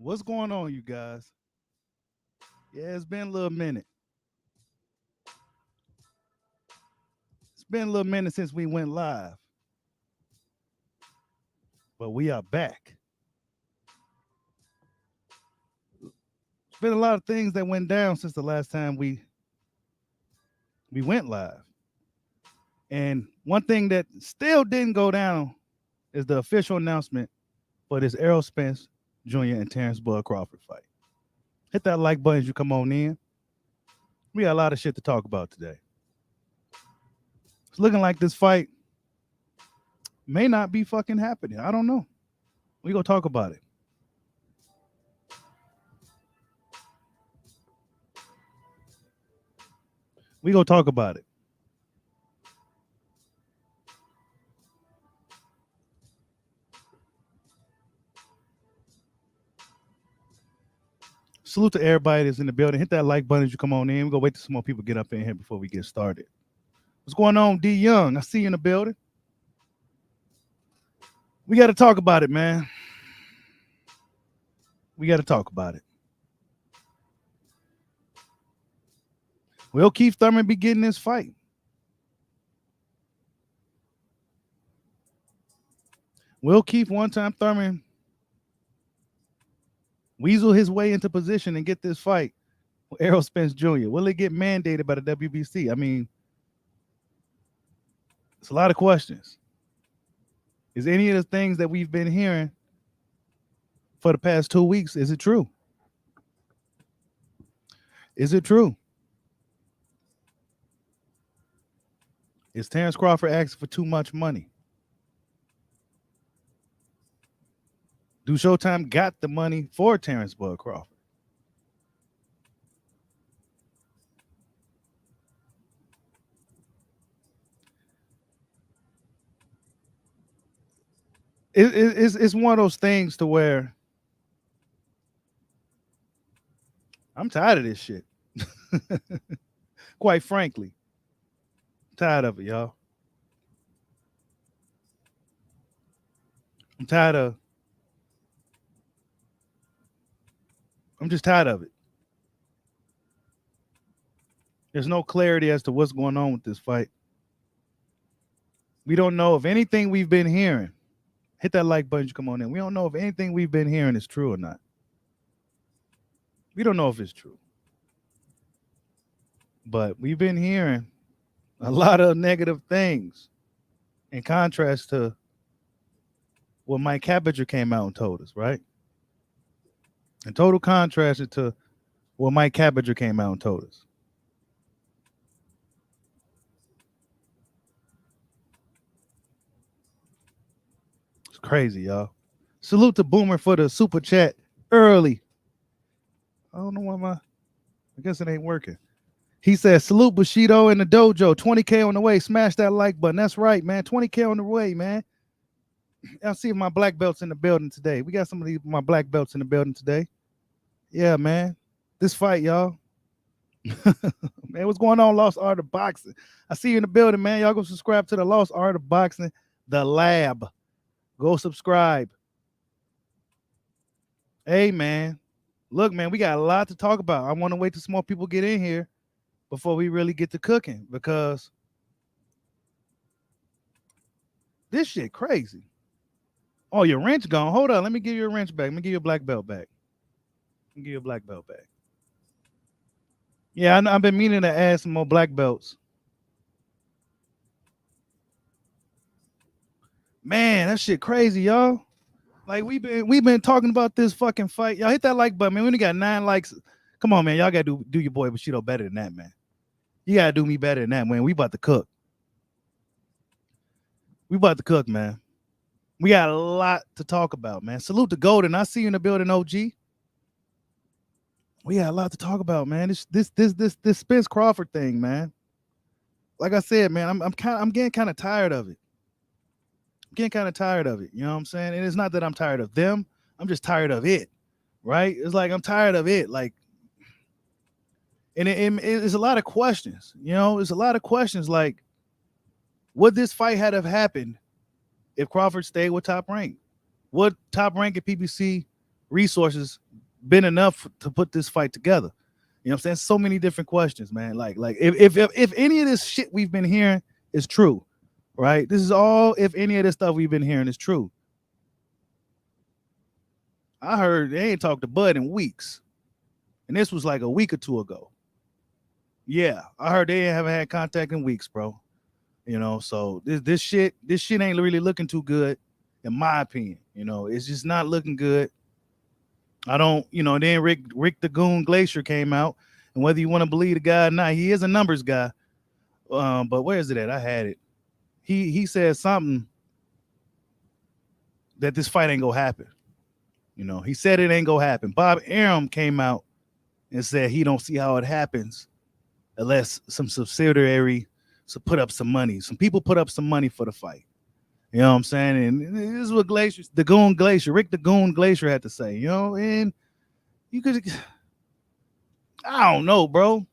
What's going on, you guys? Yeah, it's been a little minute. It's been a little minute since we went live, but we are back. There's been a lot of things that went down since the last time we went live. And one thing that still didn't go down is the official announcement for this Errol Spence Jr. and Terence Bud Crawford fight. Hit that like button as you come on in. We got a lot of shit to talk about today. It's looking like this fight may not be fucking happening. I don't know. We gonna talk about it. We gonna talk about it. Salute to everybody that's in the building. Hit that like button as you come on in. We're gonna wait till some more people get up in here before we get started. What's going on, D Young? I see you in the building. We got to talk about it, man. We got to talk about it. Will Keith Thurman be getting this fight? Will Keith one-time Thurman weasel his way into position and get this fight with Errol Spence Jr.? Will it get mandated by the WBC? I mean, it's a lot of questions. Is any of the things that we've been hearing for the past 2 weeks, is it true? Is it true? Is Terence Crawford asking for too much money? Do Showtime got the money for Terence Bud Crawford? It's one of those things to where I'm tired of this shit. Quite frankly, I'm tired of it, y'all. I'm tired of. I'm just tired of it. There's no clarity as to what's going on with this fight. We don't know if anything we've been hearing. Hit that like button to come on in. We don't know if anything we've been hearing is true or not. We don't know if it's true. But we've been hearing a lot of negative things in contrast to what Mike Cabager came out and told us, right? In total contrast to what Mike Cabager came out and told us. It's crazy, y'all. Salute to Boomer for the super chat early. I don't know why I guess it ain't working. He says, salute Bushido in the dojo. 20K on the way. Smash that like button. That's right, man. 20K on the way, man. I'll see if my black belt's in the building today. We got some of my black belts in the building today. Yeah, man. This fight, y'all. Man, what's going on, Lost Art of Boxing? I see you in the building, man. Y'all go subscribe to the Lost Art of Boxing, the lab. Go subscribe. Hey, man. Look, man, we got a lot to talk about. I want to wait till some more people get in here before we really get to cooking, because this shit crazy. Oh, your wrench gone. Hold on. Let me give you a wrench back. Let me give you a black belt back. Let me give you a black belt back. Yeah, I've been meaning to add some more black belts. Man, that shit crazy, y'all. Like we've been talking about this fucking fight. Y'all hit that like button, man. We only got 9 likes. Come on, man. Y'all gotta do your boy Bushido better than that, man. You gotta do me better than that, man. We about to cook. We about to cook, man. We got a lot to talk about, man. Salute to Golden. I see you in the building, OG. We got a lot to talk about, man. This Spence-Crawford thing, man. Like I said, man, I'm getting kind of tired of it. I'm getting kind of tired of it. You know what I'm saying? And it's not that I'm tired of them. I'm just tired of it, right? It's like I'm tired of it. Like, and it's a lot of questions. You know, it's a lot of questions. Like, would this fight have happened if Crawford stayed with Top Rank? Would Top Rank and PBC resources been enough to put this fight together? You know what I'm saying? So many different questions, man. Like if any of this shit we've been hearing is true, right? This is all if any of this stuff we've been hearing is true. I heard they ain't talked to Bud in weeks. And this was like a week or two ago. Yeah, I heard they haven't had contact in weeks, bro. You know, so this shit ain't really looking too good, in my opinion. You know, it's just not looking good. I don't, you know, then Rick the Goon Glacier came out, and whether you want to believe the guy or not, he is a numbers guy. But where is it at? I had it. He said something that this fight ain't gonna happen. You know, he said it ain't gonna happen. Bob Arum came out and said he don't see how it happens unless some subsidiary put up some money. Some people put up some money for the fight. You know what I'm saying? And this is what Rick the Goon Glacier had to say, you know, and you could, I don't know, bro.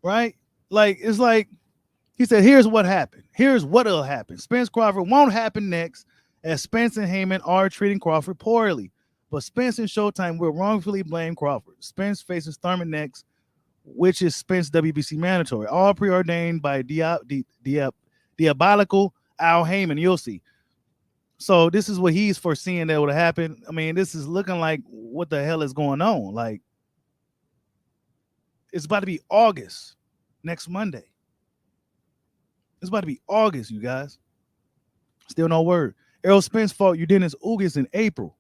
Right? Like, it's like, he said, here's what happened. Here's what'll happen. Spence-Crawford won't happen next, as Spence and Heyman are treating Crawford poorly. But Spence and Showtime will wrongfully blame Crawford. Spence faces Thurman next, which is Spence WBC mandatory. All preordained by diabolical Al Heyman. You'll see. So this is what he's foreseeing that would happen. I mean, this is looking like what the hell is going on? Like, it's about to be August next Monday. It's about to be August, you guys. Still no word. Errol Spence fought Udenis Ugas in April.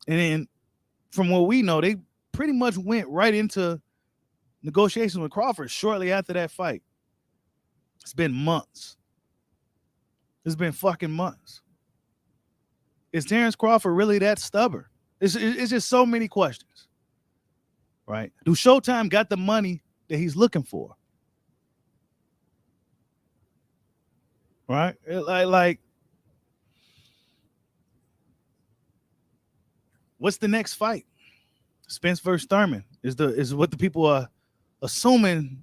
And then, from what we know, they pretty much went right into negotiations with Crawford shortly after that fight. It's been months. It's been fucking months. Is Terence Crawford really that stubborn? It's just so many questions, right? Do Showtime got the money that he's looking for? Right? Like, what's the next fight? Spence versus Thurman is what the people are assuming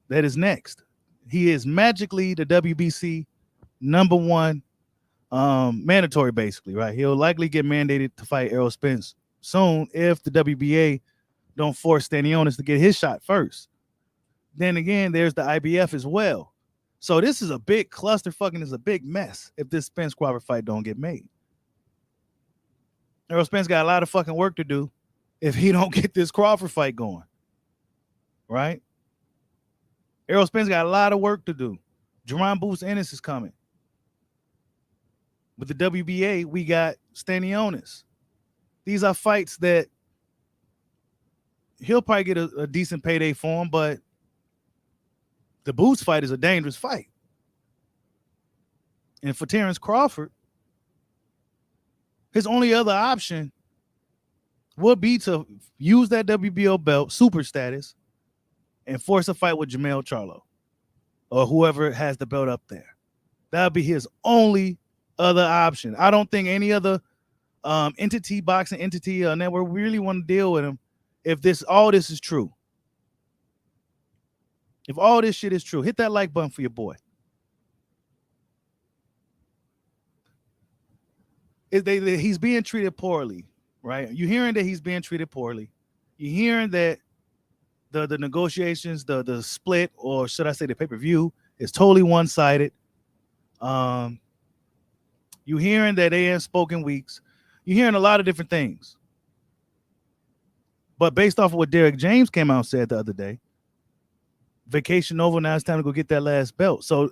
that is next. He is magically the WBC #1 mandatory, basically, right? He'll likely get mandated to fight Errol Spence soon if the WBA don't force Stanionis to get his shot first. Then again, there's the IBF as well. So this is a big clusterfuck and it's a big mess if this Spence-Crawford fight don't get made. Errol Spence got a lot of fucking work to do if he don't get this Crawford fight going, right? Errol Spence got a lot of work to do. Jerron Boots Ennis is coming. With the WBA, we got Stanionis. These are fights that he'll probably get a decent payday for him, but the Boots fight is a dangerous fight. And for Terence Crawford, his only other option would be to use that WBO belt, super status, and force a fight with Jermell Charlo or whoever has the belt up there. That would be his only other option. I don't think any other boxing entity or network really want to deal with him if all this is true. If all this shit is true, hit that like button for your boy. He's being treated poorly, right? You're hearing that he's being treated poorly. You're hearing that the negotiations, the split, or should I say the pay-per-view, is totally one-sided. You're hearing that they ain't spoken weeks. You're hearing a lot of different things. But based off of what Derek James came out and said the other day, vacation over, now it's time to go get that last belt. So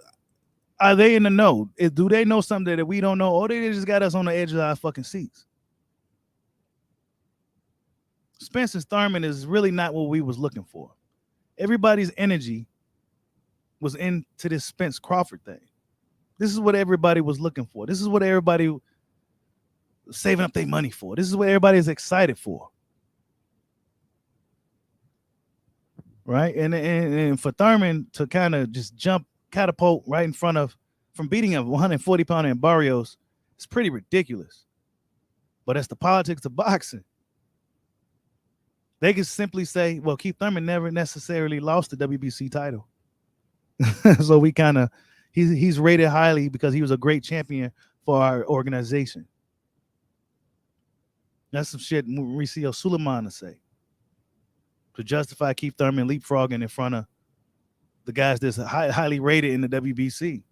are they in the know? Do they know something that we don't know? Or they just got us on the edge of our fucking seats? Spence and Thurman is really not what we was looking for. Everybody's energy was into this Spence-Crawford thing. This is what everybody was looking for. This is what everybody was saving up their money for. This is what everybody is excited for. Right? And for Thurman to kind of just catapult right in front of, from beating a 140-pounder in Barrios, it's pretty ridiculous. But that's the politics of boxing. They could simply say, well, Keith Thurman never necessarily lost the WBC title. So we kind of, he's rated highly because he was a great champion for our organization. That's some shit Mauricio Suleiman to say to justify Keith Thurman leapfrogging in front of the guys that's highly rated in the WBC.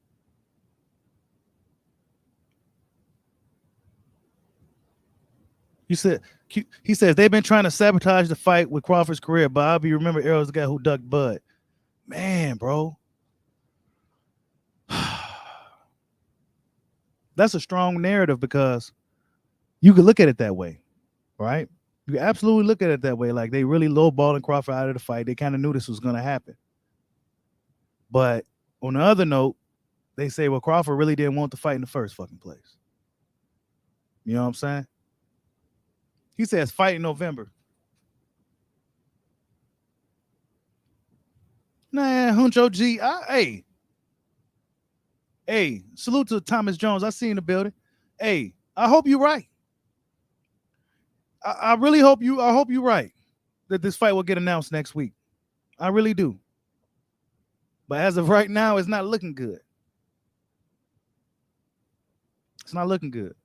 He says they've been trying to sabotage the fight with Crawford's career. Bobby, remember Errol's the guy who ducked Bud. Man, bro. That's a strong narrative because you could look at it that way, right? You can absolutely look at it that way. Like they really lowballing Crawford out of the fight. They kind of knew this was going to happen. But on the other note, they say, well, Crawford really didn't want the fight in the first fucking place. You know what I'm saying? He says fight in November. Nah, Huncho G. Hey, salute to Thomas Jones. I see in the building. Hey, I hope you're right. I really hope you're right that this fight will get announced next week. I really do. But as of right now, it's not looking good. It's not looking good.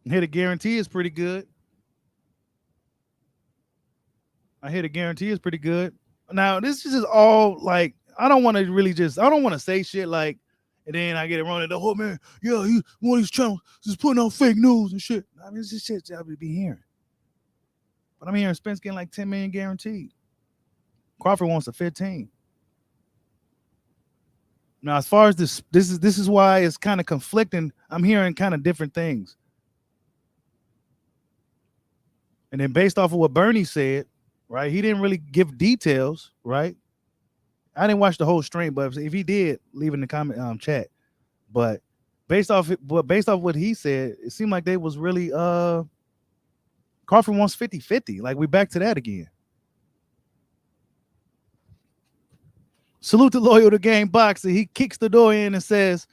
Here the guarantee is pretty good. I hear the guarantee is pretty good. Now, this is just all like, I don't want to say shit like, and then I get it wrong. And the whole man, yeah, he one of these channels just putting out fake news and shit. I mean, it's just shit I would be hearing. But I'm hearing Spence getting like 10 million guaranteed. Crawford wants a 15. Now, as far as this is why it's kind of conflicting. I'm hearing kind of different things. And then based off of what Bernie said, right? He didn't really give details, right? I didn't watch the whole stream, but if he did, leave in the comment chat. But based off what he said, it seemed like they was really Crawford wants 50-50. Like we back to that again. Salute to Loyal to Game Boxer. He kicks the door in and says,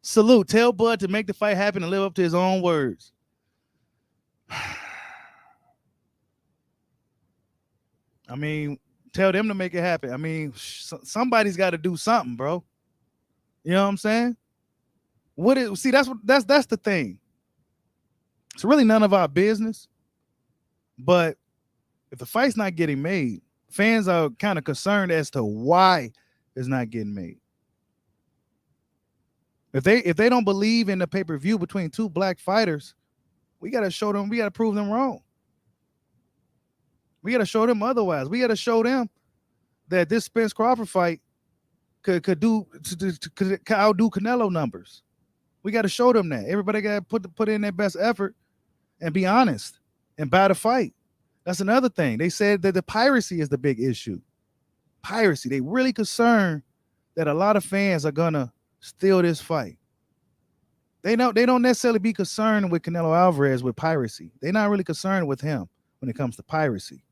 salute, tell Bud to make the fight happen and live up to his own words. I mean, tell them to make it happen. I mean, somebody's got to do something, bro. You know what I'm saying? That's the thing. It's really none of our business. But if the fight's not getting made, fans are kind of concerned as to why it's not getting made. If they don't believe in the pay-per-view between two black fighters, we got to prove them wrong. We got to show them otherwise. We got to show them that this Spence-Crawford fight could outdo Canelo numbers. We got to show them that. Everybody got to put in their best effort and be honest and buy the fight. That's another thing. They said that the piracy is the big issue. Piracy. They really concerned that a lot of fans are gonna steal this fight. They don't necessarily be concerned with Canelo Alvarez with piracy. They're not really concerned with him when it comes to piracy.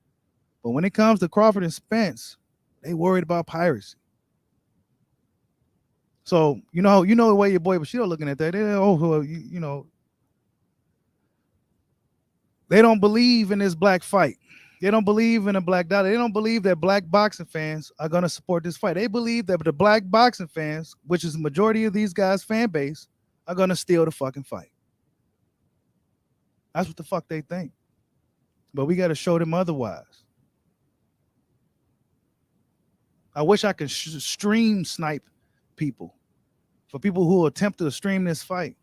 But when it comes to Crawford and Spence, they worried about piracy. So you know the way your boy Bushido looking at that. They don't believe in this black fight. They don't believe in a black dollar. They don't believe that black boxing fans are going to support this fight. They believe that the black boxing fans, which is the majority of these guys' fan base, are going to steal the fucking fight. That's what the fuck they think. But we got to show them otherwise. I wish I could stream snipe people for people who attempt to stream this fight.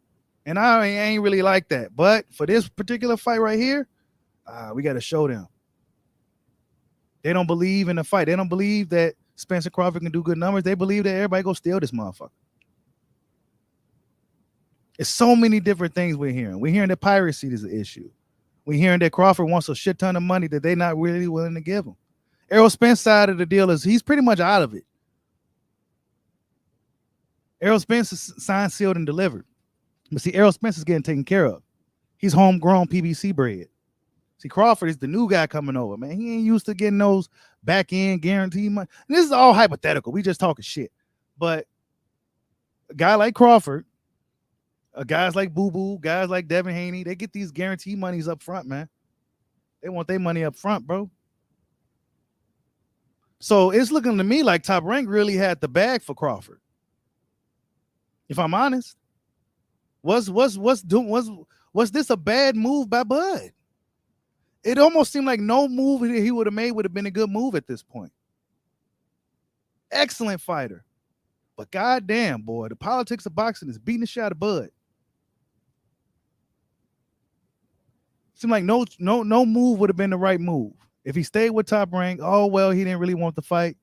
And I ain't really like that. But for this particular fight right here, we got to show them. They don't believe in the fight. They don't believe that Spencer Crawford can do good numbers. They believe that everybody go steal this motherfucker. It's so many different things we're hearing. We're hearing that piracy is an issue. We're hearing that Crawford wants a shit ton of money that they're not really willing to give him. Errol Spence side of the deal is he's pretty much out of it. Errol Spence is signed, sealed, and delivered. But see, Errol Spence is getting taken care of. He's homegrown PBC bread. See, Crawford is the new guy coming over, man. He ain't used to getting those back-end guarantee money. And this is all hypothetical. We just talking shit. But a guy like Crawford, guys like Boo Boo, guys like Devin Haney, they get these guarantee monies up front, man. They want their money up front, bro. So it's looking to me like Top Rank really had the bag for Crawford. If I'm honest. Was this a bad move by Bud? It almost seemed like no move he would have made would have been a good move at this point. Excellent fighter. But goddamn, boy, the politics of boxing is beating the shit out of Bud. Seemed like no move would have been the right move. If he stayed with Top Rank, oh well, he didn't really want the fight.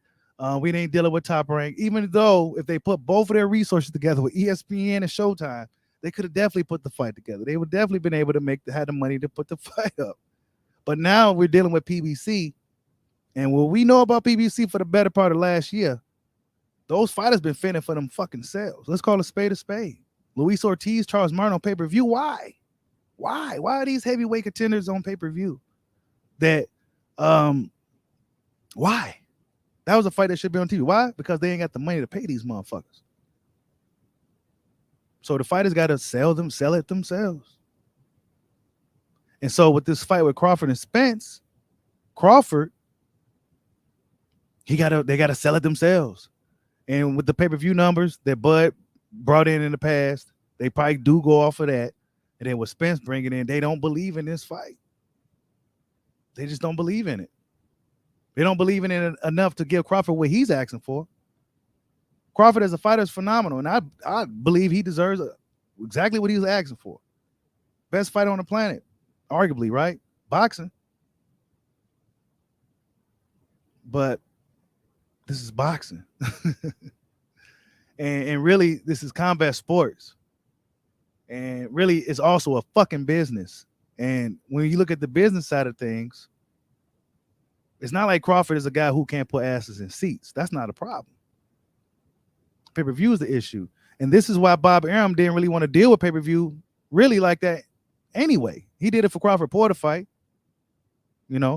We didn't deal with Top Rank. Even though if they put both of their resources together with ESPN and Showtime, they could have definitely put the fight together. They would definitely been able to had the money to put the fight up. But now we're dealing with PBC, and what we know about PBC for the better part of last year, those fighters been fending for them fucking selves. Let's call a spade a spade. Luis Ortiz, Charles Martin on pay-per-view. Why? Why are these heavyweight contenders on pay-per-view? Why? That was a fight that should be on TV. Why? Because they ain't got the money to pay these motherfuckers. So the fighters got to sell it themselves. And so with this fight with Crawford and Spence, Crawford, they got to sell it themselves. And with the pay-per-view numbers that Bud brought in the past, they probably do go off of that. And then with Spence bringing in, they don't believe in this fight. They just don't believe in it. They don't believe in it enough to give Crawford what he's asking for. Crawford as a fighter is phenomenal, and I believe he deserves exactly what he was asking for. Best fighter on the planet, arguably, right? Boxing. But this is boxing. and really, this is combat sports. And really, it's also a fucking business. And when you look at the business side of things, it's not like Crawford is a guy who can't put asses in seats. That's not a problem. Pay-per-view is the issue. And this is why Bob Arum didn't really want to deal with pay-per-view really like that anyway. He did it for Crawford Porter fight,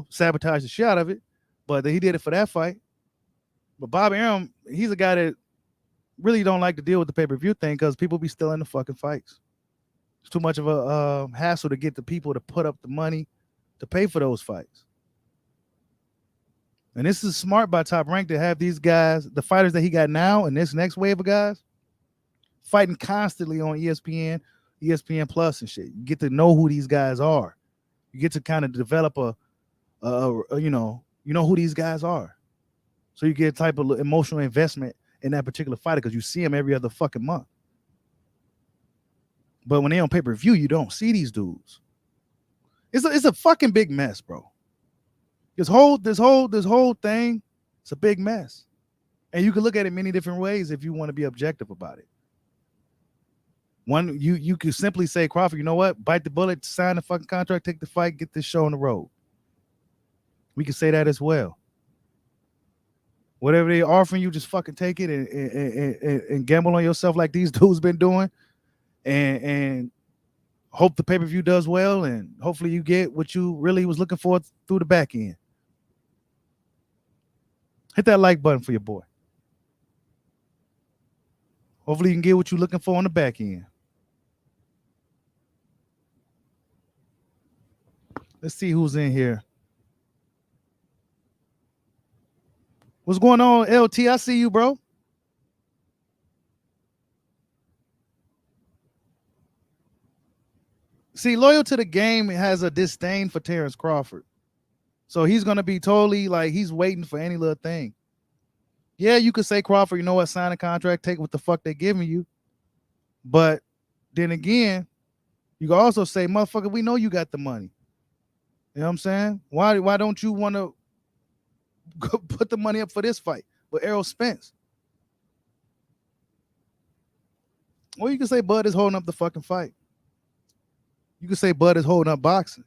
sabotage the shit out of it. But he did it for that fight. But Bob Arum, he's a guy that really don't like to deal with the pay-per-view thing because people be stealing the fucking fights. It's too much of a hassle to get the people to put up the money to pay for those fights. And this is smart by Top Rank to have these guys, the fighters that he got now and this next wave of guys, fighting constantly on ESPN, ESPN Plus and shit. You get to know who these guys are. You get to kind of develop you know who these guys are. So you get a type of emotional investment in that particular fighter because you see them every other fucking month. But when they on pay-per-view, you don't see these dudes. It's a fucking big mess, bro. This whole thing, it's a big mess. And you can look at it many different ways if you want to be objective about it. One, you could simply say, Crawford, you know what? Bite the bullet, sign the fucking contract, take the fight, get this show on the road. We can say that as well. Whatever they're offering you, just fucking take it and gamble on yourself like these dudes been doing. And hope the pay-per-view does well, and hopefully you get what you really was looking for through the back end. Hit that like button for your boy. Hopefully you can get what you're looking for on the back end. Let's see who's in here. What's going on, LT? I see you, bro. See, Loyal to the Game has a disdain for Terence Crawford. So he's going to be totally like he's waiting for any little thing. Yeah, you could say, Crawford, you know what, sign a contract, take what the fuck they're giving you. But then again, you can also say, motherfucker, we know you got the money. You know what I'm saying? Why don't you want to put the money up for this fight with Errol Spence? Or you can say Bud is holding up the fucking fight. You can say Bud is holding up boxing.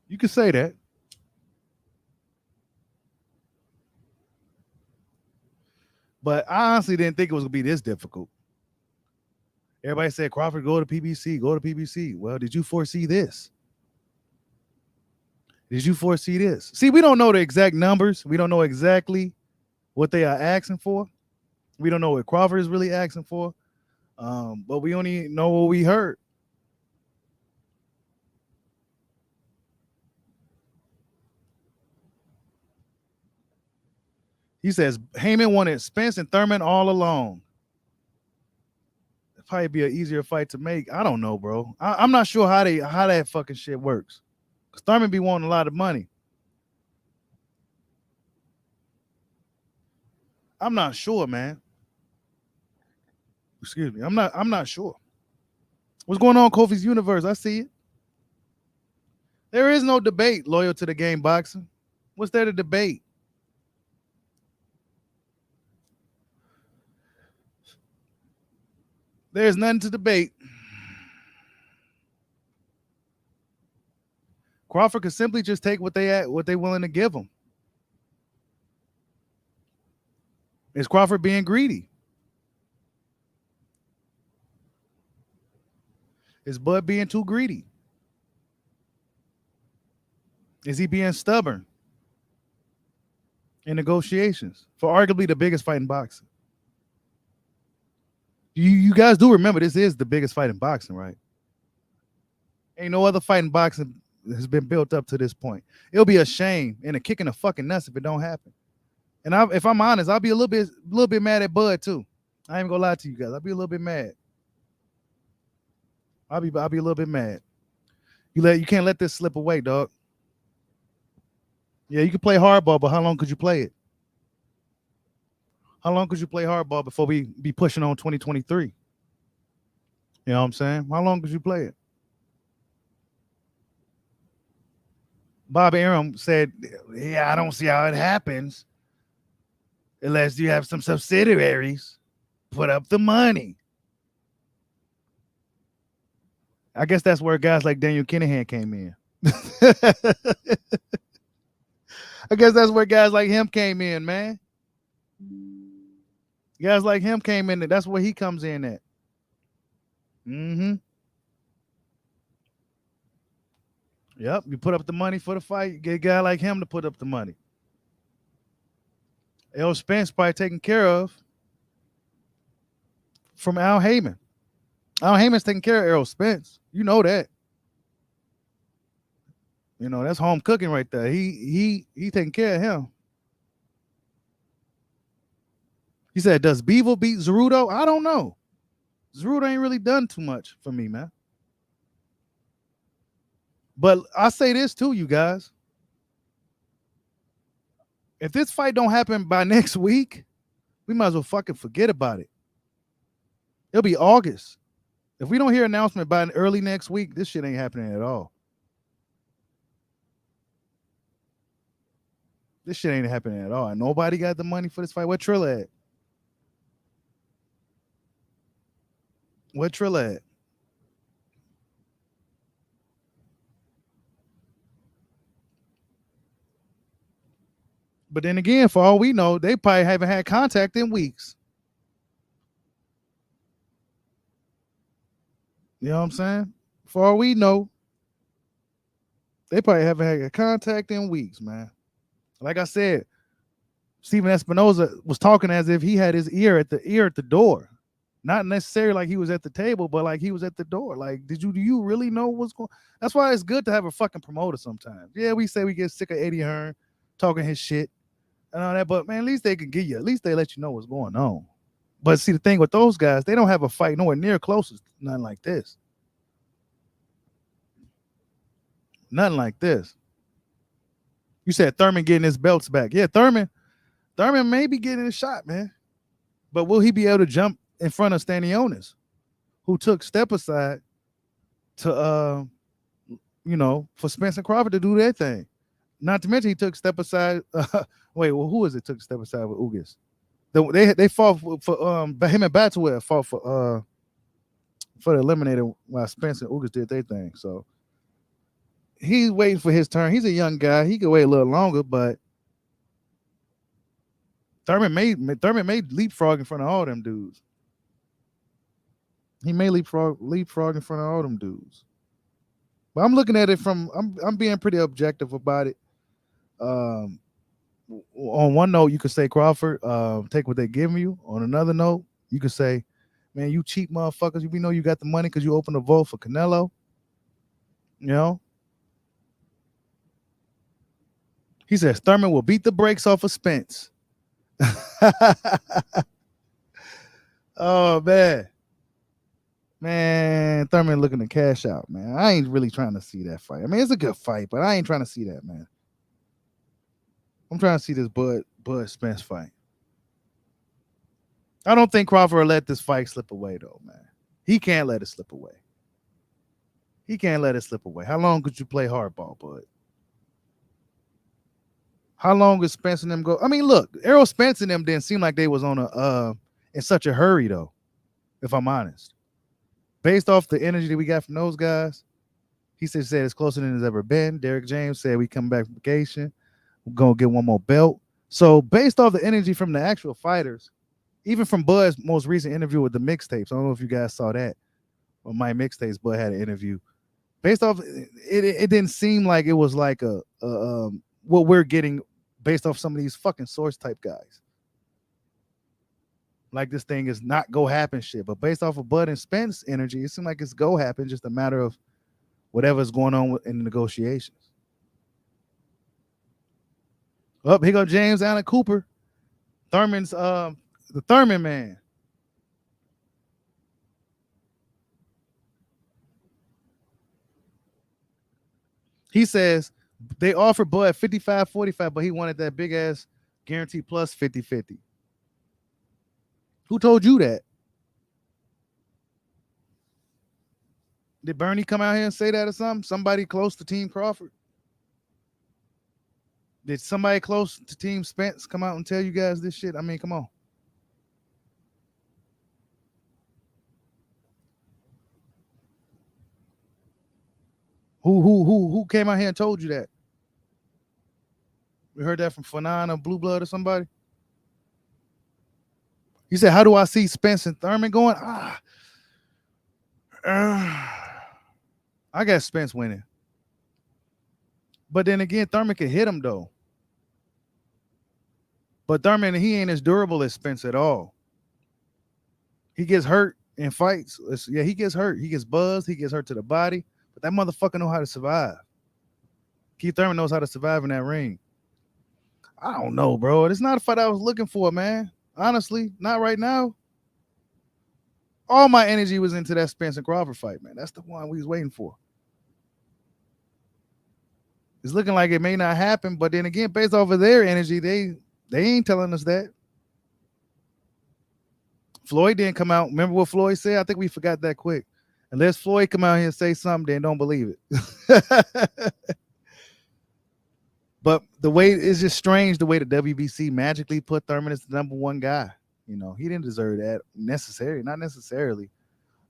You can say that. But I honestly didn't think it was going to be this difficult. Everybody said, Crawford, go to PBC, go to PBC. Well, did you foresee this? Did you foresee this? See, we don't know the exact numbers. We don't know exactly what they are asking for. We don't know what Crawford is really asking for. But we only know what we heard. He says Heyman wanted Spence and Thurman all along. Probably be an easier fight to make. I don't know, bro. I'm not sure how that fucking shit works. Cause Thurman be wanting a lot of money. I'm not sure, man. Excuse me. I'm not sure. What's going on, Kofi's universe? I see it. There is no debate loyal to the game boxing. What's there to debate? There's nothing to debate. Crawford could simply just take what they willing to give him. Is Crawford being greedy? Is Bud being too greedy? Is he being stubborn in negotiations for arguably the biggest fight in boxing? You guys do remember this is the biggest fight in boxing, right? Ain't no other fight in boxing has been built up to this point. It'll be a shame and a kick in the fucking nuts if it don't happen. And if I'm honest, I'll be a little bit mad at Bud too. I ain't gonna lie to you guys. I'll be a little bit mad. I'll be a little bit mad. You can't let this slip away, dog. Yeah, you can play hardball, but how long could you play it? How long could you play hardball before we be pushing on 2023? You know what I'm saying? How long could you play it? Bob Arum said, yeah, I don't see how it happens unless you have some subsidiaries put up the money. I guess that's where guys like Daniel Kinahan came in. I guess that's where guys like him came in, man. Guys like him came in. That's where he comes in at. Mm-hmm. Yep. You put up the money for the fight. You get a guy like him to put up the money. Errol Spence probably taken care of from Al Heyman. Al Heyman's taking care of Errol Spence. You know that. You know, that's home cooking right there. He taking care of him. He said, does Beevil beat Zerudo? I don't know. Zerudo ain't really done too much for me, man. But I say this too, you guys. If this fight don't happen by next week, we might as well fucking forget about it. It'll be August. If we don't hear an announcement by early next week, this shit ain't happening at all. This shit ain't happening at all. And nobody got the money for this fight. Where Trilla at? Where Trilla at? But then again, for all we know, they probably haven't had contact in weeks. You know what I'm saying? For all we know, they probably haven't had contact in weeks, man. Like I said, Steven Espinoza was talking as if he had his ear at the door. Not necessarily like he was at the table, but like he was at the door. Like, do you really know what's going on? That's why it's good to have a fucking promoter sometimes. Yeah, we say we get sick of Eddie Hearn talking his shit and all that, but man, at least they can give you, at least they let you know what's going on. But see, the thing with those guys, they don't have a fight nowhere near close to nothing like this. Nothing like this. You said Thurman getting his belts back. Yeah, Thurman may be getting a shot, man. But will he be able to jump in front of Stanionis, who took step aside to for Spence-Crawford to do their thing? Not to mention he took step aside. Who is it took step aside with Ugas? They fought for him and Batwell fought for the eliminator while Spence and Ugas did their thing. So he's waiting for his turn. He's a young guy. He could wait a little longer, but Thurman may leapfrog in front of all them dudes. He may leapfrog in front of all them dudes. But I'm looking at it from I'm being pretty objective about it. On one note, you could say Crawford, take what they give you. On another note, you could say, man, you cheap motherfuckers. We know you got the money because you opened a vote for Canelo. You know? He says Thurman will beat the brakes off of Spence. Oh, man. Thurman looking to cash out, man. I ain't really trying to see that fight. I mean, it's a good fight, but I ain't trying to see that, man. I'm trying to see this Bud Spence fight. I don't think Crawford will let this fight slip away, though, man. He can't let it slip away. He can't let it slip away. How long could you play hardball, Bud? How long is Spence and them go? I mean, look, Errol Spence and them didn't seem like they was on a in such a hurry, though, if I'm honest. Based off the energy that we got from those guys, he said it's closer than it's ever been. Derek James said we come back from vacation. We're going to get one more belt. So based off the energy from the actual fighters, even from Bud's most recent interview with the mixtapes, I don't know if you guys saw that, or my mixtapes, Bud had an interview. Based off, it didn't seem like it was like a what we're getting based off some of these fucking source type guys. Like this thing is not go happen shit, but based off of Bud and Spence energy, it seemed like it's go happen, just a matter of whatever's going on in the negotiations. Up here go James Allen Cooper, Thurman's the Thurman man. He says they offered Bud 55-45, but he wanted that big ass guarantee plus 50-50. Who told you that? Did Bernie come out here and say that or something? Somebody close to Team Crawford? Did somebody close to Team Spence come out and tell you guys this shit? I mean, come on. Who came out here and told you that? We heard that from Fanon or Blue Blood or somebody. You said, how do I see Spence and Thurman going? I got Spence winning. But then again, Thurman can hit him though. But Thurman, he ain't as durable as Spence at all. He gets hurt in fights. Yeah, he gets hurt. He gets buzzed. He gets hurt to the body. But that motherfucker know how to survive. Keith Thurman knows how to survive in that ring. I don't know, bro. It's not a fight I was looking for, man. Honestly, not right now. All my energy was into that Spence and Crawford fight, man. That's the one we was waiting for. It's looking like it may not happen, but then again, based off of their energy, they ain't telling us that. Floyd didn't come out. Remember what Floyd said? I think we forgot that quick. Unless Floyd come out here and say something, then don't believe it. But the way it's just strange the way the WBC magically put Thurman as the #1 guy. You know, he didn't deserve that necessarily, not necessarily.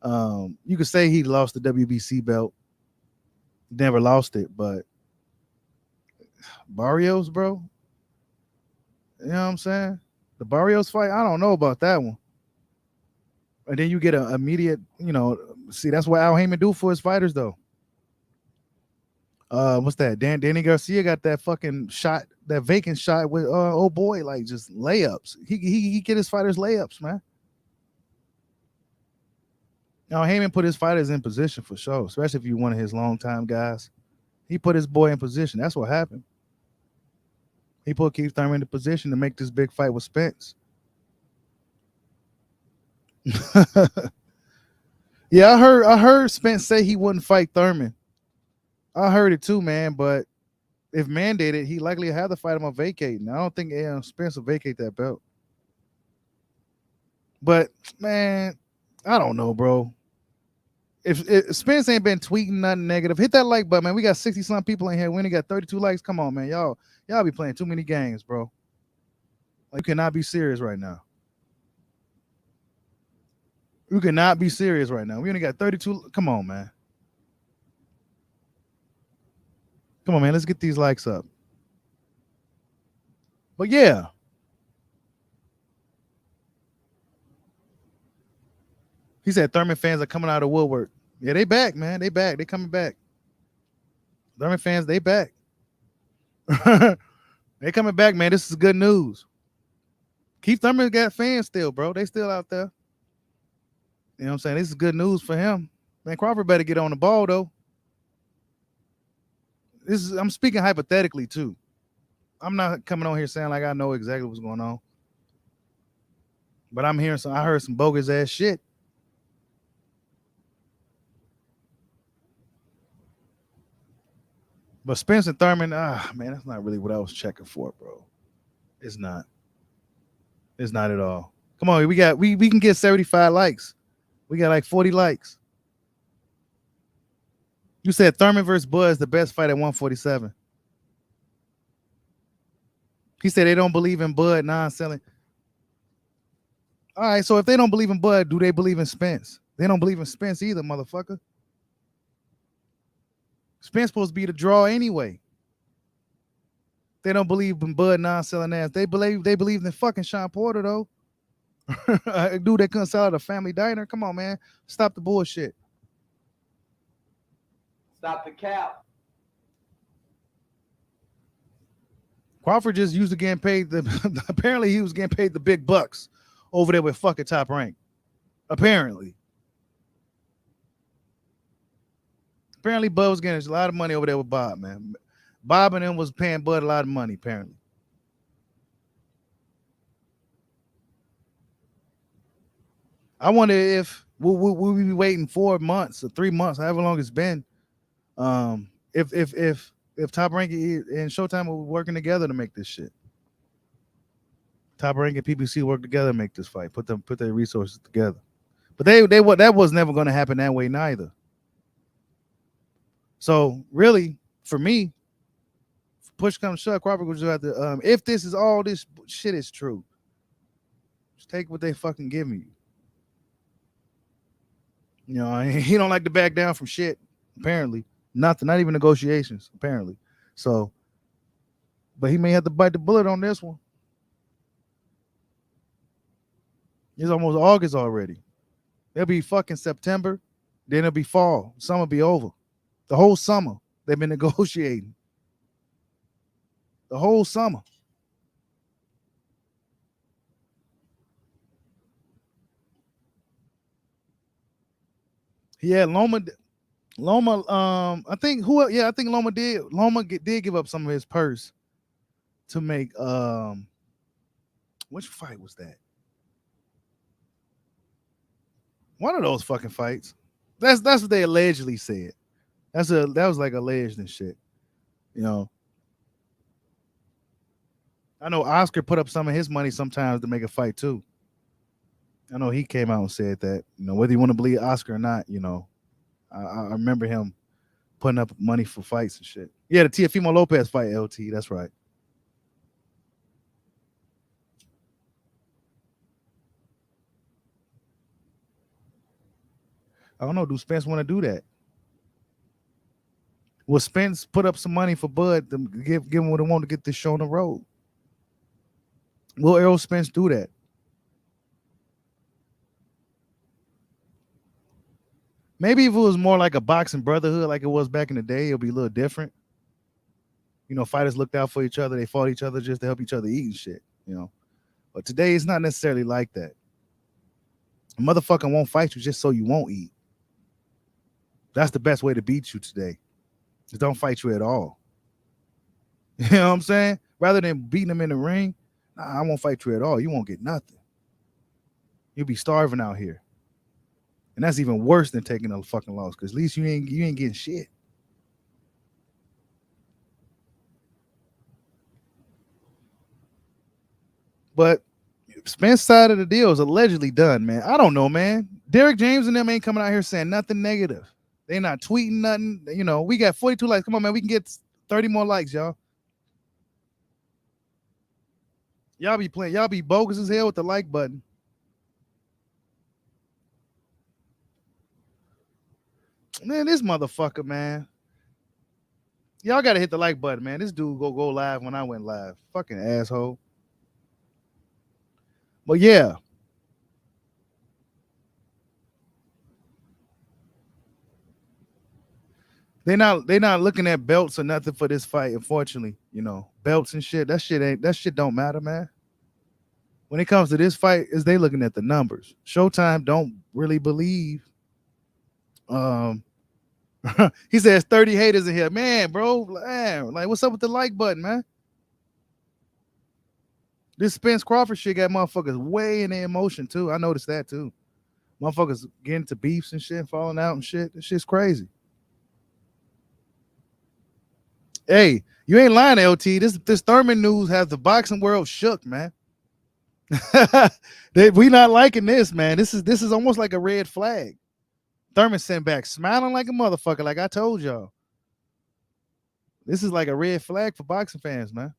You could say he lost the WBC belt, never lost it, but Barrios, bro. You know what I'm saying? The Barrios fight, I don't know about that one. And then you get an immediate, you know, see, that's what Al Heyman do for his fighters, though. What's that? Danny Garcia got that fucking shot, that vacant shot with oh boy, like just layups. He get his fighters layups, man. Now Heyman put his fighters in position for sure, especially if you're one of his longtime guys. He put his boy in position. That's what happened. He put Keith Thurman in position to make this big fight with Spence. Yeah, I heard Spence say he wouldn't fight Thurman. I heard it too, man. But if mandated, he likely have to fight him on vacating. I don't think Spence will vacate that belt. But man, I don't know, bro. If Spence ain't been tweeting nothing negative, hit that like button, man. We got 60-some people in here. We only got 32 likes. Come on, man. Y'all be playing too many games, bro. Like, you cannot be serious right now. You cannot be serious right now. We only got 32. Come on, man. Come on, man. Let's get these likes up. But yeah. He said Thurman fans are coming out of woodwork. Yeah, they back, man. They back. They coming back. Thurman fans, they back. They coming back, man. This is good news. Keith Thurman got fans still, bro. They still out there. You know what I'm saying? This is good news for him. Man, Crawford better get on the ball, though. I'm speaking hypothetically, too. I'm not coming on here saying like I know exactly what's going on. But I heard some bogus ass shit. But Spence and Thurman, man, that's not really what I was checking for, bro. It's not. It's not at all. Come on, we can get 75 likes. We got like 40 likes. You said Thurman versus Bud is the best fight at 147. He said they don't believe in Bud non-selling. All right, so if they don't believe in Bud, do they believe in Spence? They don't believe in Spence either, motherfucker. Spence supposed to be the draw anyway. They don't believe in Bud non-selling ass. They believe in fucking Sean Porter though. Dude, they couldn't sell out a family diner. Come on, man. Stop the bullshit. Stop the cap. Crawford just used to getting paid apparently he was getting paid the big bucks over there with fucking Top Rank. Apparently Bud was getting a lot of money over there with Bob, man. Bob and him was paying Bud a lot of money, apparently. I wonder if we'll be waiting 4 months or 3 months, however long it's been. If Top Rank and Showtime were working together to make this shit. Top Rank and PBC work together to make this fight. Put their resources together. But that was never going to happen that way neither. So really, for me, push comes shove, Crawford would just have to. If this is all this shit is true, just take what they fucking give you. You know, he don't like to back down from shit. Apparently, nothing, not even negotiations. Apparently, so. But he may have to bite the bullet on this one. It's almost August already. It'll be fucking September. Then it'll be fall. Summer will be over. The whole summer they've been negotiating. The whole summer. Yeah, Loma. I think Loma did give up some of his purse to make. Which fight was that? One of those fucking fights. That's what they allegedly said. That was like alleged and shit. You know. I know Oscar put up some of his money sometimes to make a fight too. I know he came out and said that, you know, whether you want to believe Oscar or not, you know, I remember him putting up money for fights and shit. Yeah, the Teofimo Lopez fight, LT. That's right. I don't know. Do Spence want to do that? Will Spence put up some money for Bud to give him what he want to get this show on the road? Will Errol Spence do that? Maybe if it was more like a boxing brotherhood like it was back in the day, it'll be a little different. You know, fighters looked out for each other. They fought each other just to help each other eat and shit, you know. But today, it's not necessarily like that. A motherfucker won't fight you just so you won't eat. That's the best way to beat you today. Just don't fight you at all. You know what I'm saying? Rather than beating them in the ring, I won't fight you at all. You won't get nothing. You'll be starving out here. And that's even worse than taking a fucking loss, because at least you ain't getting shit. But Spence's side of the deal is allegedly done, man. I don't know, man. Derek James and them ain't coming out here saying nothing negative. They not tweeting nothing. You know, we got 42 likes. Come on, man. We can get 30 more likes, y'all. Y'all be bogus as hell with the like button. Man, this motherfucker, man. Y'all gotta hit the like button, man. This dude go live when I went live. Fucking asshole. But yeah. They not looking at belts or nothing for this fight, unfortunately. You know, belts and shit. That shit don't matter, man. When it comes to this fight, is they looking at the numbers. Showtime don't really believe. He says 30 haters in here. Man, bro, man, like what's up with the like button, man? This Spence-Crawford shit got motherfuckers way in their emotion too. I noticed that too. Motherfuckers getting to beefs and shit, falling out and shit. This shit's crazy. Hey, you ain't lying, LT. This Thurman news has the boxing world shook, man. We not liking this, man. This is almost like a red flag. Thurman sent back smiling like a motherfucker, like I told y'all. This is like a red flag for boxing fans, man.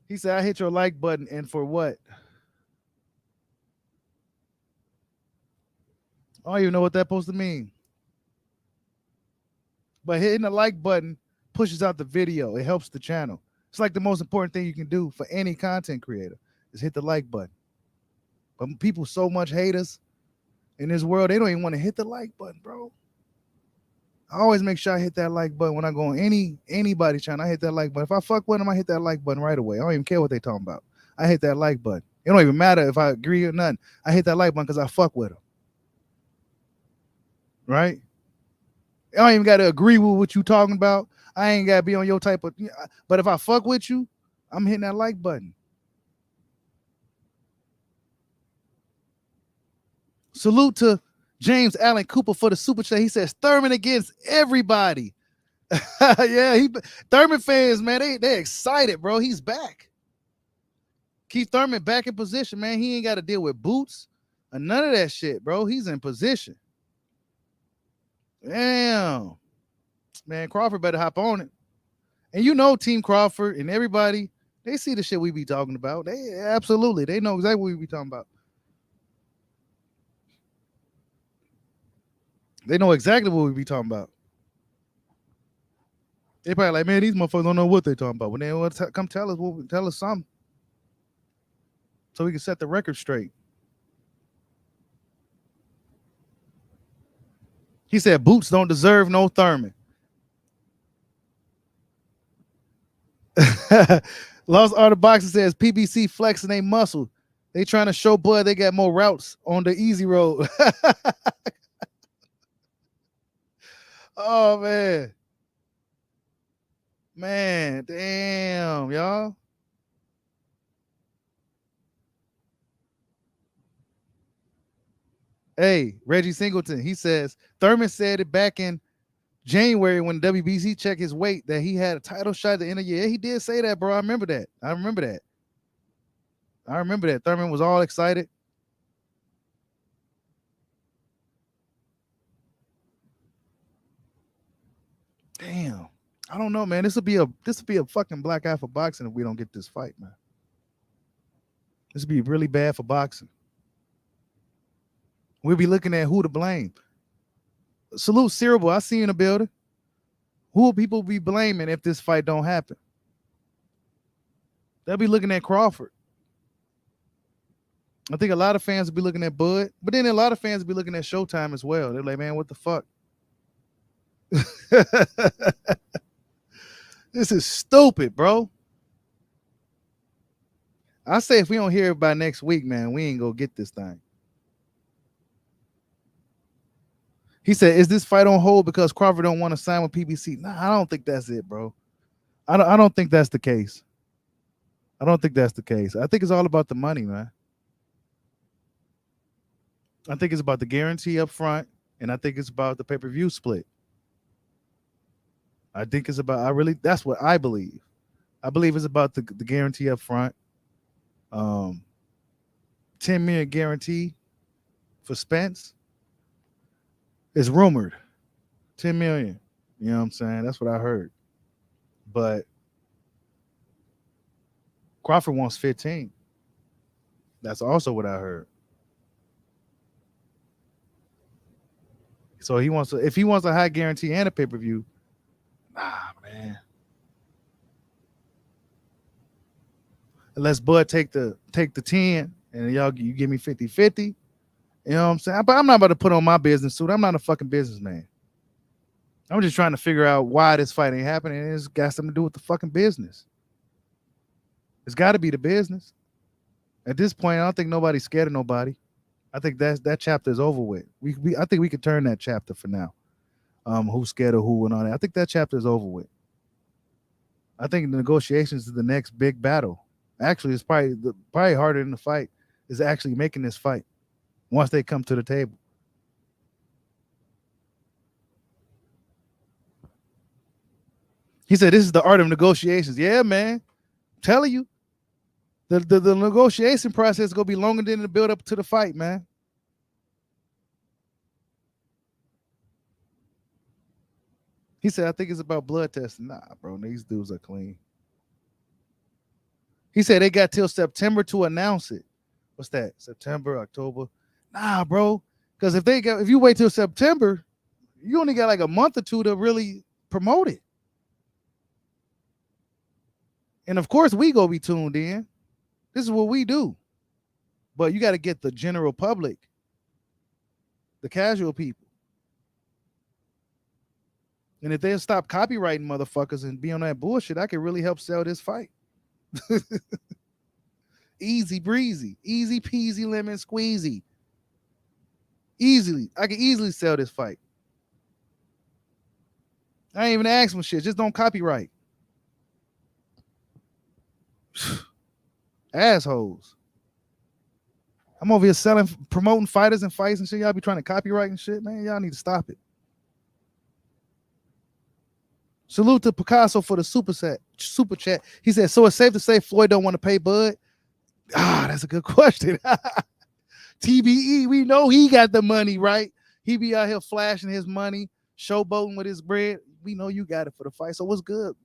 He said, I hit your like button, and for what? I don't even know what that's supposed to mean. But hitting the like button pushes out the video. It helps the channel. It's like the most important thing you can do for any content creator is hit the like button. But people so much hate us in this world, they don't even want to hit the like button, bro. I always make sure I hit that like button when I go on anybody channel. I hit that like button. If I fuck with them, I hit that like button right away. I don't even care what they talking about. I hit that like button. It don't even matter if I agree or nothing. I hit that like button because I fuck with them. Right? I don't even got to agree with what you talking about. I ain't got to be on your type of... But if I fuck with you, I'm hitting that like button. Salute to James Allen Cooper for the super chat. He says Thurman against everybody. Yeah, Thurman fans, man, they excited, bro. He's back. Keep Thurman back in position, man. He ain't got to deal with boots or none of that shit, bro. He's in position. Damn. Man, Crawford better hop on it. And you know Team Crawford and everybody, they see the shit we be talking about. They absolutely, they know exactly what we be talking about. They know exactly what we be talking about. They probably like, man, these motherfuckers don't know what they talking about. When they want to come tell us something, so we can set the record straight. He said boots don't deserve no Thurman. Lost Art of Boxing says PBC flexing they muscle. They trying to show Bud they got more routes on the easy road. Oh man. Man, damn, y'all. Hey, Reggie Singleton, he says Thurman said it back in January when WBC checked his weight that he had a title shot at the end of the year. He did say that, bro. I remember that. Thurman was all excited. Damn. I don't know, man. This will be a fucking black eye for boxing if we don't get this fight, man. This will be really bad for boxing. We'll be looking at who to blame. Salute Cerebral. I see you in the building. Who will people be blaming if this fight don't happen? They'll be looking at Crawford. I think a lot of fans will be looking at Bud, but then a lot of fans will be looking at Showtime as well. They're like, man, what the fuck? This is stupid, bro. I say if we don't hear it by next week, man, we ain't gonna get this thing. He said, is this fight on hold because Crawford don't want to sign with PBC? Nah, I don't think that's it, bro. I don't think that's the case. I don't think that's the case. I think it's all about the money, man. I think it's about the guarantee up front, and I think it's about the pay-per-view split. I think it's about, that's what I believe. I believe it's about the guarantee up front. 10 million guarantee for Spence. It's rumored 10 million. You know what I'm saying? That's what I heard. But Crawford wants 15. That's also what I heard. So if he wants a high guarantee and a pay-per-view, man. Unless Bud take the 10 and you give me 50-50. You know what I'm saying? But I'm not about to put on my business suit. I'm not a fucking businessman. I'm just trying to figure out why this fight ain't happening. It's got something to do with the fucking business. It's got to be the business. At this point, I don't think nobody's scared of nobody. I think that chapter is over with. I think we could turn that chapter for now. Who's scared of who and all that. I think that chapter is over with. I think the negotiations is the next big battle. Actually, it's probably harder than the fight is actually making this fight once they come to the table. He said, this is the art of negotiations. Yeah, man. I'm telling you. The negotiation process is going to be longer than the build up to the fight, man. He said, I think it's about blood testing. Nah, bro, these dudes are clean. He said they got till September to announce it. What's that? September, October? Nah, bro. Because if you wait till September, you only got like a month or two to really promote it. And of course, we go be tuned in. This is what we do. But you got to get the general public, the casual people. And if they'll stop copyrighting motherfuckers and be on that bullshit, I can really help sell this fight. Easy breezy, easy peasy lemon squeezy. Easily, I can easily sell this fight. I ain't even ask for shit. Just don't copyright. Assholes. I'm over here promoting fighters and fights and shit. Y'all be trying to copyright and shit, man. Y'all need to stop it. Salute to Picasso for the super chat. He said, so it's safe to say Floyd don't want to pay Bud? Ah, that's a good question. TBE, we know he got the money, right? He be out here flashing his money, showboating with his bread. We know you got it for the fight. So what's good?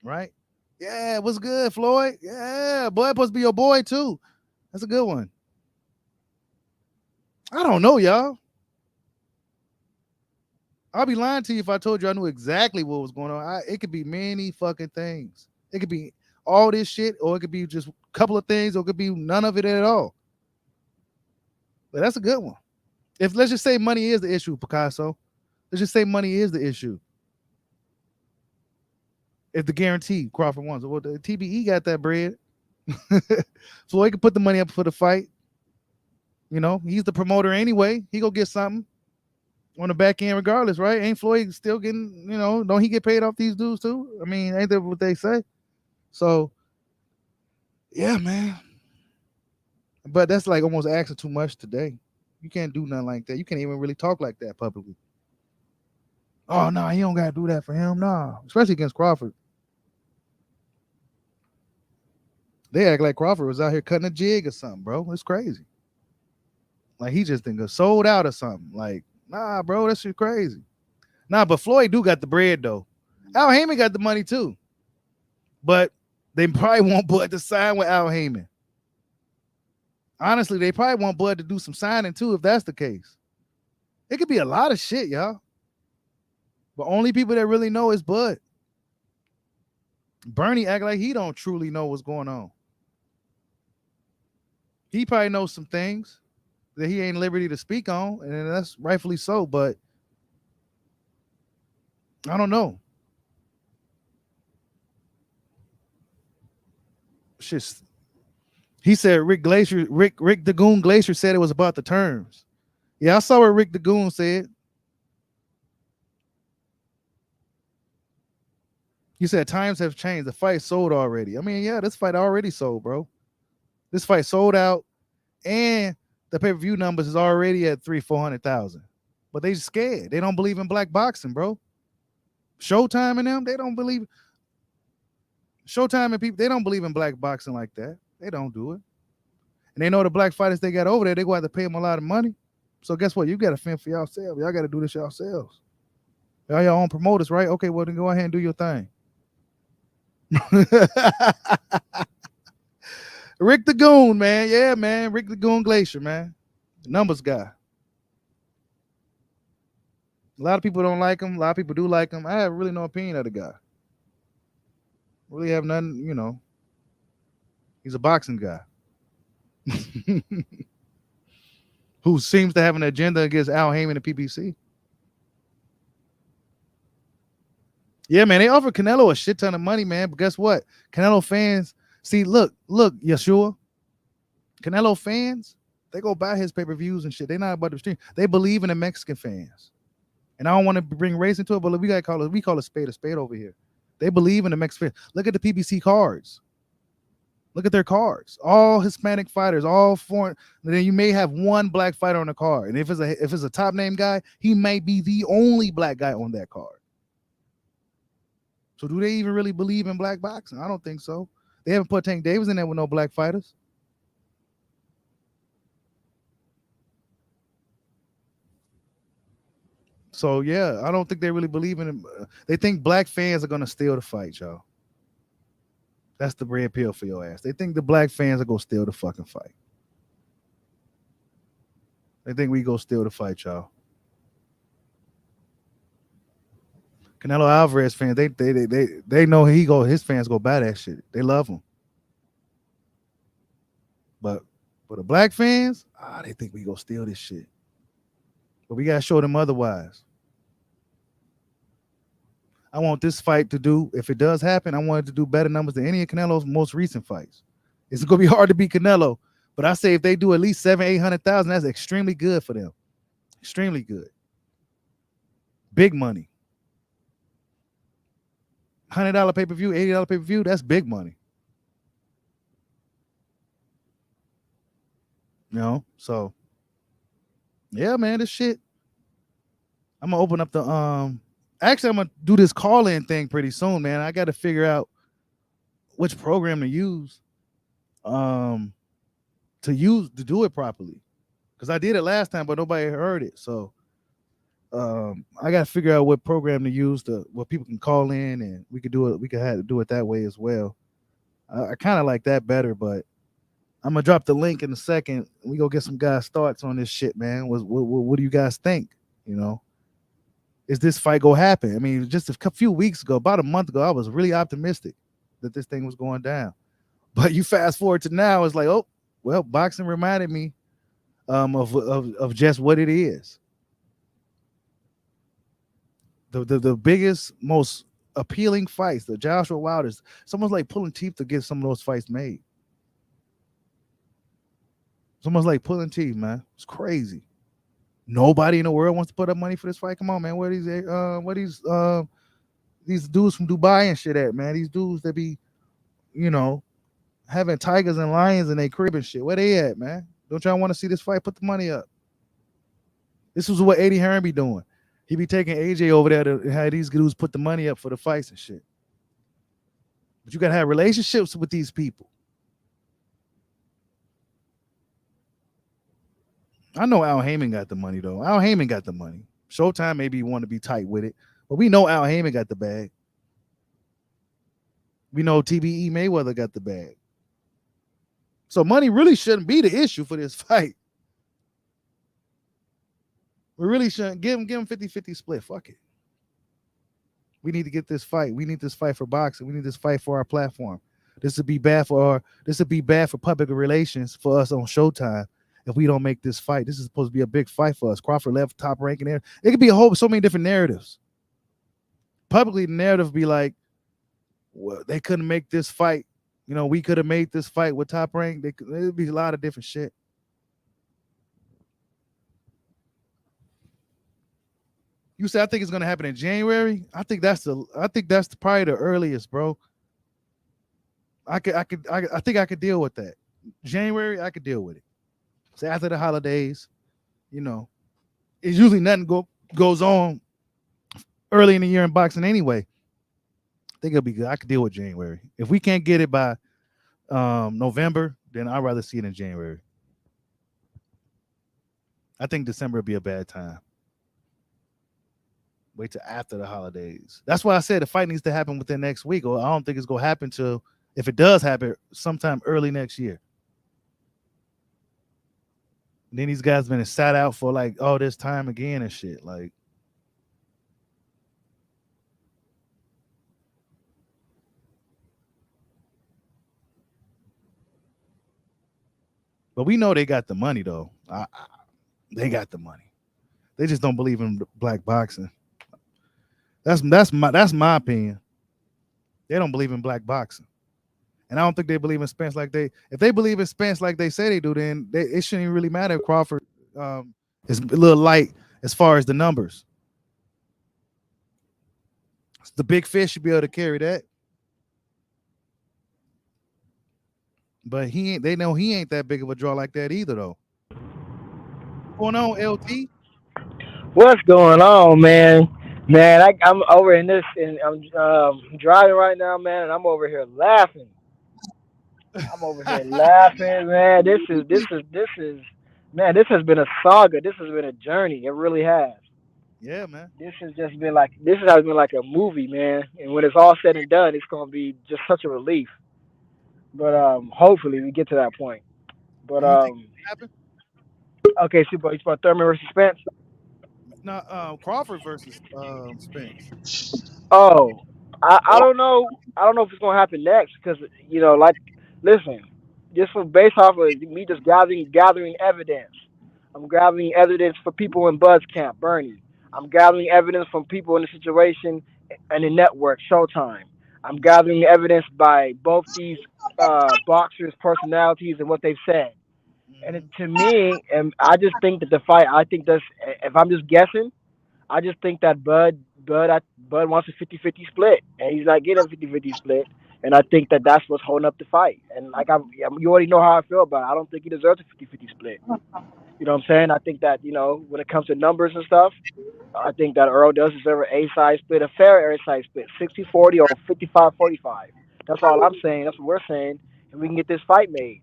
Right? Yeah, what's good, Floyd? Yeah, boy, supposed to be your boy too. That's a good one. I don't know, y'all. I'll be lying to you if I told you I knew exactly what was going on. It could be many fucking things. It could be all this shit, or it could be just a couple of things, or it could be none of it at all. But that's a good one. Let's just say money is the issue, Picasso. Let's just say money is the issue. If the guarantee Crawford wants, well, the TBE got that bread. Floyd can put the money up for the fight. You know, he's the promoter anyway. He go get something on the back end regardless, right? Ain't Floyd still getting, don't he get paid off these dudes too? I mean, ain't that what they say? So, yeah, man. But that's like almost asking too much today. You can't do nothing like that. You can't even really talk like that publicly. Oh, no, he don't got to do that for him. No, especially against Crawford. They act like Crawford was out here cutting a jig or something, bro. It's crazy. Like he just think sold out or something. Like, nah, bro, that shit crazy. Nah, but Floyd do got the bread, though. Al Heyman got the money, too. But they probably want Bud to sign with Al Heyman. Honestly, they probably want Bud to do some signing, too, if that's the case. It could be a lot of shit, y'all. But only people that really know is Bud. Bernie act like he don't truly know what's going on. He probably knows some things that he ain't liberty to speak on, and that's rightfully so, but I don't know. Shit. He said Rick the Goon Glacier said it was about the terms. Yeah, I saw what Rick the Goon said. He said times have changed. The fight sold already. I mean, yeah, this fight already sold, bro. This fight sold out, and the pay-per-view numbers is already at 300,000-400,000. But they scared. They don't believe in black boxing, bro. Showtime and them, they don't believe. Showtime and people, they don't believe in black boxing like that. They don't do it. And they know the black fighters they got over there, they go have to pay them a lot of money. So guess what? You got to fend for yourselves. Y'all got to do this yourselves. Y'all your own promoters, right? Okay, well, then go ahead and do your thing. Rick the Goon, man. Yeah, man. Rick the Goon Glacier, man. Numbers guy. A lot of people don't like him. A lot of people do like him. I have really no opinion of the guy. Really have nothing, He's a boxing guy. Who seems to have an agenda against Al Heyman and PBC. Yeah, man. They offered Canelo a shit ton of money, man. But guess what? Canelo fans, see, look, Yeshua. Canelo fans, they go buy his pay-per-views and shit. They not about the stream. They believe in the Mexican fans. And I don't want to bring race into it, but we call a spade over here. They believe in the Mexican fans. Look at the PBC cards. Look at their cards. All Hispanic fighters, all foreign. And then you may have one black fighter on the card. And if it's a top name guy, he may be the only black guy on that card. So do they even really believe in black boxing? I don't think so. They haven't put Tank Davis in there with no black fighters. So yeah, I don't think they really believe in it. They think black fans are gonna steal the fight, y'all. That's the red pill for your ass. They think the black fans are gonna steal the fucking fight. They think we go steal the fight, y'all. Canelo Alvarez fans, they know he go. His fans go buy that shit. They love him. But for the black fans, they think we go steal this shit. But we gotta show them otherwise. I want this fight to do, if it does happen, I want it to do better numbers than any of Canelo's most recent fights. It's gonna be hard to beat Canelo, but I say if they do at least 700,000, 800,000, that's extremely good for them. Extremely good. Big money. $100 pay-per-view, $80 pay-per-view, that's big money. So yeah, man, this shit. I'm gonna open up the actually I'm gonna do this call-in thing pretty soon, man. I gotta figure out which program to use to do it properly. Because I did it last time, but nobody heard it. So I gotta figure out what program to use where people can call in and we could do it. We could have to do it that way as well. I kind of like that better, but I'm gonna drop the link in a second. We go get some guys' thoughts on this shit, man. What do you guys think? Is this fight gonna happen? I mean, just a few weeks ago, about a month ago, I was really optimistic that this thing was going down. But you fast forward to now, it's like, oh, well, boxing reminded me of just what it is. The biggest, most appealing fights, the Joshua Wilders, someone's like pulling teeth to get some of those fights made. Someone's like pulling teeth, man. It's crazy. Nobody in the world wants to put up money for this fight. Come on, man. Where these dudes from Dubai and shit at, man? These dudes that be, having tigers and lions in their crib and shit. Where they at, man? Don't y'all want to see this fight? Put the money up. This is what Eddie Hearn be doing. He be taking AJ over there to have these dudes put the money up for the fights and shit. But you gotta have relationships with these people. I know Al Heyman got the money, though. Al Heyman got the money. Showtime maybe want to be tight with it, but we know Al Heyman got the bag. We know TBE Mayweather got the bag. So money really shouldn't be the issue for this fight. We really shouldn't give him 50-50 split. Fuck it. We need to get this fight. We need this fight for boxing. We need this fight for our platform. This would be bad for public relations for us on Showtime. If we don't make this fight, this is supposed to be a big fight for us. Crawford left top ranking there. It could be so many different narratives. Publicly, the narrative would be like, well, they couldn't make this fight. We could have made this fight with top rank. There'd be a lot of different shit. You say I think it's gonna happen in January. I think that's probably the earliest, bro. I think I could deal with that. January, I could deal with it. So after the holidays, it's usually nothing goes on early in the year in boxing anyway. I think it'll be good. I could deal with January. If we can't get it by November, then I'd rather see it in January. I think December would be a bad time. Wait till after the holidays. That's why I said the fight needs to happen within next week, or I don't think it's gonna happen till, if it does happen, sometime early next year. And then these guys been sat out for like all this time again and shit. Like, but we know they got the money though. They got the money. They just don't believe in black boxing. That's my opinion. They don't believe in black boxing. And I don't think they believe in Spence if they believe in Spence like they say they do, then it shouldn't even really matter if Crawford is a little light as far as the numbers. The big fish should be able to carry that. But they know he ain't that big of a draw like that either, though. What's going on, LT? What's going on, man? Man, I'm over in this, and I'm driving right now, man, and I'm over here laughing. I'm over here laughing, man. Man. This has been a saga. This has been a journey. It really has. Yeah, man. This has been like a movie, man. And when it's all said and done, it's gonna be just such a relief. But hopefully we get to that point. But Do you think it happened? okay, super. You about Thurman versus Spence? No, Crawford versus Spence. Oh, I don't know. I don't know if it's gonna happen next because like, listen, just from based off of me just gathering evidence. I'm gathering evidence for people in Buzz Camp, Bernie. I'm gathering evidence from people in the situation and the network, Showtime. I'm gathering evidence by both these boxers' personalities and what they've said. And Hmm. to me, and I just think that the fight. I think that's if I'm just guessing. I just think that Bud wants a 50-50 split, and he's not getting a 50-50 split. And I think that that's what's holding up the fight. And like you already know how I feel about it. I don't think he deserves a 50-50 split. You know what I'm saying? I think that when it comes to numbers and stuff, I think that Earl does deserve an A side split, a fair A side split, 60-40 or 55-45. That's all I'm saying. That's what we're saying, and we can get this fight made.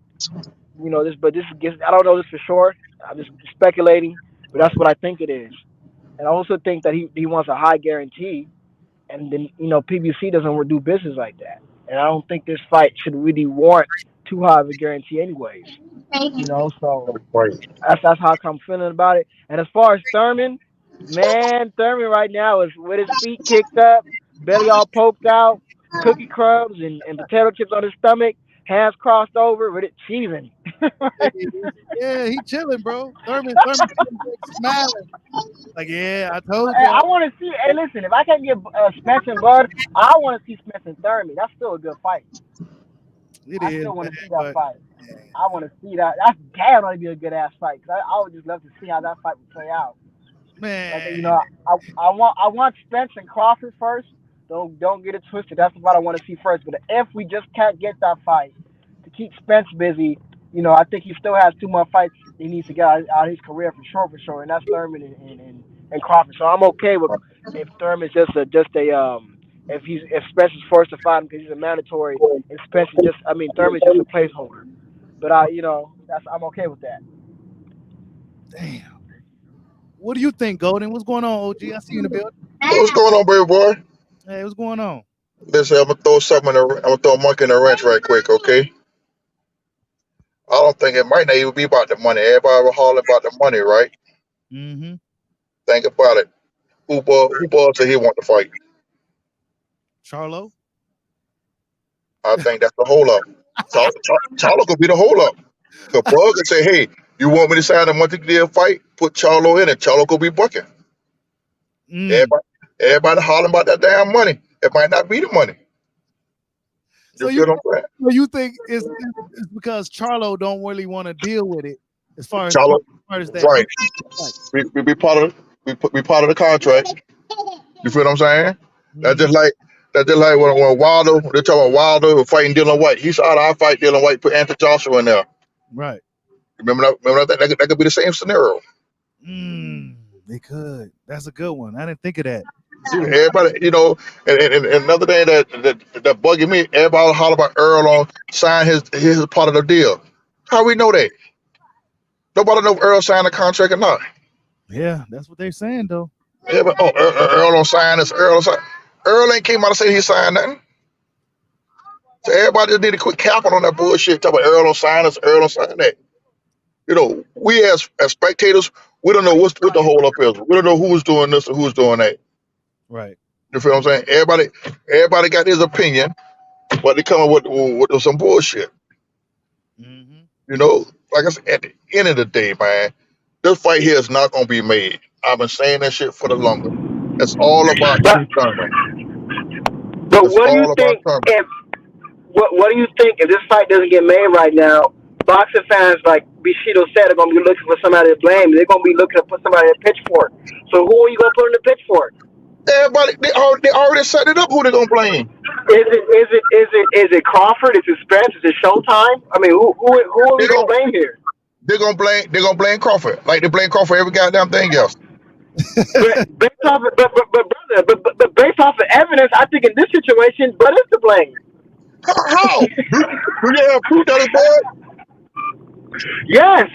But this gets. I don't know this for sure. I'm just speculating, but that's Right. what I think it is. And I also think that he wants a high guarantee, and then PBC doesn't do business like that. And I don't think this fight should really warrant too high of a guarantee, anyways. So Right. that's how I'm feeling about it. And as far as Thurman, man, Thurman right now is with his feet kicked up, belly all poked out, cookie crumbs and potato chips on his stomach, hands crossed over with it cheesing. Hey, yeah, he chilling, bro. Thurman sitting back smiling. Like, yeah, I told I y'all. want to see. Hey, listen, if I can't get Spence and Bud, I want to see Spence and Thurman. That's still a good fight. It I is, still want man. to see that But fight. I want to see that. That's damn gonna be a good ass fight. Cause I would just love to see how that fight would play out. Like man, I want Spence and Crawford first. Don't get it twisted. That's what I want to see first. But if we just can't get that fight to keep Spence busy, I think he still has two more fights he needs to get out of his career for sure. And that's Thurman and Crawford. So I'm okay with if Thurman's if Spence is forced to fight him because he's a mandatory and Spence is just Thurman's just a placeholder. But that's I'm okay with that. damn. What do you think, Golden? What's going on, OG? I see you in the building. What's going on, baby boy? Hey, what's going on? Listen, I'm gonna throw a monkey in the wrench right quick, okay? I don't think it might not even be about the money. Everybody will holler about the money, right? Mm-hmm. Think about it. Who said he want to fight? Charlo. I think that's the hold up. Charlo could be the hold up. Cause Bug could say, hey, you want me to sign a monthly deal fight? Put Charlo in it. Charlo could be bucking. Mm. Everybody, everybody hollering about that damn money. It might not be the money. So You you feel what I'm saying? so you think it's because Charlo don't really want to deal with it as Charlo, far as that right? money, like, We be part of we part of the contract. You feel what I'm saying? That's mm-hmm. just like when Wilder, they're talking about Wilder fighting Dylan White. He said, I fight Dylan White, put Anthony Joshua in there. Right. That could be the same scenario. They could. That's a good one. I didn't think of that. Everybody, and another thing that bugging me, everybody holler about Earl on sign his part of the deal. How we know that? Nobody know if Earl signed a contract or not. Yeah, that's what they're saying though. Everybody, Earl don't sign this. Earl don't sign. Earl ain't came out and said he signed nothing. So everybody just need to quit capping on that bullshit. Talk about Earl don't sign this. Earl don't sign that. We as spectators, we don't know what the hold up is. We don't know who's doing this or who's doing that. Right. You feel what I'm saying? Everybody got his opinion, but they come up with some bullshit. Mm-hmm. Like I said, at the end of the day, man, this fight here is not gonna be made. I've been saying that shit for the longest. It's all about But Thurman. but It's what do you all about think Thurman. if what do you think if this fight doesn't get made right now? Boxing fans, like Bushido said, are gonna be looking for somebody to blame. They're gonna be looking to put somebody in a pitchfork. So who are you gonna put in the pitchfork? Everybody, they already set it up. Who they gonna blame? Is it Crawford? Is it Spence? Is it Showtime? I mean, who are we They gonna gonna blame here? they're gonna blame Crawford like they blame Crawford for every goddamn thing else. But based off, brother, but based off of evidence, I think in this situation, Bud is to blame. How? Do you have proof that it's Bud? Yes.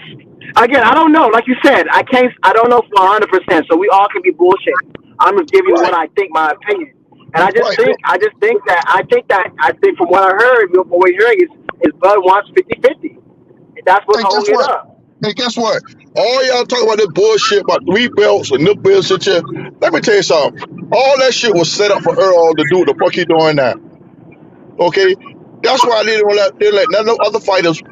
Again, I don't know. Like you said, I don't know for 100%. So we all can be bullshit. I'm just giving you what I think, my opinion. And I think from what I heard, from what we're hearing is Bud wants 50-50. That's what's holding it up. Hey, guess what? All y'all talking about this bullshit about 3 belts and this bullshit here. Let me tell you something. All that shit was set up for Earl to do what the fuck he doing now. Okay? That's why they didn't let none of the other fighters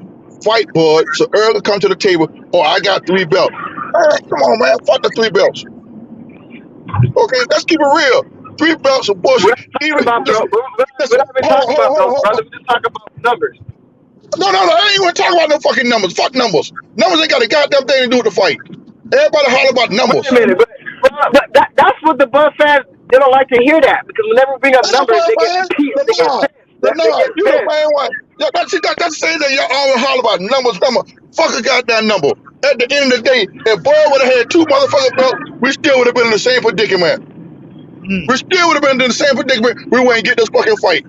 fight Bud, so Earl could come to the table. Oh, I got 3 belts. Hey, come on, man. Fuck the 3 belts. Okay, let's keep it real. 3 belts of bullshit. We're not even talking about those, brother. We're just talking about numbers. No, I ain't even talking about no fucking numbers. Fuck numbers. Numbers ain't got a goddamn thing to do with the fight. Everybody holler about numbers. Wait a minute, but that's what the Bud fans, they don't like to hear that, because whenever we bring up numbers, they get pissed. You know, man, what? That's the same thing. Y'all always holler about numbers. Fuck a goddamn number. At the end of the day, if Bud would have had 2 motherfucking belts, we still would have been in the same predicament. We still would have been in the same predicament. We wouldn't get this fucking fight.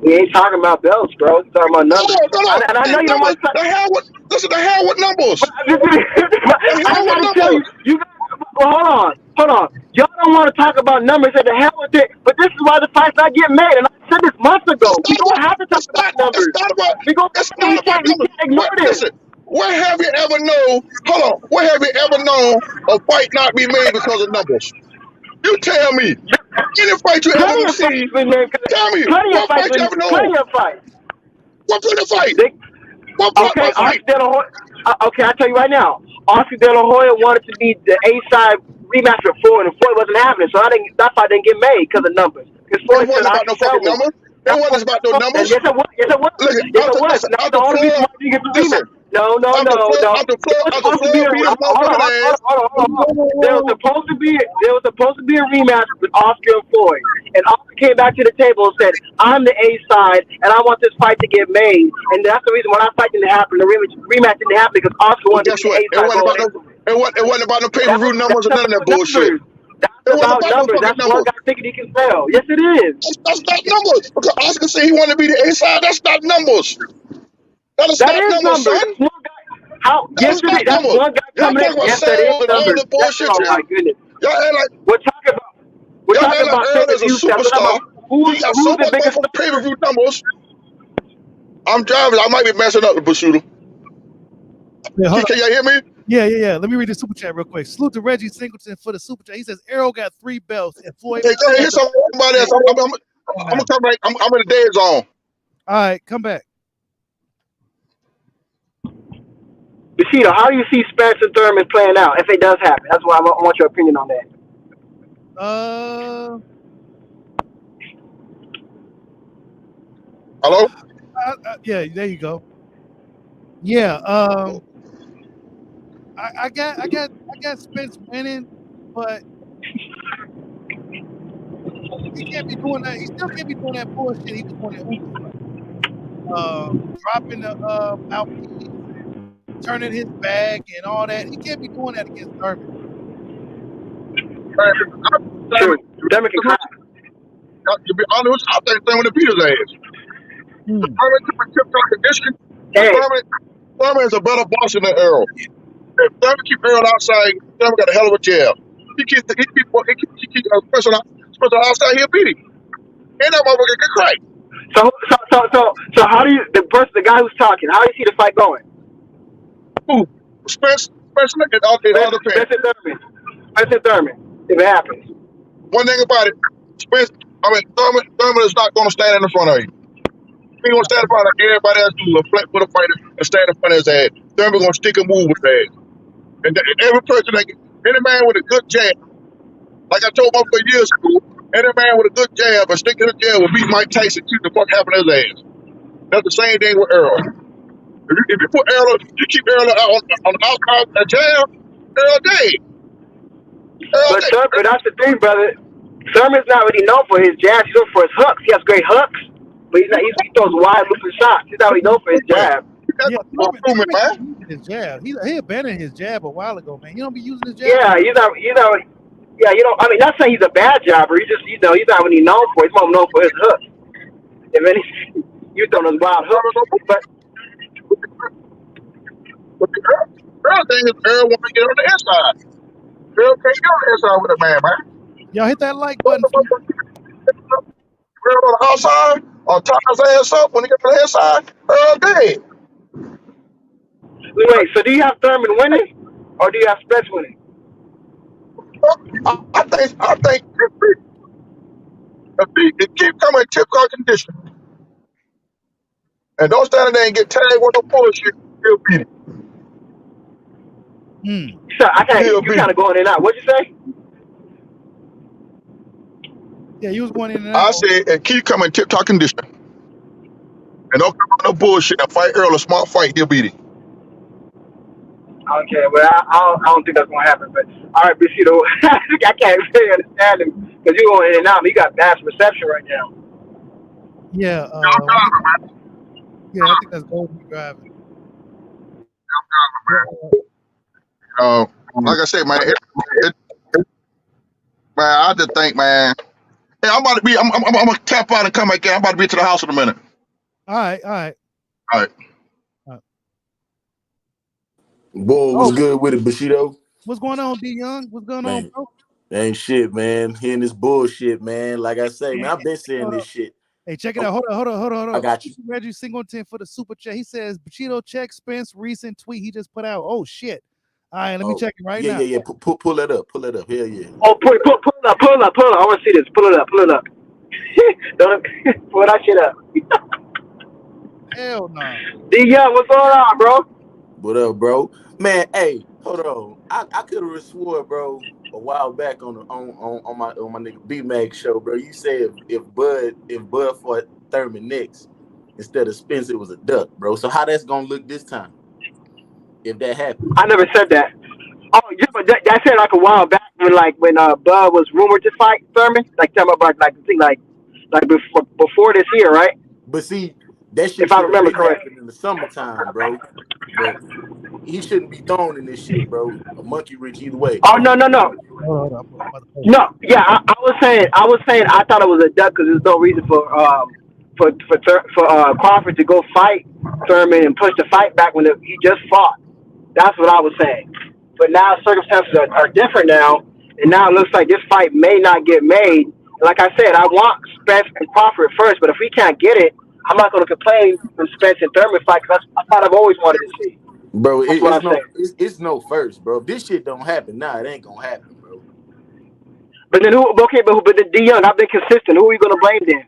We ain't talking about belts, bro. We're talking about numbers. No. And I know you don't want to. The hell with numbers. I gotta tell you guys. Well, hold on. Y'all don't want to talk about numbers. Say the hell with it. But this is why the fight's not getting made. And I said this months ago. We don't have to talk about numbers. We can't ignore this. Listen, where have you ever known? Hold on. Where have you ever known a fight not be made because of numbers? You tell me. Any fight you ever seen? Tell me. What fight you ever known? Plenty of fights. What plenty of fight? Okay, I'll tell you right now. Oscar De La Hoya wanted to be the A-side rematch with Floyd, and Floyd wasn't having it, so that fight didn't get made because of numbers. It wasn't about no fucking numbers. It wasn't about no numbers. Yes, it was. That's the only reason why you get the rematch. No. There was supposed to be a rematch with Oscar and Floyd, and Oscar came back to the table and said, "I'm the A side, and I want this fight to get made." And that's the reason why that fight didn't happen. The rematch didn't happen because Oscar wanted to be the A side. It wasn't about no pay-per-view numbers or none of that bullshit. That's about numbers. That's one guy thinking he can sell. Yes, it is. That's not numbers. Because Oscar said he wanted to be the A side. That's not numbers. That is numbers, son. That's one guy coming in. Yes, that is numbers. Oh my goodness. Y'all act like we're talking about Earl is a superstar. He got so much more from pay-per-view numbers. I'm driving. I might be messing up the Bushuda. Can y'all hear me? Yeah. Let me read the super chat real quick. Salute to Reggie Singleton for the super chat. He says Errol got 3 belts and Floyd. Hey, go ahead. Hear somebody else. I'm gonna come back. I'm in the dead zone. All right, come back. Bushido, how do you see Spence and Thurman playing out if it does happen? That's why I want your opinion on that. Hello? Yeah, there you go. Yeah, I got Spence winning, but he can't be doing that. He still can't be doing that bullshit he was doing at Uber. Dropping the mouthpiece, turning his back and all that. He can't be doing that against Thurman. Sure. Thurman can cry. To be honest, I think Thurman beat his ass. Thurman took a tip-top condition. Thurman is a better boxer than Errol. If Thurman keep Errol outside, Thurman got a hell of a jab. He keeps Spencer outside, he'll beat him. And that motherfucker can crack. So how do you the guy who's talking? How do you see the fight going? Who? Spence and all the fans. Spence and Thurman. If it happens. One thing about it, Thurman is not going to stand in the front of you. He going to stand in front of everybody else, do a flat foot fighter and stand in front of his ass. Thurman going to stick and move with his ass. And every person, any man with a good jab, like I told my for years ago, any man with a good jab and stick to the jab will beat Mike Tyson, keep the fuck happening to his ass. That's the same thing with Earl. If you put Errol, you keep Errol on the outside of the jab, Errol dead. But that's the thing, brother. Thurman's not really known for his jabs. He's known for his hooks. He has great hooks, but he throws wide looping shots. He's not really known for his jab. Yeah, his jab. He abandoned his jab a while ago, man. You don't be using his jab. Yeah, yeah, I mean, not saying he's a bad jabber. He just, he's not really known for. He's more known for his hooks. If anything, you throw those wild hooks, but But the Earl thing is Earl want to get on the inside. Earl can't get on the inside with a man. Y'all hit that like What button. the fuck? Earl on the outside or tie his ass up when he get to the inside. Earl dead. wait. So do you have Thurman winning, or do you have Spence winning? I think if he keep coming in tip-car condition and don't stand there and get tagged with no bullshit, he'll beat it. So you kind of going in and out. What'd you say? Yeah, he was going in and I out. said, and keep coming in tip-top condition and don't come with no bullshit and fight Earl a smart fight, he'll beat it. Okay, well, I don't think that's gonna happen. But all right, Bushido, I can't really understand him because you're going in and out. You got bad reception right now. Yeah, yeah, I think that's Golden driving. Like I said, man, man, I just think, man. Hey, I'm gonna tap out and come back in. I'm about to be to the house in a minute. All right. Boy, what's good with it, Bushido? What's going on, D Young? What's going on, bro? Ain't shit, man. Hearing this bullshit, man. Like I say, man, I've been saying this shit. Hey, check it out. Hold on. I got you. Reggie Singleton for the super chat. He says, Bushido, check Spence recent tweet he just put out. Oh shit. All right, let me check it right now. Yeah. Pull it up. Hell yeah. Oh, pull it up. I want to see this. Pull it up. Don't pull that shit up. Hell no. D Young, what's going on, bro? What up, bro? Man, hey, hold on. I could have swore, bro, a while back on my nigga B-Mag show, bro. You said if Bud fought Thurman next instead of Spence, it was a duck, bro. So how that's gonna look this time? If that happens. I never said that. Oh, yeah, but that said like a while back when Bud was rumored to fight Thurman, like tell me about like the thing like before this year, right? But see, that shit if I remember correctly in the summertime, bro. But he shouldn't be thrown in this shit, bro. A monkey wrench either way. Oh no. No, yeah, I was saying I thought it was a duck because there's no reason for Crawford to go fight Thurman and push the fight back when he just fought. That's what I was saying. But now circumstances are different now, and now it looks like this fight may not get made. Like I said, I want Spence and Crawford first, but if we can't get it, I'm not going to complain from Spence and Thurman fight because that's what I've always wanted to see. Bro, it's no first, bro. If this shit don't happen now, it ain't gonna happen, bro. But then but then D Young, I've been consistent. Who are you gonna blame then?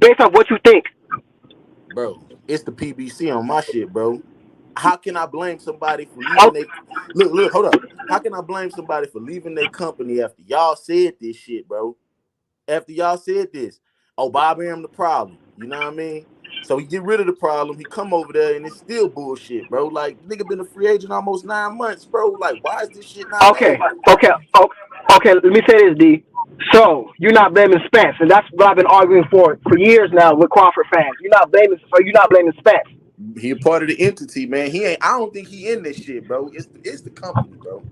Based on what you think. Bro, it's the PBC on my shit, bro. How can I blame somebody for leaving Look, hold up. How can I blame somebody for leaving their company after y'all said this shit, bro? After y'all said this. Oh, Bob Arum the problem. You know what I mean? So he get rid of the problem. He come over there and it's still bullshit, bro. Like, nigga been a free agent almost 9 months, bro. Like, why is this shit not Okay. Let me say this, D. So you're not blaming Spence, and that's what I've been arguing for years now with Crawford fans. You're not blaming Spence. He a part of the entity, man. I don't think he in this shit, bro. It's the company, bro.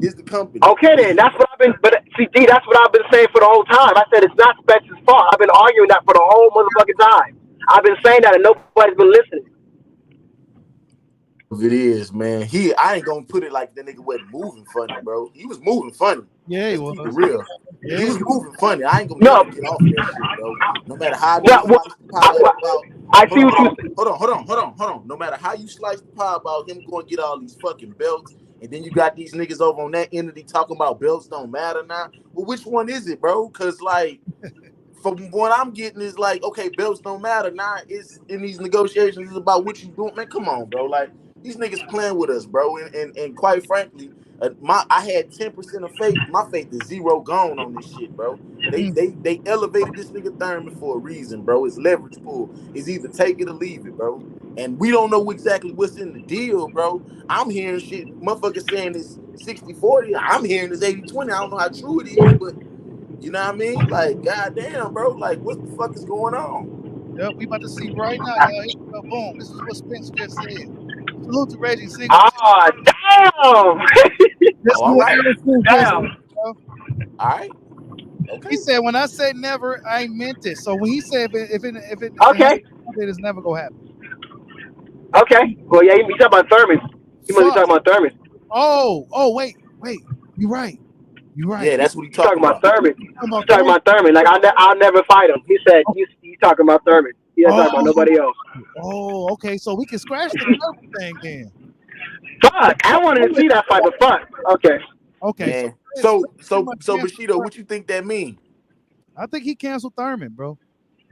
It's the company. Okay, then that's what I've been. But see, D, that's what I've been saying for the whole time. I said it's not Spence's fault. I've been arguing that for the whole motherfucking time. I've been saying that, and nobody's been listening. It is, man. I ain't gonna put it like the nigga wasn't moving funny, bro. He was moving funny. Yeah, he was. Keep it real. Yeah. He was moving funny. I ain't gonna get off that shit, bro. No matter how you slice the pie about. I see what you. Hold on. No matter how you slice the pie about him going to get all these fucking belts, and then you got these niggas over on that entity talking about belts don't matter now. Well, which one is it, bro? Because like, from what I'm getting is like, okay, belts don't matter now. It's in these negotiations. It's about what you doing, man. Come on, bro. Like these niggas playing with us, bro. And quite frankly, I had 10% of faith. My faith is zero gone on this shit, bro. They elevated this nigga Thurman for a reason, bro. It's leverage pool. It's either take it or leave it, bro. And we don't know exactly what's in the deal, bro. I'm hearing shit, motherfuckers saying it's 60-40. I'm hearing it's 80-20. I don't know how true it is, but you know what I mean? Like, goddamn, bro. Like, what the fuck is going on? Yep, we about to see right now, y'all. Boom. This is what Spence just said. Salute to Reggie Singleton. Ah, damn. This all new right. Errol Spence canceled, Damn. bro. All right. Okay. He said, "When I said never, I meant it." So when he said, "If it has Okay. to happen, it's never gonna happen." Okay. Well, yeah, you talking about Thurman. You must be Fuck. talking about Thurman. Oh, wait. You're right. Yeah, that's what he You talking talking about about. Thurman. Talking You about talking about Thurman. Like, I'll never fight him. He said, you talking about Thurman. He not talking about nobody else. Oh, okay. So we can scratch the Thurman thing then. Fuck. I wanted to see that fight, but fuck. Okay. Okay. Man. So So pretty much Bushido, canceled what you think that mean? I think he canceled Thurman, bro.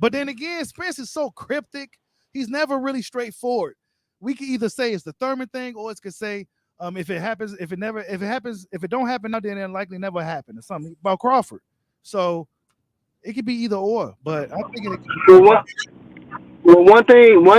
But then again, Spence is so cryptic. He's never really straightforward. We can either say it's the Thurman thing, or it could say if it happens, if it don't happen now, then it likely never happened, or something about Crawford. So it could be either or. But I think it could be Well, one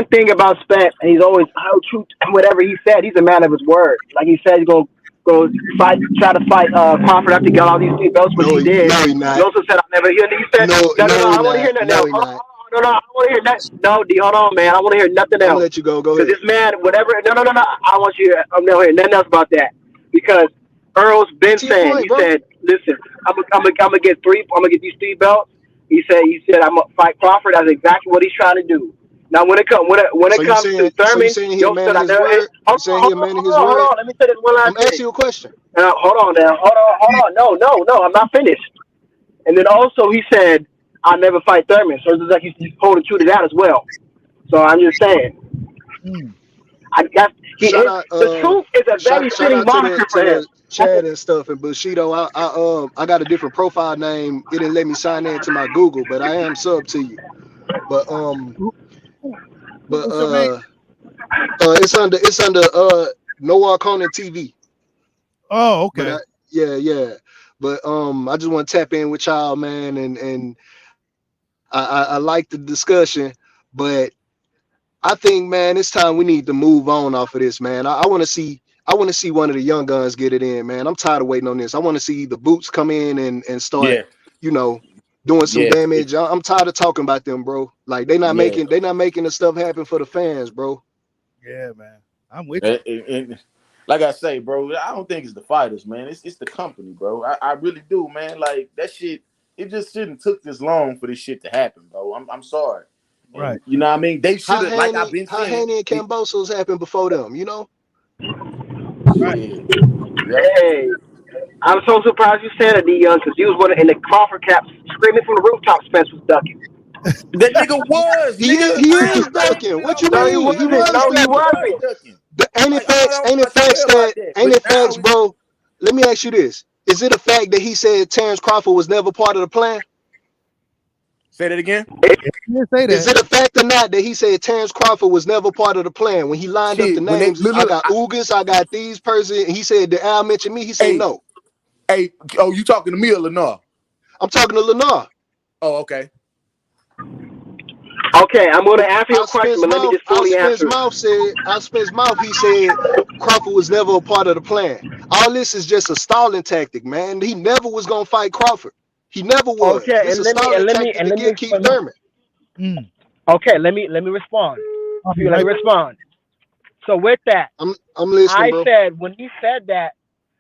thing about Spence, and he's always true. Whatever he said, he's a man of his word. Like he said, he's gonna go fight, try to fight Crawford after he got all these three belts, which he did. No, he He not. also said, "I'll never hear." He said, No, "No, no, I he don't want to hear not. nothing No, else. he Hold on, not. no, I don't want to hear nothing. No, D, hold on, man. I want to hear nothing I'm gonna else. let you go. Go Because ahead. this man, whatever. No. I want you. I'm not hearing nothing else about that. Because Earl's been Get to your saying, point, he bro. said, "Listen, I'm gonna get these three belts." He said, "I'm gonna fight Crawford." That's exactly what he's trying to do. Now, when it So you comes to saying Thurman, he a yo, man said of I his never. word? You saying he a man of his Hold word? on. Let me say this one I'm last asking thing. you a question. Now, hold on. Now, hold on. No. I'm not finished. And then also he said, "I'll never fight Thurman." So it's like he's holding true to that as well. So I'm just saying. I guess Shout out, the truth is a very shout fitting out to moniker for him. the chat and stuff. And Bushido, I got a different profile name. It didn't let me sign in to my Google, but I am sub to you. But what's your name? it's under Noah Conan TV. Oh, But okay. yeah. But I just want to tap in with y'all, man, and I like the discussion, but I think, man, it's time we need to move on off of this, man. I want to see one of the young guns get it in, man. I'm tired of waiting on this. I want to see the Boots come in and start, Yeah. doing some Yeah. damage. I'm tired of talking about them, bro. Like they not Yeah. making the stuff happen for the fans, bro. Yeah, man. I'm with you. And like I say, bro, I don't think it's the fighters, man. It's the company, bro. I really do, man. Like that shit, it just shouldn't took this long for this shit to happen, bro. I'm sorry. Right. And you know what I mean? They should How have, like I've Haney, been how saying, Haney and Cambosos happened before them, Right. shit. Yep. Hey, I'm so surprised you said it, D Young, because you was one in the Crawford caps screaming from the rooftop. Spence was ducking. That nigga was, nigga. He I is ain't gonna ducking. get What off you that No, he mean? He shit, wasn't. man. was No, he He ducking. was wasn't. ducking. Ain't it Like I facts? don't I swear about that. Ain't But it now facts, it's bro? Let me ask you this: is it a fact that he said Terence Crawford was never part of the plan? say that again. Yeah, you didn't say Is that. it a fact or not that he said Terence Crawford was never part of the plan when he lined up the Shit, when they names? look, I look got Ugas, I got these person. He said, "Did Al mention me?" He said, hey, "No." hey, oh, you talking to me or Lenore? I'm talking to Lennar. Oh, okay. Okay, I'm going to answer your Out question, Spence but let me mouth, just fully answer it. out Spence mouth, he said Crawford was never a part of the plan. All this is just a stalling tactic, man. He never was gonna fight Crawford. He never was. Okay, This is a stalling tactic to get Keith Thurman. Mm. Okay, let me respond. I'll be Let me right back. respond. So with that, I'm listening, I bro. said when he said that,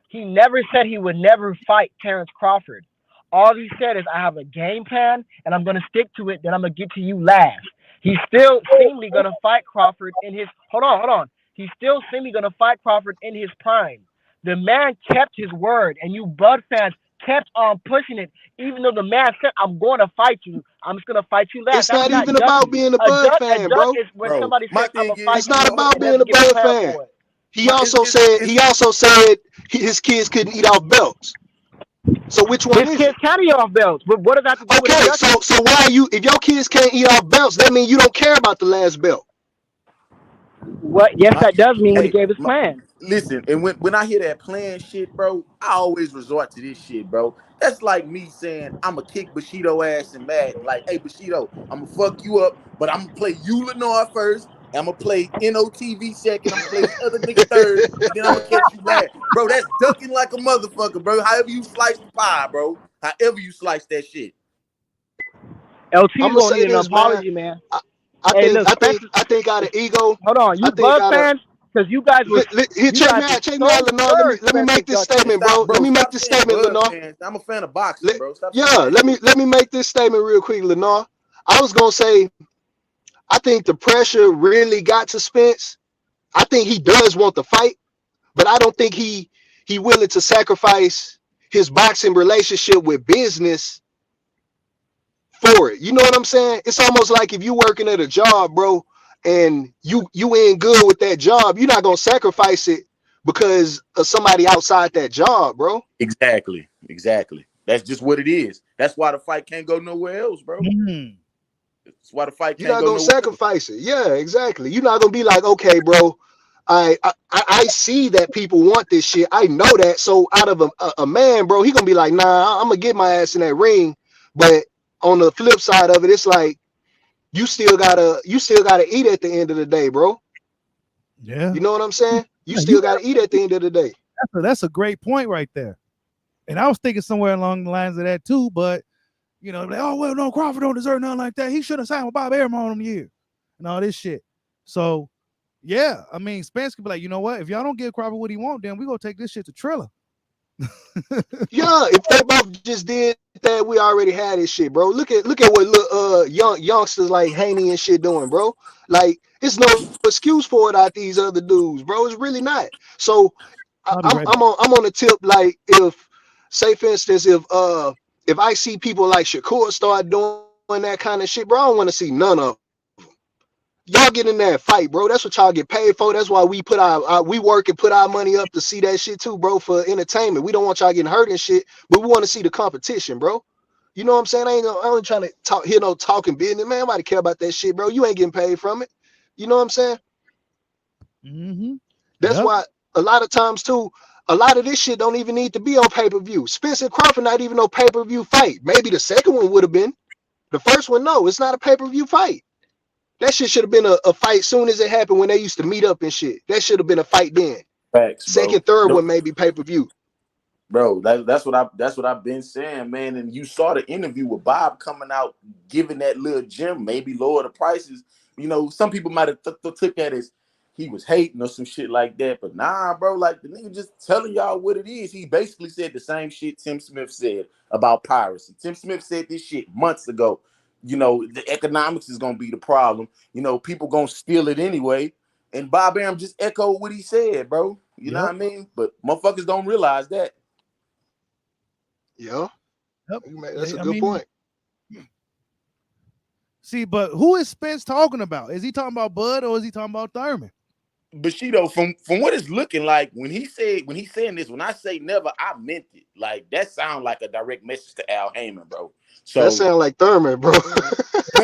he never said he would never fight Terence Crawford. All he said is, "I have a game plan and I'm going to stick to it. Then I'm going to get to you last." He's still seemingly going to fight Crawford in his. Hold on. He's still seemingly going to fight Crawford in his prime. The man kept his word, and you Bud fans kept on pushing it, even though the man said, "I'm going to fight you. I'm just going to fight you last." It's That's not not even about ducking. being a Bud A fan, duck bro. is when Bro, somebody my says, "I'm thing gonna is, fight It's you," not you know, about and being doesn't a give a Bud plan fan. for it. He also said his kids couldn't eat off belts. So which one His is it? kids can eat off belts, but what does that have to do with him Okay, ducking? so why are you if your kids can't eat off belts, that means you don't care about the last belt. What? Yes, my, that does mean when he hey, gave his plan. listen, and when I hear that plan shit, bro, I always resort to this shit, bro. That's like me saying I'ma kick Bushido ass and Madden. Like, hey Bushido, I'ma fuck you up, but I'm gonna play you Lenore first. I'm gonna play NOTV second. I'm gonna play this other nigga third, and then I'm gonna catch you last, bro. That's ducking like a motherfucker, bro. However you slice the pie, bro. However you slice that shit. I'm LT's gonna gonna say need an this, man. apology, man. I Hey, think look, Spence. out of ego, Hold on, I you think Bud out of fans. because you guys were Here, check me out, Lenore. Let me make this statement, bro. Let me make this statement, Lenore. I'm a fan of boxing, bro. Stop Let me make this statement real quick, Lenore. I was gonna say, I think the pressure really got to Spence. I think he does want the fight, but I don't think he willing to sacrifice his boxing relationship with business for it. You know what I'm saying? It's almost like if you working at a job, bro, and you ain't good with that job, you're not gonna sacrifice it because of somebody outside that job, bro. Exactly. That's just what it is. That's why the fight can't go nowhere else, bro. That's why the fight You're can't not go gonna nowhere sacrifice it. Yeah, exactly. You're not gonna be like, okay, bro, I see that people want this shit. I know that. So out of a man, bro, he gonna be like, nah, I'm gonna get my ass in that ring. But on the flip side of it, it's like you still gotta eat at the end of the day, bro. Yeah. You know what I'm saying? You Yeah, still gotta eat at the end of the day. That's a great point right there. And I was thinking somewhere along the lines of that too, but you know, like, oh well, no, Crawford don't deserve nothing like that. He should have signed with Bob Arum on him year and all this shit. So yeah, I mean, Spence could be like, you know what? If y'all don't give Crawford what he want, then we gonna take this shit to Triller. Yeah, if they both just did that, we already had this shit, bro. Look at what youngsters like Haney and shit doing, bro. Like, it's no excuse for it out these other dudes, bro. It's really not. So I'll be right I'm on the tip, like, if, say for instance, if I see people like Shakur start doing that kind of shit, bro, I don't want to see none of them. Y'all get in there and fight, bro. That's what y'all get paid for. That's why we put we work and put our money up to see that shit too, bro, for entertainment. We don't want y'all getting hurt and shit, but we want to see the competition, bro. You know what I'm saying? I ain't trying to hear no talking business, man. Nobody care about that shit, bro. You ain't getting paid from it. You know what I'm saying? That's why a lot of times too, a lot of this shit don't even need to be on pay-per-view. Spence-Crawford not even no pay-per-view fight. Maybe the second one would have been. The first one, no, it's not a pay-per-view fight. That shit should have been a fight soon as it happened when they used to meet up and shit. That should have been a fight then. Facts, bro. Second, third one maybe pay-per-view. Bro, that's what I've been saying, man. And you saw the interview with Bob coming out, giving that little gem, maybe lower the prices. You know, some people might have took that as he was hating or some shit like that. But nah, bro, like the nigga just telling y'all what it is. He basically said the same shit Tim Smith said about piracy. Tim Smith said this shit months ago. You know, the economics is gonna be the problem. You know, people gonna steal it anyway. And Bob Arum just echoed what he said, bro. You know what I mean? But motherfuckers don't realize that. Yeah. Yep. That's a good point. See, but who is Spence talking about? Is he talking about Bud or is he talking about Thurman? Bushido, from what it's looking like, when he's saying this, when I say never, I meant it. Like that sounds like a direct message to Al Heyman, bro. So that sounds like Thurman, bro. no.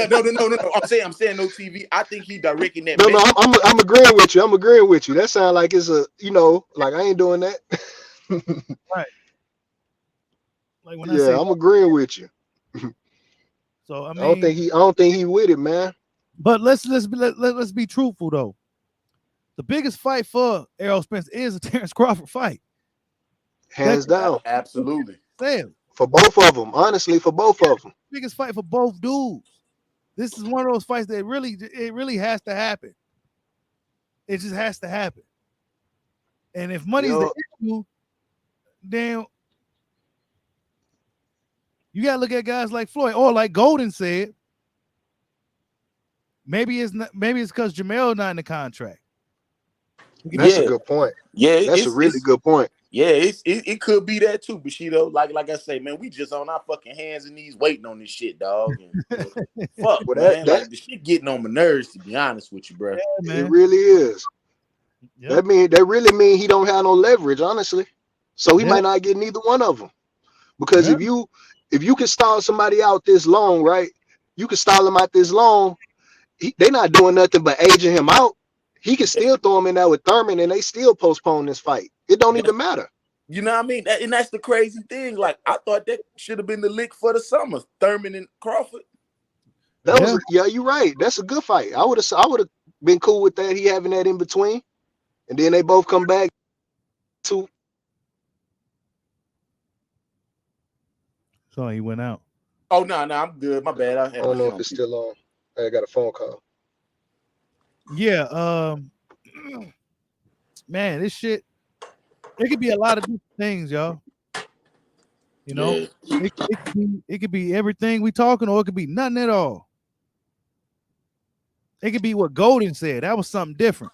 I'm saying no TV. I think he directing that. No, I'm agreeing with you. I'm agreeing with you. That sounds like it's a, you know, like I ain't doing that. Right. Like when yeah, I'm agreeing with you. So I mean, I don't think he with it, man. But let's be truthful though. The biggest fight for Errol Spence is a Terence Crawford fight. Hands down. Absolutely. For both of them, honestly, for both of them. Biggest fight for both dudes. This is one of those fights that really has to happen. It just has to happen. And if money's the issue, then you gotta look at guys like Floyd, or like Golden said, maybe it's because Jamel's not in the contract. That's a good point. Yeah, that's a really good point. Yeah, it could be that too, Bushido. Like I say, man, we just on our fucking hands and knees waiting on this shit, dog. And, fuck, well, man. Like the shit getting on my nerves, to be honest with you, bro. Yeah, it really is. Yep. That really mean he don't have no leverage, honestly. So he might not get neither one of them. Because if you can stall somebody out this long, right? You can stall him out this long. They're not doing nothing but aging him out. He can still throw him in there with Thurman, and they still postpone this fight. It don't even matter. You know what I mean? And that's the crazy thing. Like I thought that should have been the lick for the summer. Thurman and Crawford. That was you're right. That's a good fight. I would have been cool with that. He having that in between, and then they both come back to. So he went out. Oh no, I'm good. My bad. I don't know if it's still on. I got a phone call. Yeah. man, this shit. It could be a lot of different things, y'all. You know, Yeah. it could be everything we talking, or it could be nothing at all. It could be what Golden said. That was something different.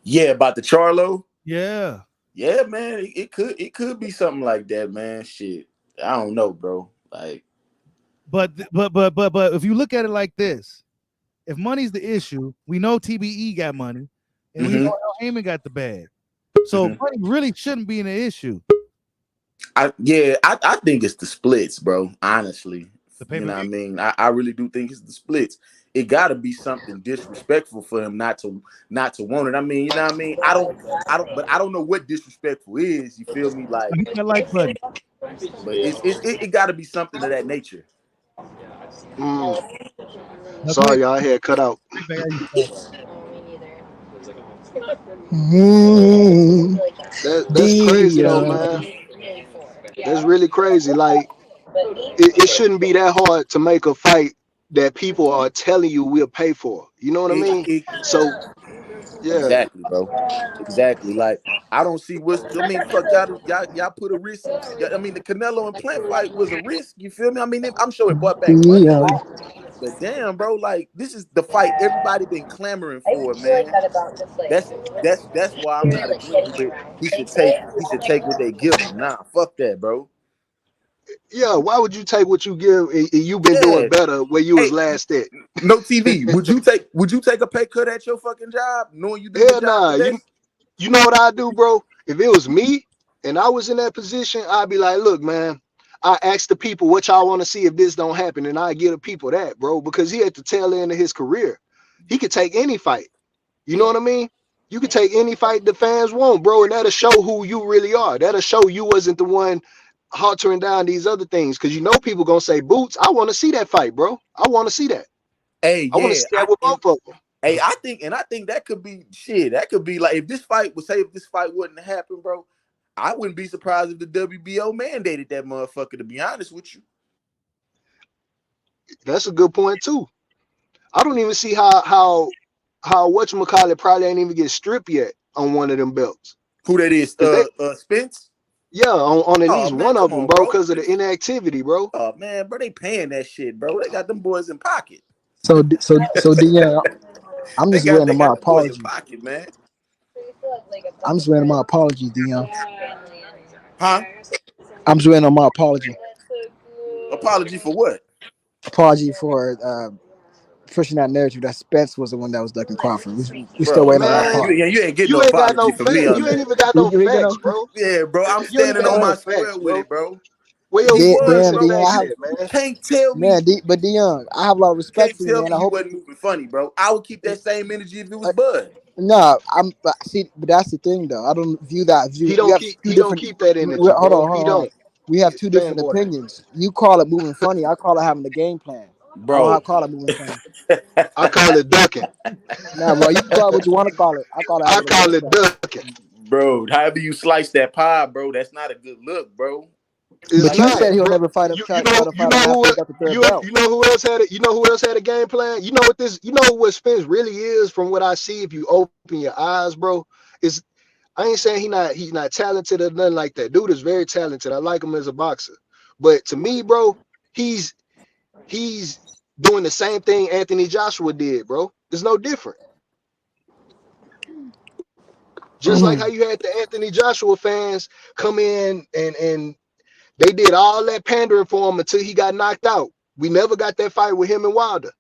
Yeah, about the Charlo. Yeah. Yeah, man. It could be something like that, man. Shit. I don't know, bro. Like, But if you look at it like this, if money's the issue, we know TBE got money, and we know hmm El Heyman got the bag. So hmm money really shouldn't be an issue. I think it's the splits, bro. Honestly, The pay you per know what I view. mean. I really do think it's the splits. It got to be something disrespectful for him not to want it. I mean, you know what I mean. But I don't know what disrespectful is. You feel me? Like, Hit that like button. but it got to be something of that nature. Mm. Now go ahead. Sorry, y'all. I had cut out. Back. How you feel? Mm, That's crazy though, Dion. man. That's really crazy. Like it shouldn't be that hard to make a fight that people are telling you we'll pay for. You know what I It, mean? it So yeah, exactly, bro. Exactly. Like, I don't see what's. I mean, fuck y'all put a risk. I mean, the Canelo and Plant fight was a risk. You feel me? I mean, I'm sure it brought back money, Dion. but damn, bro, like, this is the fight everybody been clamoring for, man. That's why I'm not agreeing with he should take what they give him. Nah, fuck that, bro. yeah. Why would you take what you give and you been doing Yeah. better where you was Hey, last at? no TV. Would you take a pay cut at your fucking job, knowing you do your Hell job nah. the best? You know what I do, bro? If it was me and I was in that position, I'd be like, look, man, I ask the people what y'all want to see if this don't happen, and I give the people that, bro, because he at the tail end of his career. He could take any fight. You know Yeah. what I mean? You could take any fight the fans want, bro, and that'll show who you really are. That'll show you wasn't the one haltering down these other things. Cause you know people gonna say, Boots, I want to see that fight, bro. I want to see that. Hey, I want to yeah. see that with both of them. I think that could be shit. That could be like, if this fight wouldn't happen, bro. I wouldn't be surprised if the WBO mandated that motherfucker. To be honest with you, That's a good point too. I don't even see how whatchamacallit probably ain't even get stripped yet on one of them belts. who that is? Cause they Spence. yeah, on at Oh least man, one of come them, on, bro, bro. because of the inactivity, bro. Oh man, bro, they paying that shit, bro. They got them boys in pocket. So Dion, I'm They just got waiting they on my got them boys in apology. pocket, man. I'm just waiting on my apology, Dion. Huh? I'm just waiting on my apology. Apology for what? Apology for pushing that narrative that Spence was the one that was ducking Crawford. We still Bro, waiting on that nah, Man, part. you ain't getting no you ain't got apology no from me fact. on You ain't that. even got no You ain't facts, gonna bro. Yeah, bro, I'm You ain't standing even on got my no square facts, with bro. it, bro. Where your He facts was, Damn, and bro. Dion, facts I have at, man? You can't tell man, me. but Dion, I have a lot of You respect can't for you, tell man. me I you hope. wasn't moving funny, bro. I would keep that same energy if it was Bud. No, I'm but see, but that's the thing though. I don't view that view. We have two He don't different. keep that energy, Hold bro. on, hold He on, hold on. don't. We have two different Fanboy. opinions. You call it moving funny. I call it having the game plan. I don't Bro. call it moving funny. I call it ducking. Nah, bro, you can call it what you want to call it. I call it I having a call game it plan. ducking. Bro, however you slice that pie, bro, that's not a good look, bro. It's But Like you not, said that. he'll bro. never fight him. Try to You fight him know who after he got the third belt. you know who else had it. You know who else had a game plan. You know what Spence really is from what I see. If you open your eyes, bro, is I ain't saying he's not talented or nothing like that. Dude is very talented. I like him as a boxer, but to me, bro, he's he's doing the same thing Anthony Joshua did, bro. It's no different. Just like how you had the Anthony Joshua fans come in and they did all that pandering for him until he got knocked out. We never got that fight with him and Wilder.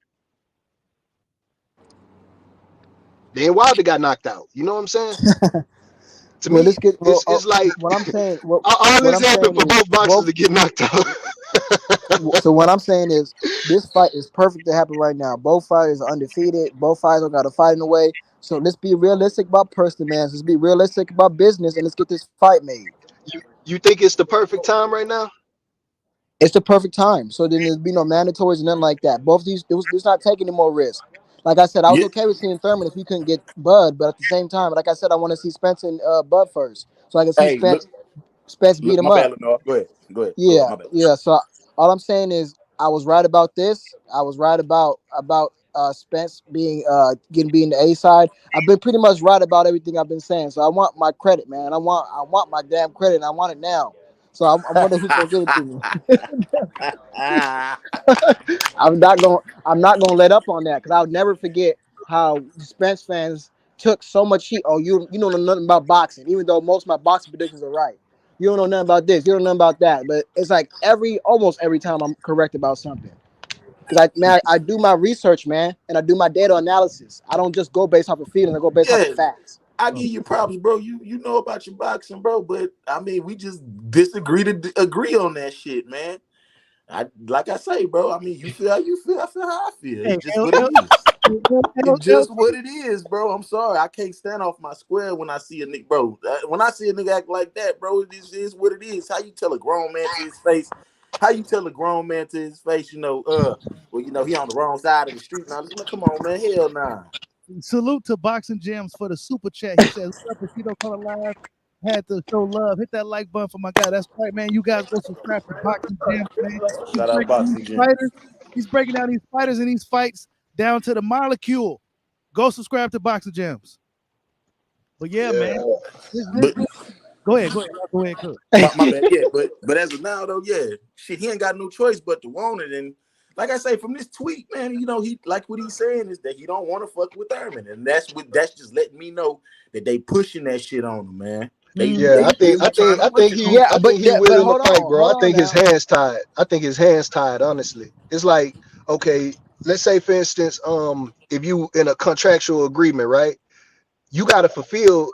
Then Wilder got knocked out. You know what I'm saying? To Well, me, let's get. it's like What I'm saying. all What this I'm happened saying for is both boxers both. to get knocked out. So what I'm saying is this fight is perfect to happen right now. Both fighters are undefeated. Both fighters don't got to fight in a way. So let's be realistic about personal man. Let's be realistic about business, and let's get this fight made. You think it's the perfect time right now? It's the perfect time. So then there's be no mandatories and nothing like that. Both these, there's not taking any more risk. Like I said, I was Yeah. okay with seeing Thurman if we couldn't get Bud, but at the same time, like I said, I want to see Spence and Bud first, so I can see Hey, look, Spence beat look, him my bad, up. Lenore. Go ahead. Go ahead. Go ahead. Yeah, My bad. yeah. So all I'm saying is I was right about this. I was right about Spence being the A side. I've been pretty much right about everything I've been saying. So I want my credit, man. I want my damn credit, and I want it now. So I'm wondering who's gonna give it to me. I'm not gonna let up on that because I'll never forget how Spence fans took so much heat. Oh, you don't know nothing about boxing, even though most of my boxing predictions are right. You don't know nothing about this. You don't know nothing about that. But it's like almost every time I'm correct about something. Because I do my research, man, and I do my data analysis. I don't just go based off of feeling. I go based off of Yeah, facts. I give you props, bro. You know about your boxing, bro. But I mean, we just disagree to agree on that shit, man. Like I say, bro. I mean, you feel how you feel. I feel how I feel. Hey, It's just what it is. It's L- just what it is, bro. I'm sorry. I can't stand off my square when I see a nigga, bro. When I see a nigga act like that, bro, it is what it is. How you tell a grown man to his face? How you tell a grown man to his face, well, he on the wrong side of the street now. Like, come on, man. Hell nah. Salute to Boxing Gems for the super chat. He says, "What's up, Bushido Color Live? Had to show love. Hit that like button for my guy. That's right, man. You guys go subscribe to Boxing Gems, man. He's Shout out breaking these boxing gym. fighters. He's breaking down these fighters and these fights down to the molecule. Go subscribe to Boxing Gems. But yeah, Yeah. man. But Go ahead. Go ahead, Cook. my bad. Yeah, but as of now though, yeah, shit, he ain't got no choice but to want it. And like I say, from this tweet, man, he like what he's saying is that he don't want to fuck with Thurman, and that's just letting me know that they pushing that shit on him, man. They Yeah, they really trying to push it on him. Yeah, I but think he that, but willing to hold fight, on, bro. hold I on think his now. hands tied. I think his hands tied. Honestly, it's like, okay, let's say for instance, if you in a contractual agreement, right? You got to fulfill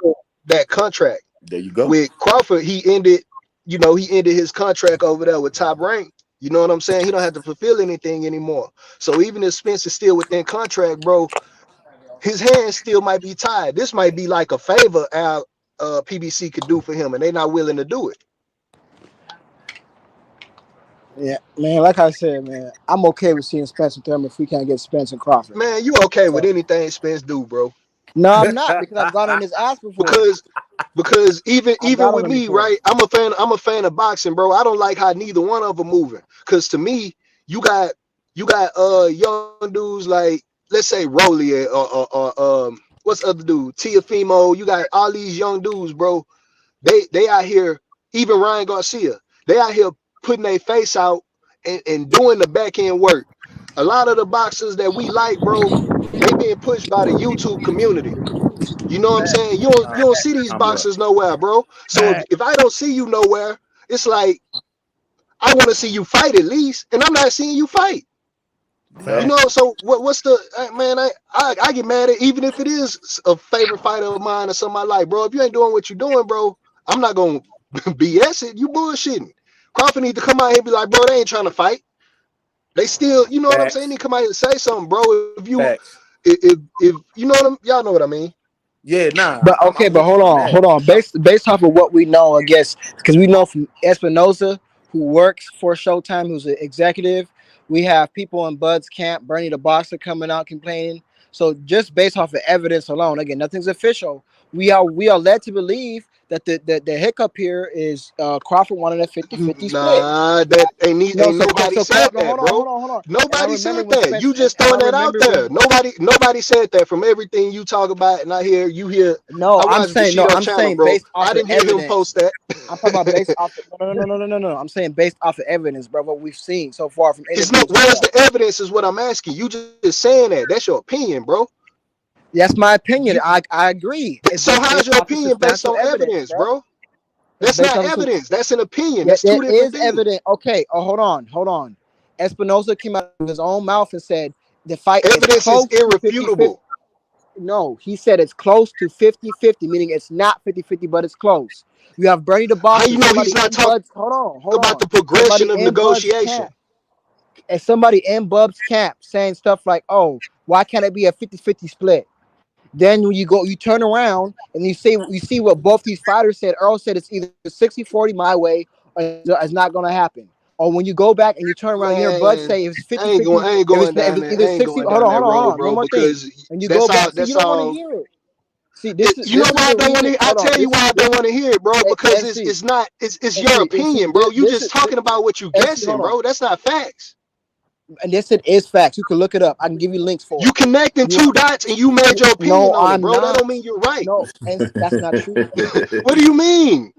that contract. There you go. With Crawford, he ended his contract over there with Top Rank. You know what I'm saying? He don't have to fulfill anything anymore. So even if Spence is still within contract, bro, his hands still might be tied. This might be like a favor PBC could do for him, and they're not willing to do it. Yeah, man. Like I said, man, I'm okay with seeing Spencer Thurman if we can't get Spence and Crawford. Man, you okay with So anything Spence do, bro? no, I'm not because I've gone on his ass before. Because even I've even got on with him me, before. right? I'm a fan of boxing, bro. I don't like how neither one of them moving. Cause to me, you got young dudes like, let's say Rolly, or what's the other dude, Tiafimo. You got all these young dudes, bro. They out here, even Ryan Garcia, they out here putting their face out and doing the back end work. A lot of the boxers that we like, bro, they being pushed by the YouTube community. You know what I'm saying? You don't see these I'm blood. boxers nowhere, bro. So Fact, if I don't see you nowhere, it's like I want to see you fight at least, and I'm not seeing you fight. You Yep. know, fact. so what's the man? I get mad at, even if it is a favorite fighter of mine or something I like, bro. If you ain't doing what you're doing, bro, I'm not gonna BS it. You bullshitting. Crawford need to come out here and be like, bro, they ain't trying to fight. They still, you know what I'm saying? They Facts. come out here and say something, bro. If you Facts. if you know what y'all know what I mean. Yeah, nah, But okay, I'm but with hold you on on, that. hold on. Based off of what we know, I guess, because we know from Espinoza, who works for Showtime, who's an executive. We have people in Bud's camp, Bernie the boxer, coming out complaining. So just based off of evidence alone, again, nothing's official. We are led to believe that the hiccup here is Crawford wanted a 50-50 split. Nah, that No, ain't so nobody so said no, that, bro. hold on. And I Nobody remember said when that. Spence You just and I throwing that out remember there. when Nobody said that. From everything you talk about, and I hear you hear. no, I watch no, Bushido I'm channel, saying bro. based off I of didn't hear him evidence. post that. I'm talking about based off. No. I'm saying based off of evidence, bro. What we've seen so far from It's no. interviews and Where's stuff. the evidence? Is what I'm asking. You just saying that. That's your opinion, bro. That's my opinion. You. I agree. It's So just how's based your off of opinion based substantial on evidence, evidence, bro. bro? It's That's based not off of evidence. That's an opinion. yeah, That's two it different is things. evident. Okay. Oh, hold on. Espinosa came out of his own mouth and said the fight is Evidence is close to 50-50. irrefutable. No, he said it's close to 50-50, meaning it's not 50-50, but it's close. You have Bernie the How boxer, you know he's somebody not in talking Bud's. Hold about on. the progression Somebody of in Bud's negotiation? camp. And somebody in Bub's camp saying stuff like, "Oh, why can't it be a 50-50 split?" Then when you turn around and you see what both these fighters said. Earl said it's either 60-40 my way or it's not going to happen. Or when you go back and you turn around, you hear Bud Man, say it was 50-50. I ain't If going it's down there. either I ain't 60. going down that Hold road, on. One bro, more thing. because And you go that's all back. See, you that's don't want to all hear it. See, this is you know this is why I the don't want reason. to I Hold on. tell you why I don't want to hear it, bro, because And see, it's not it's your and see, opinion, bro. You this just is talking about what you and see. guessing, Hold on. bro. That's not facts. And this it is facts. You can look it up. I can give you links for You it. connecting You two dots and you made your no, opinion on it, I'm bro. That not. don't mean you're right. No, and that's not true. What do you mean?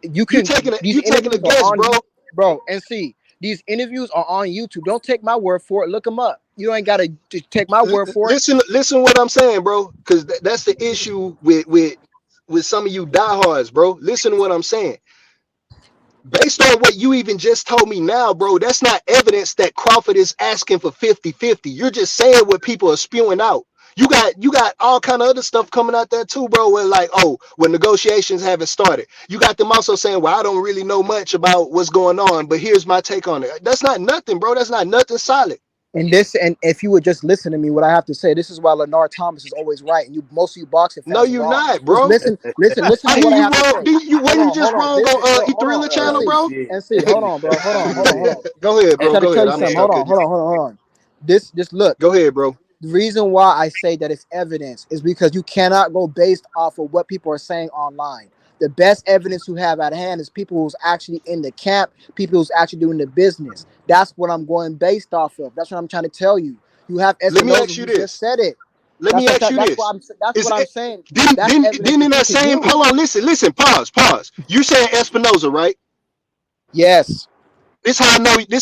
You You can taking a these interviews are guess, on bro. you, bro. And see, these interviews are on YouTube. Don't take my word for it. Look them up. You ain't gotta take my word for it. Listen what I'm saying, bro. Because that's the issue with some of you diehards, bro. Listen to what I'm saying. Based on what you even just told me now, bro, that's not evidence that Crawford is asking for 50-50. You're just saying what people are spewing out. You got all kind of other stuff coming out there too, bro. Where like, oh, when negotiations haven't started. You got them also saying, well, I don't really know much about what's going on, but here's my take on it. That's not nothing, bro. That's not nothing solid. And if you would just listen to me, what I have to say, this is why Lennar Thomas is always right, and you most of you boxing No, fans are you're wrong. not, Just bro. listen I to hear what I you have to wrong. say. When you just Hold on, wrong listen, on no, hold Thriller on, and channel, see, bro? Shit. and see, hold on, bro, hold on. Go ahead, I'm bro. trying to Go tell ahead. you I'm something. just fucking with you. Hold on. This look. Go ahead, bro. The reason why I say that it's evidence is because you cannot go based off of what people are saying online. The best evidence you have at hand is people who's actually in the camp, people who's actually doing the business. That's what I'm going based off of. That's what I'm trying to tell you. You have Let me Espinoza ask you who just this. said it. Let me ask you this. That's Is what I'm it saying. then That's then evidence then that in you that could same use. hold on, listen, pause. You're saying Espinoza, right? Yes. This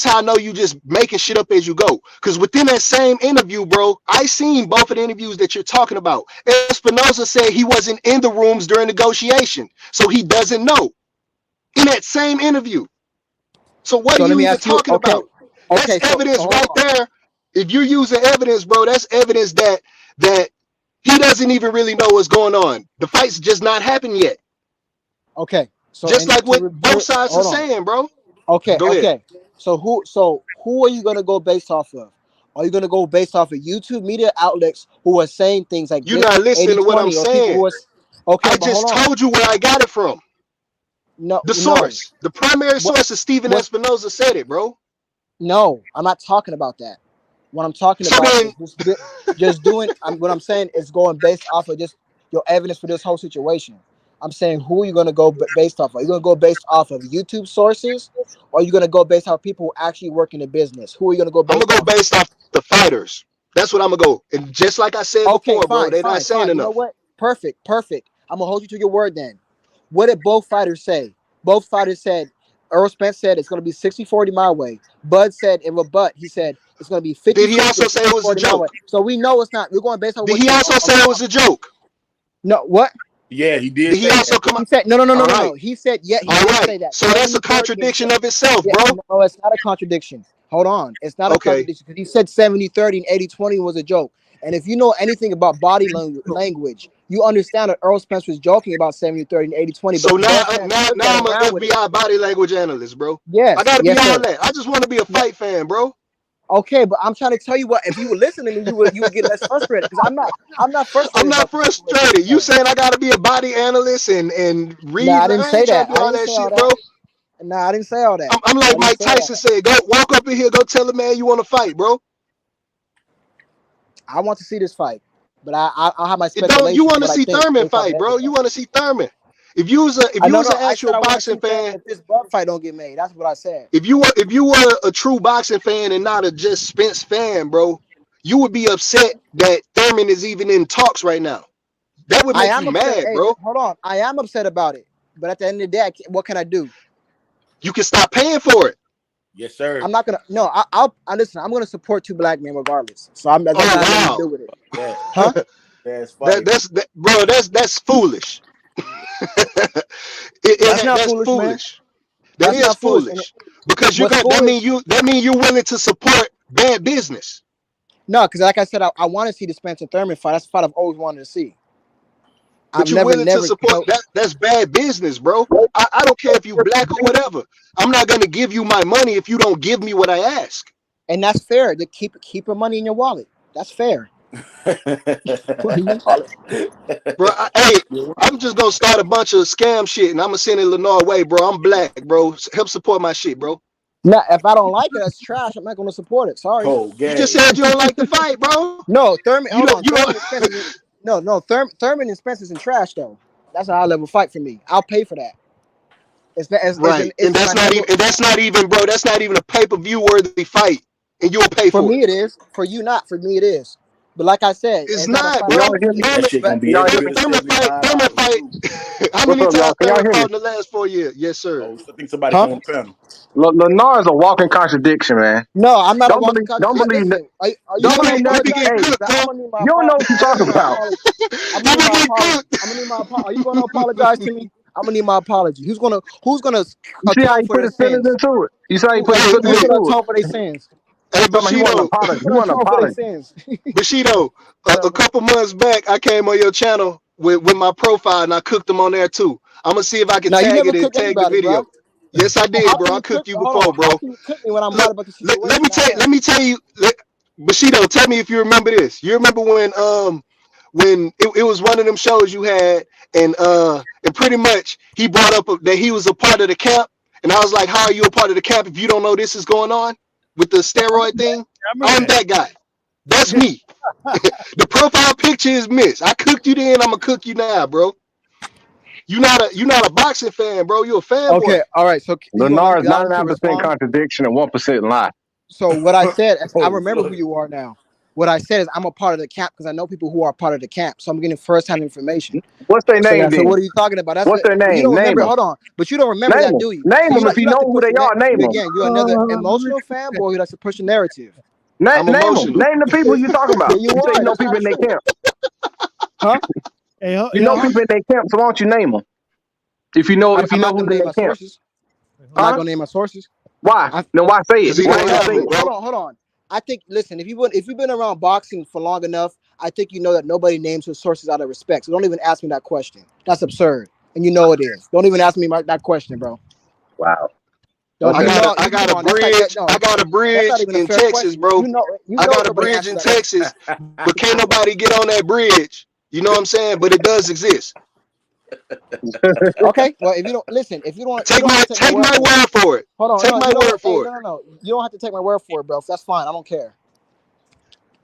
how I know you just making shit up as you go. Because within that same interview, bro, I seen both of the interviews that you're talking about. Espinoza said he wasn't in the rooms during negotiation, so he doesn't know. In that same interview. So what are So let you me even ask you, talking about? That's so evidence hold right on. there. If you're using evidence, bro, that's evidence that he doesn't even really know what's going on. The fight's just not happened yet. Okay. So Just and like what both sides are hold on. saying, bro. Okay, Go ahead. So who are you gonna go based off of? Are you gonna go based off of YouTube media outlets who are saying things like You're this not listening eighty to what I'm twenty, or people saying. who are okay, I but hold just on. told you where I got it from. The No. source. The primary What source is Stephen what's Espinoza said it, bro. no, I'm not talking about that. What I'm talking So about then is just doing what I'm saying is going based off of just your evidence for this whole situation. I'm saying who are you going to go based off of? Are you going to go based off of YouTube sources, or are you going to go based off people who actually work in the business? Who are you going to go I'm based gonna go off of? based off the fighters. That's what I'm gonna go. And just like I said Okay, before, bro, fine, they're not fine, saying fine. You know enough. what? Perfect. I'm gonna hold you to your word then. What did both fighters say? Both fighters said Earl Spence said it's gonna be 60-40 my way. Bud said in rebut, he said it's gonna be Did he 50-50 or also say it was a 60-40 my way. joke? So we know it's not. We're going based on Did what he you also say it was a joke? no what? Yeah, he did Did he say also that. come He out? said All right. no. He said yeah, he All did right. say that. So that's a 70-30 and contradiction of itself, yeah, bro. no, it's not a contradiction. Hold on. It's not a Okay. contradiction because he said 70-30 and 80-20 was a joke. And if you know anything about body language, you understand that Earl Spence was joking about 70-30 and 80-20, So but now, both fans now, still now got I'm an around with it. FBI body language analyst, bro. I Yes, gotta be yes, all sir. that. I just want to be a No, fight fan, bro. okay, but I'm trying to tell you what, if you would listen to me, you would get less frustrated because I'm not I'm frustrated not about the situation frustrated. you're You saying. saying I gotta be a body analyst and Nah, read? I didn't I say ain't trying that. to do all that shit, bro. Nah, I didn't say all that. I'm I like didn't Mike say all Tyson that. said, go walk up in here, go tell the man you want to fight, bro. I want to see this fight, but I'll have my It don't you speculation of want to what I see think Thurman based off of fight, bro? You everything. want to see Thurman. If I you no was no. an I actual said I want to boxing see Thurman fan, if this Bud fight don't get made. That's what I said. if you were a true boxing fan and not a just Spence fan, bro, you would be upset that Thurman is even in talks right now. That would I make you am upset. mad, Hey, bro. hold on. I am upset about it. But at the end of the day, what can I do? You can stop paying for it. Yes, sir. I'm not gonna. No, I listen. I'm gonna support two black men regardless. So that doesn't have nothing to Oh do with it, That huh? that's fire. bro. That's foolish. That's not That's foolish, man. foolish. That That's is not foolish. And foolish because you what's got that mean foolish? you're willing to support bad business. No, because like I said, I want to see the Spencer Thurman fight. That's the fight I've always wanted to see. I've But you're never, willing to never support held. that. That's bad business, bro. I don't care if you black or whatever. I'm not gonna give you my money if you don't give me what I ask, And that's fair. To keep your money in your wallet. That's fair. What do you call it? bro. Hey, I'm just gonna start a bunch of scam shit and I'm gonna send it Lenore way, bro. I'm black, bro. Help support my shit, bro. Now, if I don't like it, that's trash. I'm not going to support it. Sorry. Cold You just game. said you don't like the fight, bro. No, Thurman. You Hold don't. on. You don't. Thurman and Spence is no. Thurman and Spence is in trash though. That's a high level fight for me. I'll pay for that. It's not. Right, and It's that's my not number. even. And that's not even, bro. That's not even a pay per view worthy fight and you'll pay For for it. me, it is. For you, not. For me, it is. But like I said, It's it's not a not, fight I bro. Y'all want to hear see. me? That Thurman, shit But gonna be Y'all every hear bit me? of Thurman $75 fight. too. How What's many up, y'all? times Can y'all Thurman hear me? fought in the last 4 years? Yes, sir. Oh, I think somebody huh? came on the panel. Lennar is a walking contradiction, man. No, I'm not a Don't walking believe. contract. Don't believe. Listen, are you He Don't going to be believe nothing. getting apologize to Hey, me? cooked, 'Cause I'm huh? gonna need my you don't know what you're I'm gonna need talking my about. apology. I'm He gonna need be my getting apology. cooked. I'm gonna need my apology. Are you going to apologize to me? I'm gonna need my apology. Who's gonna You see how atone he for put their his feelings sins? into it. You see how he put his Hey, feelings Who's hey, gonna into it. atone for their sins? hey, Talking about he want an Bushido. apology. Who's He gonna want an atone for their apology. sins? Bushido, What a up, bro? couple months back, I came on your channel with my profile and I cooked them on there too. I'm gonna see if I can Now you tag never it and cooked tag the anybody, bro. video. Yes, I So did, how bro. can I you cook? cooked you Hold on. before, How bro. can you cook me when I'm Look, right about the let situation? me I tell am. let me tell you, Bushido, tell me if you remember this. You remember when it was one of them shows you had and pretty much he brought up that he was a part of the camp, and I was like, how are you a part of the camp if you don't know this is going on with the steroid thing? I remember I'm that guy. That's me. The profile picture is missed. I cooked you then. I'm gonna cook you now, bro. You not a boxing fan, bro. You a fanboy. Okay. All right. So you Lennar is allow me to 99% respond? contradiction and 1% lie. So what I said, I Oh, remember who fuck. you are now. What I said is I'm a part of the camp because I know people who are part of the camp. So I'm getting first-hand information. What's their So name so then? what are you talking about? That's What's their but you name? don't Name remember. them. Hold on, but you don't remember Name that, them. do you? Name So them if you you like know to who push they the are. Name you them. again. You're another emotional fanboy who likes to push the narrative. I'm Name them. emotional. Name the people you talking Yeah, about. you You say you are. know That's people not in their true, camp. huh? You know people in their camp, so why don't you name them? If you know I'm not who's gonna in name their my camp. sources. I'm not Huh? gonna name my sources. Why? I Then why say it? Because he Why don't ain't gonna have say them, it? bro. hold on. I think listen, if you've been around boxing for long enough, I think you know that nobody names his sources out of respect. So don't even ask me that question. That's absurd, and you know it is. Don't even ask me that question, bro. Wow. Don't I Okay. you got a know? I You got come a on. That's not that. bridge. No, I got a that's not bridge even a in fair Texas, question. bro. You I know got a nobody bridge answers in that question. Texas, but can't nobody get on that bridge. You know what I'm saying? But it does exist. Okay, well if you don't listen, if you Take don't have my to take my take word my for it. word for it. Hold on, Take no, my you don't. word Hey, for it. no. You don't have to take my word for it, bro. That's fine. I don't care.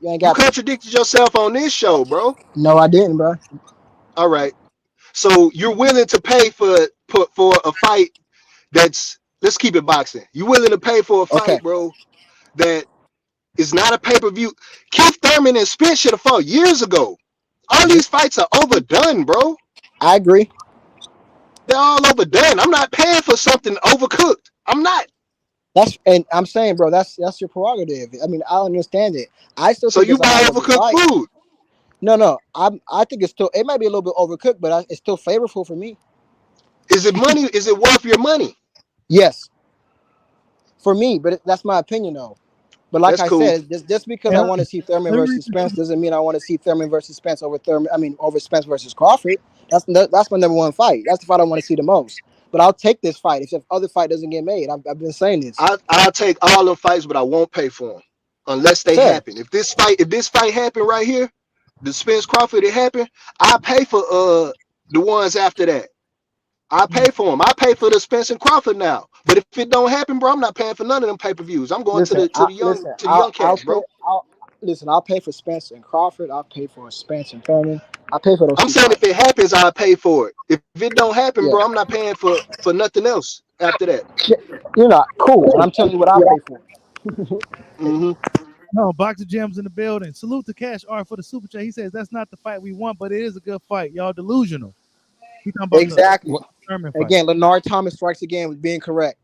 You ain't You got to. contradicted yourself on this show, bro. No, I didn't, bro. All right. So you're willing to pay for a fight that's, let's keep it boxing. You're willing to pay for a Okay, fight, bro, that is not a pay-per-view. Keith Thurman and Spence should have fought years ago. All yeah, these fights are overdone, bro. I agree. They're all overdone. I'm not paying for something overcooked. I'm not. And I'm saying, bro, that's your prerogative. I mean, I understand it. I still So think you it's a high buy level overcooked fight. food. No. I think it's still. It might be a little bit overcooked, but it's still flavorful for me. Is it money? Is it worth your money? Yes, for me, but that's my opinion, though. But like That's I cool. said, just because Hey, I let, want to see Thurman let me read versus Spence doesn't mean I want to see Thurman versus Spence over Thurman. I mean, over Spence versus Crawford. That's my number one fight. That's the fight I want to see the most. But I'll take this fight if the other fight doesn't get made. I've been saying this. I'll take all the fights, but I won't pay for them unless they Fair. happen. If this fight happened right here, the Spence Crawford it happened, I pay for the ones after that. I pay for them. I pay for the Spence and Crawford now. But if it don't happen, bro, I'm not paying for none of them pay-per-views. I'm going to Listen, the to the young to the young I'll cats, pay. bro. I'll pay for Spence and Crawford. I'll pay for Spence and Thurman. I'll pay for those I'm two saying if fights. it happens, I'll pay for it. If it don't happen, Yeah, bro, I'm not paying for nothing else after that. you're not cool, and I'm telling you what I'll pay for. Hmm. no boxer gems in the building. Salute to Cash R for the super chat. He says that's not the fight we want, but it is a good fight. Y'all delusional. He talking about the Exactly. Thurman fight. Again, Lenard Thomas strikes again with being correct.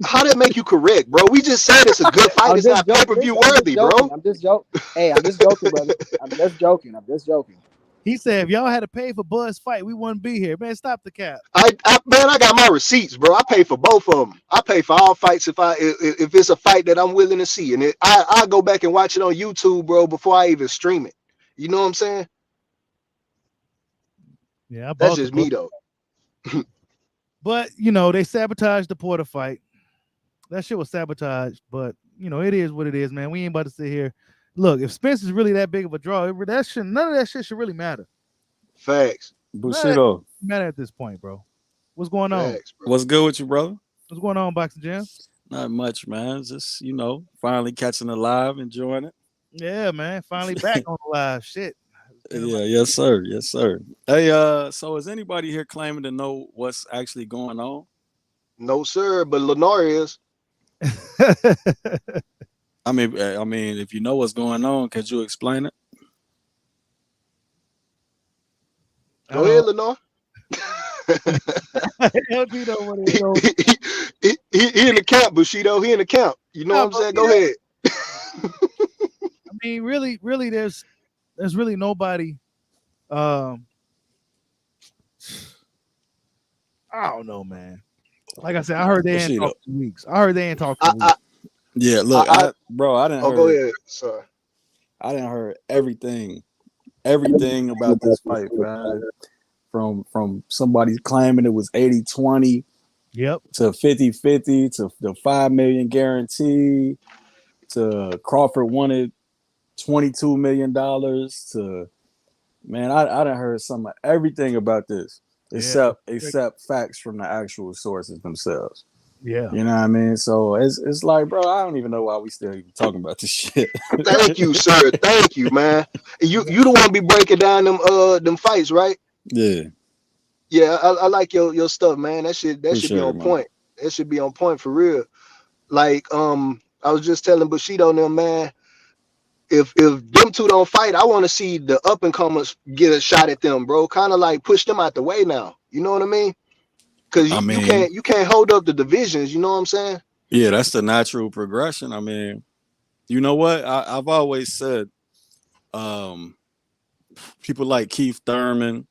How that make you correct, bro? We just said it's a good fight. I'm It's just not joking. pay-per-view Listen, I'm just worthy, joking. bro. I'm just joking. Hey, I'm just joking, brother. I'm just joking. I'm just joking. He said if y'all had to pay for Bud's fight, we wouldn't be here. Man, stop the cap. I got my receipts, bro. I pay for both of them. I pay for all fights if it's a fight that I'm willing to see, and I go back and watch it on YouTube, bro, before I even stream it. You know what I'm saying? Yeah, I That's bought the just book. me though. But they sabotaged the Porter fight. That shit was sabotaged, but it is what it is, man. We ain't about to sit here. Look, if Spence is really that big of a draw, none of that shit should really matter. Facts, None of that Bushido, should matter at this point, bro. What's going on? facts, bro. what's good with you, brother? What's going on, Boxing Jam? Not much, man. Just, finally catching it live, enjoying it. Yeah, man. Finally back on the live. Shit. It's been Yeah, yes, sir. Yes, sir. Hey, so is anybody here claiming to know what's actually going on? No sir, but Lenore is. about I mean, if you know what's going on, could you explain it? I Go don't ahead, Lenore. LG know what it is. He in the camp, Bushido. He in the camp. You know Nah, what I'm but saying? Go ahead. I mean, really, there's really nobody. Um, I don't know, man. Like I said, I heard they ain't Bushido. talked 2 weeks. I heard they ain't talked 2 I, I, weeks. Yeah, look, I bro, I didn't oh, go heard, ahead. Sorry. I didn't heard everything about this fight, man. From somebody claiming it was 80-20 Yep. to 50-50 to the 5 million guarantee to Crawford wanted $22 million to, man, I done heard some of everything about this Yeah. except facts from the actual sources themselves. Yeah. You know what I mean? So it's like, bro, I don't even know why we still even talking about this shit. Thank you, sir. Thank you, man. You the one be breaking down them fights, right? Yeah, Yeah, I like your stuff, man. That should be appreciate it, on man. point. That should be on point for real. Like I was just telling Bushido and them, man. If them two don't fight, I want to see the up and comers get a shot at them, bro. Kind of like push them out the way now. You know what I mean? Because I you mean, can't hold up the divisions. You know what I'm saying? yeah, that's the natural progression. I mean, you know what? I've always said, um, people like Keith Thurman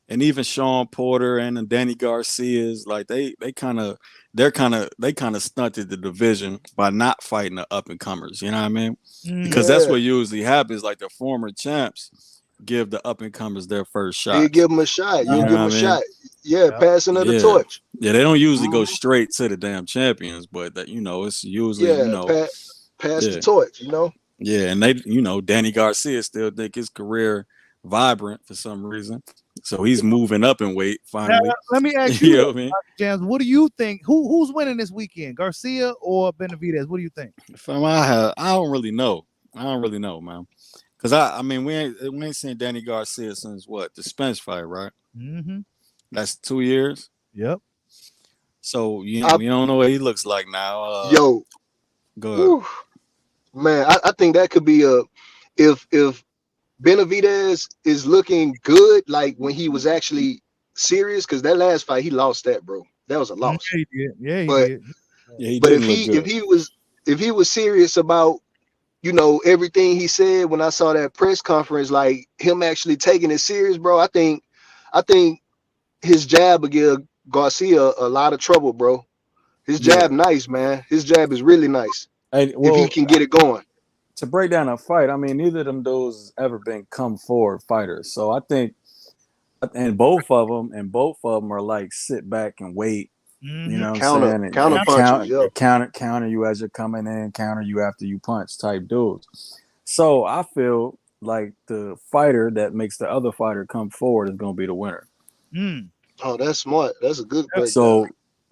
and even Sean Porter and then Danny Garcia's, like they kind of stunted the division by not fighting the up and comers. You know what I mean? Because that's Yeah, what usually happens. Like the former champs give the up and comers their first you shots. give them a shot. You You know give what them I a mean? shot. Yeah, Yep. passing of the Yeah. torch. Yeah, they don't usually go Mhm. straight to the damn champions, but that, it's usually, Yeah, pass the yeah. torch. You know. Yeah, and Danny Garcia still think his career vibrant for some reason. So he's moving up in weight Now, finally. let me ask You you, know what I mean? Jams. What do you think? Who's winning this weekend, Garcia or Benavidez? What do you think? Fam, I don't really know. I don't really know, man. Cause I mean we ain't seen Danny Garcia since what, the Spence fight, right? Mm-hmm. That's 2 years. Yep. So I, we don't know what he looks like now. yo, Go ahead. whew, man, I think that could be a if Benavidez is looking good, like when he was actually serious, because that last fight he lost that, bro. That was a Yeah, loss. he did. Yeah, he But did. Yeah, he but didn't look good. if he was serious about everything he said when I saw that press conference, like him actually taking it serious, bro. I think his jab will give Garcia a lot of trouble, bro. His Yeah. jab nice, man. His jab is really nice Hey, if he well, can get it going. to break down a fight, I mean, neither of them dudes has ever been come forward fighters. So I think, and both of them are like sit back and wait. You Mm-hmm. know what I'm Counter saying? counter And punches, yeah. counter you as you're coming in, counter you after you punch type dudes. So I feel like the fighter that makes the other fighter come forward is going to be the winner. Mm. Oh, that's smart. That's a good Yep. breakdown.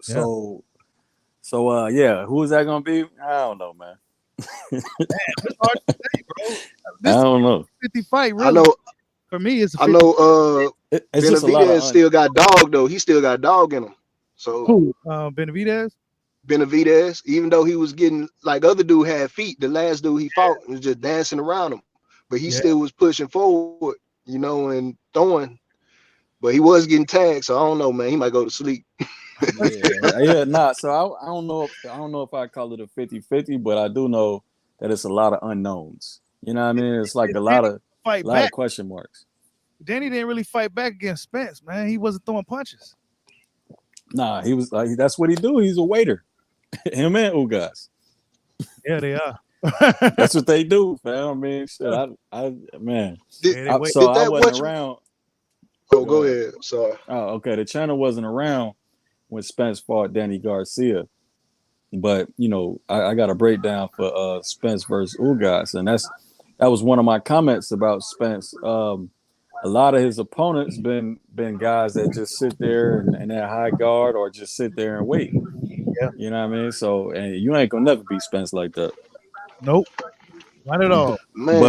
Yeah. Yeah, who is that going to be? I don't know, man. It's hard to say, bro. I This don't know. 50 fight, I really. know For me, it's a I 50. know It's just a lot Benavidez of still got dog though. He still got dog in him. So Who? Benavidez? Benavidez, even though he was getting like other dude had feet, the last dude he fought was just dancing around him. But he Yeah. still was pushing forward, and throwing. But he was getting tagged, so I don't know, man. He might go to sleep. yeah, nah. So I don't know if I call it a 50-50, but I do know that it's a lot of unknowns. You know what I mean? It's like a lot of Fight back. question marks. Danny didn't really fight back against Spence, man. He wasn't throwing punches. Nah, he was like, that's what he do. He's a waiter. Him and Ugas. Yeah, they are. That's what they do, fam. I mean, shit. Man. Did, Yeah, they wait. did I that wasn't what you? around. Oh, go ahead. Sorry. Oh, okay. The channel wasn't around when Spence fought Danny Garcia. But I got a breakdown for Spence versus Ugas, and that was one of my comments about Spence. A lot of his opponents been guys that just sit there and that high guard or just sit there and wait. Yeah. You know what I mean? So, and you ain't gonna never beat Spence like that. Nope. Not at all. Man,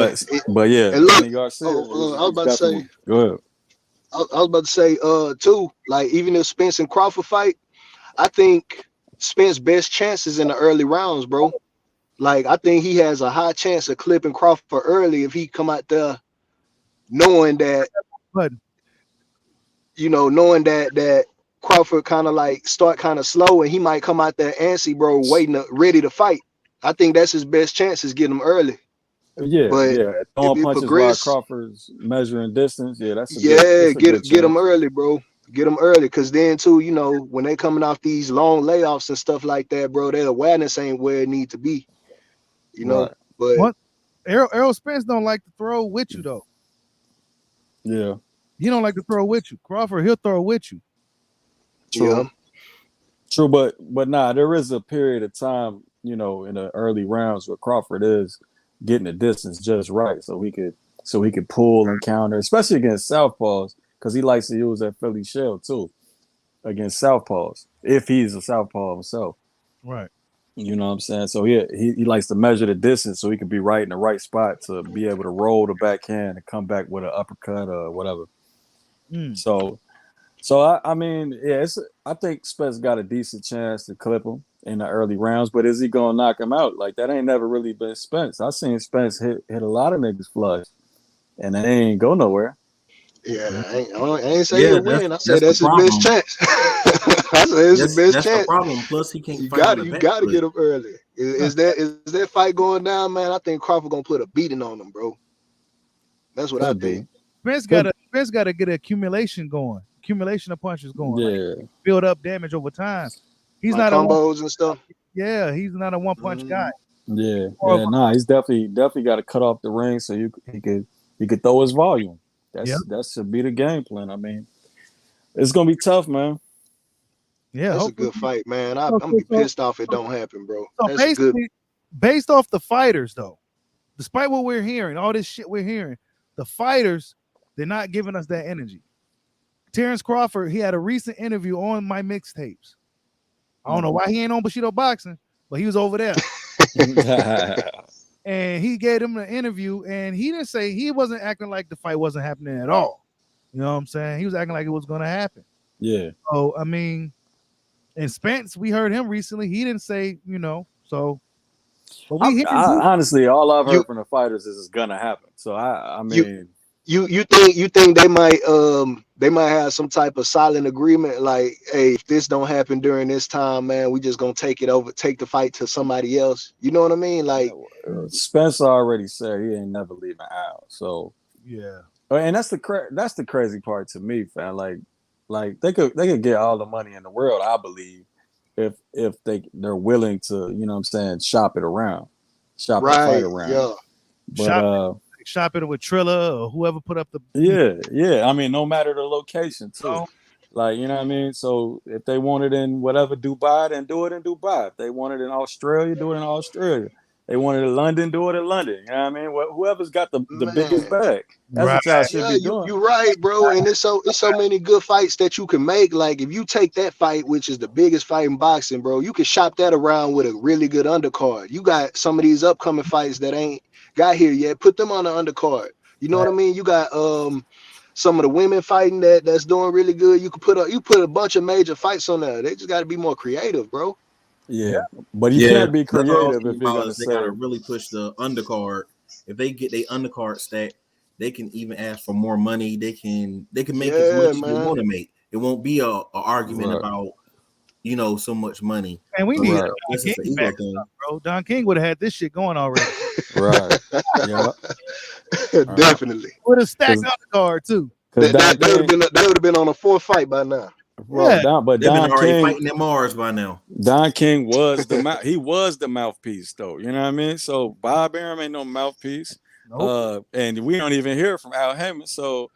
But yeah, and look, Danny Garcia. I was about to say, Go ahead. I was about to say, too, like even if Spence and Crawford fight, I think Spence best chances in the early rounds, bro. Like I think he has a high chance of clipping Crawford early if he come out there knowing that But knowing that Crawford kind of like start kind of slow and he might come out there antsy, bro, ready to fight. I think that's his best chance is getting him early. Yeah, But yeah. if Throwing it punches while progress, Crawford's measuring distance. Yeah, that's a good. yeah, It's a good get them chance. early, bro. Get them early, because then too, when they coming off these long layoffs and stuff like that, bro, their awareness ain't where it need to be, Right. But what Errol Spence don't like to throw with you though. Yeah. He don't like to throw with you. Crawford, he'll throw with you. True. yeah, True, but nah, there is a period of time, in the early rounds where Crawford is getting the distance just right, so he could pull and counter, especially against southpaws, because he likes to use that Philly shell too against southpaws if he's a southpaw himself. Right. You know what I'm saying? So he likes to measure the distance so he can be right in the right spot to be able to roll the backhand and come back with an uppercut or whatever. Mm. So I mean, yeah, I think Spence got a decent chance to clip him in the early rounds, but is he gonna knock him out? Like that ain't never really been Spence. I seen Spence hit a lot of niggas flush, and they ain't go nowhere. yeah. I ain't say Yeah, he'll win. I say that's the that's his best problem. chance. I say it's his best That's the chance. problem. Plus, he can't You fight on got the you back got to foot. get him early. Is that fight going down, man? I think Crawford gonna put a beating on him, bro. That's what I Could think. be. Spence Could, got to get accumulation going, accumulation of punches going, like yeah, build up damage over time. He's Like not a one. combos and stuff. Yeah, he's not a one punch guy. yeah, More of yeah. Nah, he's definitely got to cut off the ring so he could throw his volume. yeah, That should be the game plan. I mean, it's gonna be tough, man. yeah. That's a Hopefully, good fight, man. I'm so, gonna so, be so, pissed off if it don't happen, bro. so That's a good. basically, based off the fighters, though, despite what we're hearing, all this shit we're hearing, the fighters, they're not giving us that energy. Terence Crawford, he had a recent interview on my mixtapes. I don't know why he ain't on Bushido Boxing, but he was over there. And he gave him an interview, and he didn't say, he wasn't acting like the fight wasn't happening at all. You know what I'm saying? He was acting like it was going to happen. Yeah. So, I mean, and Spence, we heard him recently. He didn't say, so, but we hear Honestly, all I've You heard from the fighters is it's gonna happen. So I you mean, you think they might have some type of silent agreement, like, hey, if this don't happen during this time, man, we just gonna take the fight to somebody else. You know what I mean? Like, Spencer already said he ain't never leaving out. So yeah. and that's the crazy part to me, fam. Like they could get all the money in the world, I believe, if they're willing to, you know what I'm saying, shop the fight right, around. yeah. But Shop it with Trilla or whoever put up the yeah. I mean, no matter the location too. Like, you know what I mean? So if they want it in whatever Dubai, then do it in Dubai. If they want it in Australia, do it in Australia. They want it in London, do it in London. You know what I mean? Whoever's got the biggest Man. bag. That's Right. what y'all should Yeah, be you doing. you right, bro. And it's so many good fights that you can make. Like, if you take that fight, which is the biggest fight in boxing, bro, you can shop that around with a really good undercard. You got some of these upcoming fights that ain't got here yet. Put them on the undercard. You know what I mean? You got some of the women fighting that's doing really good. You put a bunch of major fights on there. They just got to be more creative, bro. Yeah. But you Yeah, can't be that's what I was creative if thinking you're about. gonna Is they gotta say really push the undercard. If they get their undercard stacked, they can even ask for more money. They can make as Yeah, much as they man. want to make. It won't be a argument right, about so much money. And we But need right, Don that's just King an ego back thing. up, bro. Don King would have had this shit going already. right. Yeah. Definitely. With a stacked Cause undercard too. cause Don That would King, have been on a 4th fight by now. bro, Yeah. They've been already fighting at Mars by now. Don King was he was the mouthpiece though. You know what I mean? So Bob Arum ain't no mouthpiece. Nope. And we don't even hear from Al Hammond. So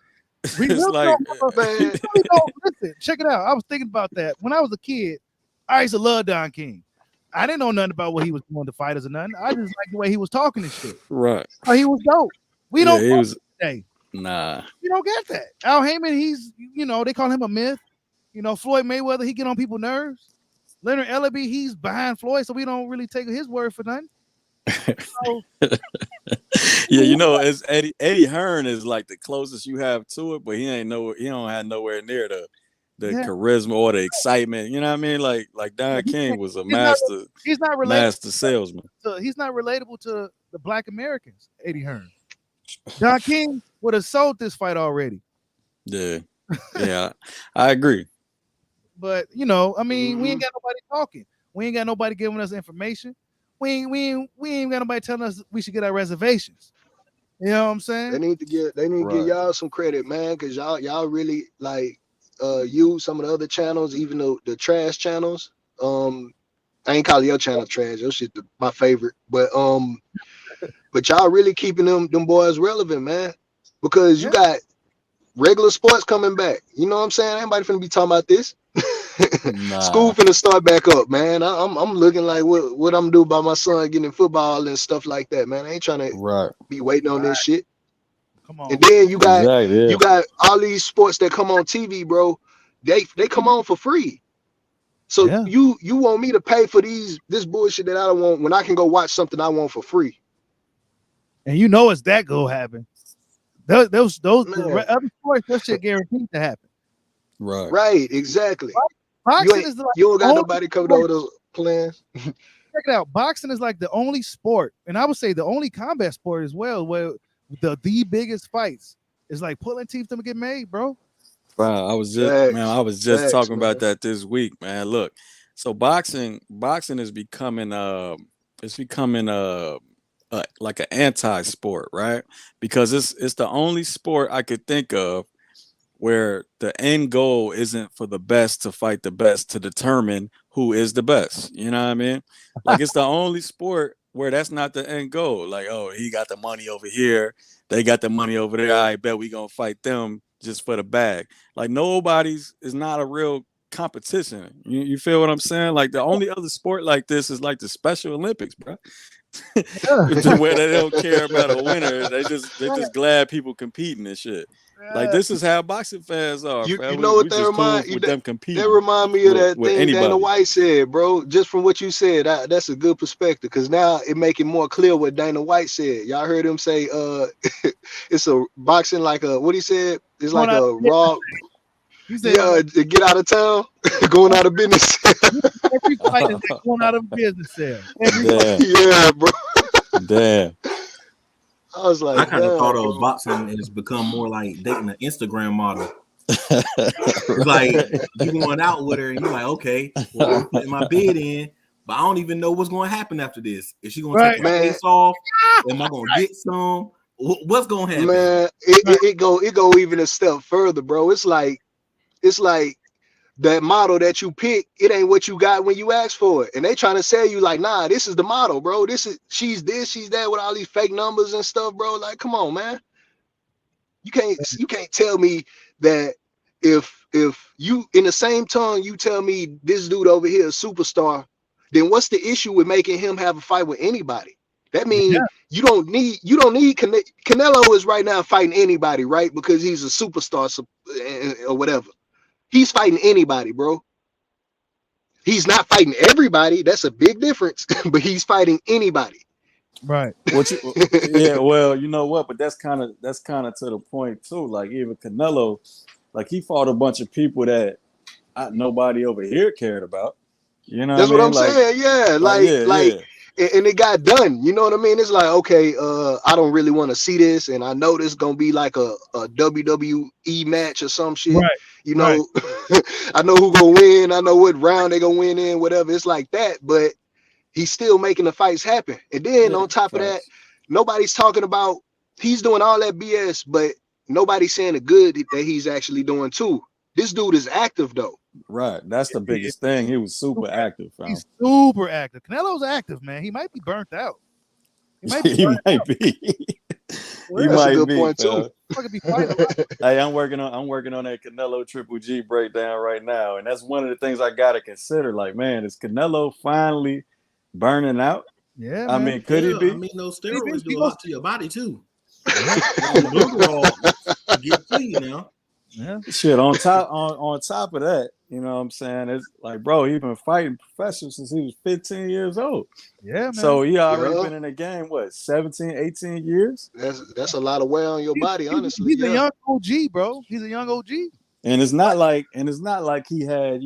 We it's really like don't, Man, we really don't. Listen, check it out. I was thinking about that. When I was a kid, I used to love Don King. I didn't know nothing about what he was doing to fighters or nothing. I just liked the way he was talking and shit. right. Oh, he was dope. We Yeah, don't he get was that today. nah. You don't get that. Al Heyman, he's they call him a myth. Floyd Mayweather, he get on people's nerves. Leonard Ellaby, he's behind Floyd, so we don't really take his word for nothing. So, Yeah, it's Eddie Hearn is like the closest you have to it, but he don't have nowhere near charisma or the excitement. You know what I mean? Like Don King was a he's not master salesman. he's not relatable to the Black Americans. Eddie Hearn, Don King would have sold this fight already. Yeah, I agree. But you know, I mean, we ain't got nobody talking. We ain't got nobody giving us information. We ain't got nobody telling us we should get our reservations. You know what I'm saying? They need to give y'all some credit, man, because y'all really like use some of the other channels, even the trash channels. I ain't calling your channel trash. Your shit my favorite, but y'all really keeping them boys relevant, man, because you got regular sports coming back. You know what I'm saying? Ain't finna be talking about this. School finna start back up, man. I'm looking like what I'm doing about my son getting football and stuff like that, man. I ain't trying to be waiting on this shit. Come on. And then you got all these sports that come on TV, bro. They come on for free. So you want me to pay for this bullshit that I don't want when I can go watch something I want for free. And you know it's that go happen. Those the other sports, that shit guaranteed to happen. Right, exactly. Boxing is like you don't got nobody coming over those plans. Check it out. Boxing is like the only sport, and I would say the only combat sport as well, where the biggest fights is like pulling teeth to get made, bro. Wow, I was just talking about that this week, man. Look, so boxing is becoming like an anti-sport, right? Because it's the only sport I could think of where the end goal isn't for the best to fight the best to determine who is the best. You know what I mean? Like it's the only sport where that's not the end goal. Like, oh, he got the money over here, they got the money over there. I bet we gonna fight them just for the bag. Like nobody's is not a real competition. You feel what I'm saying? Like the only other sport like this is like the Special Olympics, bro. Where they don't care about a winner. They just glad people competing and shit. Like this is how boxing fans are. You know what they remind you them competing. They remind me of that thing anybody. Dana White said, bro. Just from what you said, that's a good perspective because now it make it more clear what Dana White said. Y'all heard him say, it's a boxing like a what he said. It's like a raw. He said, to get out of town, going out of business. Every fight is like going out of business sale. Yeah, bro. Damn. I was like, I kind of thought of boxing has become more like dating an Instagram model. It's like you going out with her and you're like, okay, well, I'm putting my bid in, but I don't even know what's going to happen after this. Is she going to take my face off? Am I going to get some? What's going to happen? Man, it go even a step further, bro. It's like that model that you pick, it ain't what you got when you ask for it. And they trying to sell you like, nah, this is the model, bro. She's this, she's that with all these fake numbers and stuff, bro. Like, come on, man. You can't tell me that if you in the same tongue you tell me this dude over here is a superstar, then what's the issue with making him have a fight with anybody? That means you don't need Canelo is right now fighting anybody, right? Because he's a superstar or whatever. He's fighting anybody, bro. He's not fighting everybody. That's a big difference. But he's fighting anybody. Right. Yeah. Well, you know what? But that's kind of to the point too. Like even Canelo, like he fought a bunch of people that nobody over here cared about. You know, that's what I'm like, saying. Yeah. Like. And it got done. You know what I mean? It's like, okay, I don't really want to see this, and I know this gonna be like a WWE match or some shit. Right. You know, I know who gonna win. I know what round they gonna win in, whatever. It's like that, but he's still making the fights happen. And then on top of that, nobody's talking about he's doing all that BS, but nobody's saying the good that he's actually doing too. This dude is active though. Right, that's the biggest thing. He was super active. He's super active. Canelo's active, man. He might be burnt out. He might be. He might be. That's a good point too. Hey, I'm working on that Canelo Triple G breakdown right now, and that's one of the things I gotta consider. Like, man, is Canelo finally burning out? Yeah, I mean, could he be? I mean, those steroids do a lot to your body too. Get clean now. Yeah. Shit, on top of that, you know what I'm saying? It's like, bro, he's been fighting professional since he was 15 years old. Yeah, man. So he already been in the game, what, 17, 18 years? That's a lot of wear on your body, honestly. He's a young OG, bro. He's a young OG. And it's not like he had,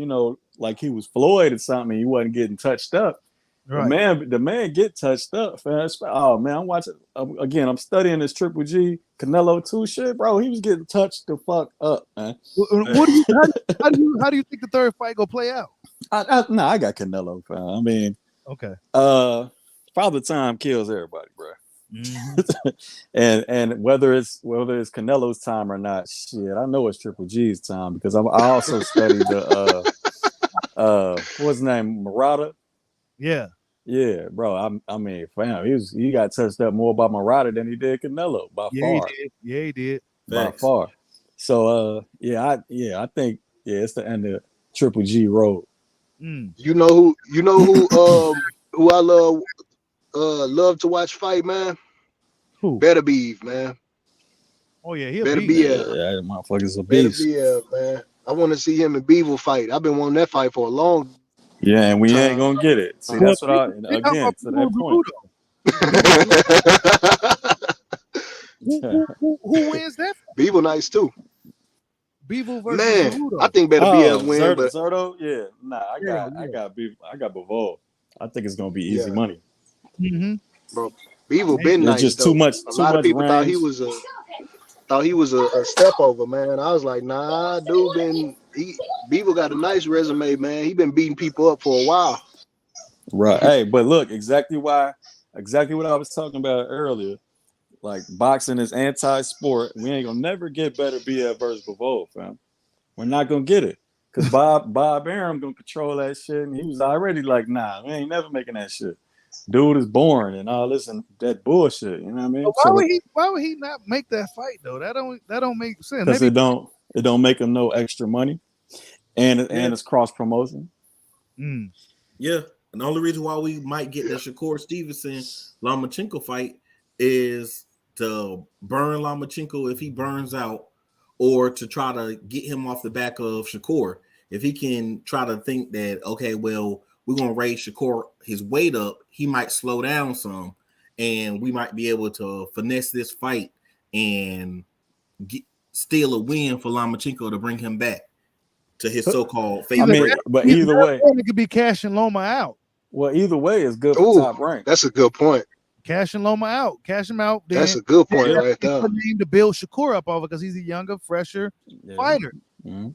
like he was Floyd or something. And he wasn't getting touched up. Right. The man get touched up, man. Oh man, I'm watching again. I'm studying this Triple G Canelo 2 shit, bro. He was getting touched the fuck up, man. What do you? How do you think the third fight gonna play out? I got Canelo, fam. I mean, okay. Father Time kills everybody, bro. Mm-hmm. and whether it's Canelo's time or not, shit, I know it's Triple G's time because I also studied the what's his name, Murata. Yeah, bro. I mean, fam, he got touched up more by Murata than he did Canelo by far. He did. By far. So I think it's the end of Triple G road. You know who I love to watch fight, man? Who? Better Beef, man. Oh yeah, he'll Better be. Yeah, motherfucker's a beast. Better be, man. I want to see him and Beaver fight. I've been wanting that fight for a long time. Yeah, and we ain't gonna get it. See, that's what again to that point. Who wins that? Beaver nice too. Beaver versus Cejudo. I think Better Beef win, but Zerto, yeah. Nah, I got Bivol. I think it's gonna be easy money. Mm-hmm. Bro, Beaver been nice. Just though. too much. A lot of people thought he was a step over, man. I was like, nah, dude. Beaver got a nice resume, man. He been beating people up for a while. Right. Hey, but look, exactly what I was talking about earlier. Like boxing is anti-sport. We ain't gonna never get Better BF versus Bivol, fam. We're not gonna get it. Cause Bob Arum gonna control that shit. And he was already like, nah, we ain't never making that shit. Dude is boring and all this and that bullshit. You know what I mean? Why would he not make that fight though? That don't make sense. Because it don't make him no extra money. And it's cross promotion. Yeah. And the only reason why we might get the Shakur Stevenson Lomachenko fight is to burn Lomachenko if he burns out, or to try to get him off the back of Shakur. If he can try to think that, okay, well, we're gonna raise Shakur his weight up, he might slow down some, and we might be able to finesse this fight and steal a win for Lomachenko to bring him back to his so-called favorite. I mean, but either way, it could be cashing Loma out. Well, either way is good for Top Rank. That's a good point. Cashing Loma out, cash him out. That's a good point right there. Name to build Shakur up over because he's a younger, fresher fighter. Mm-hmm.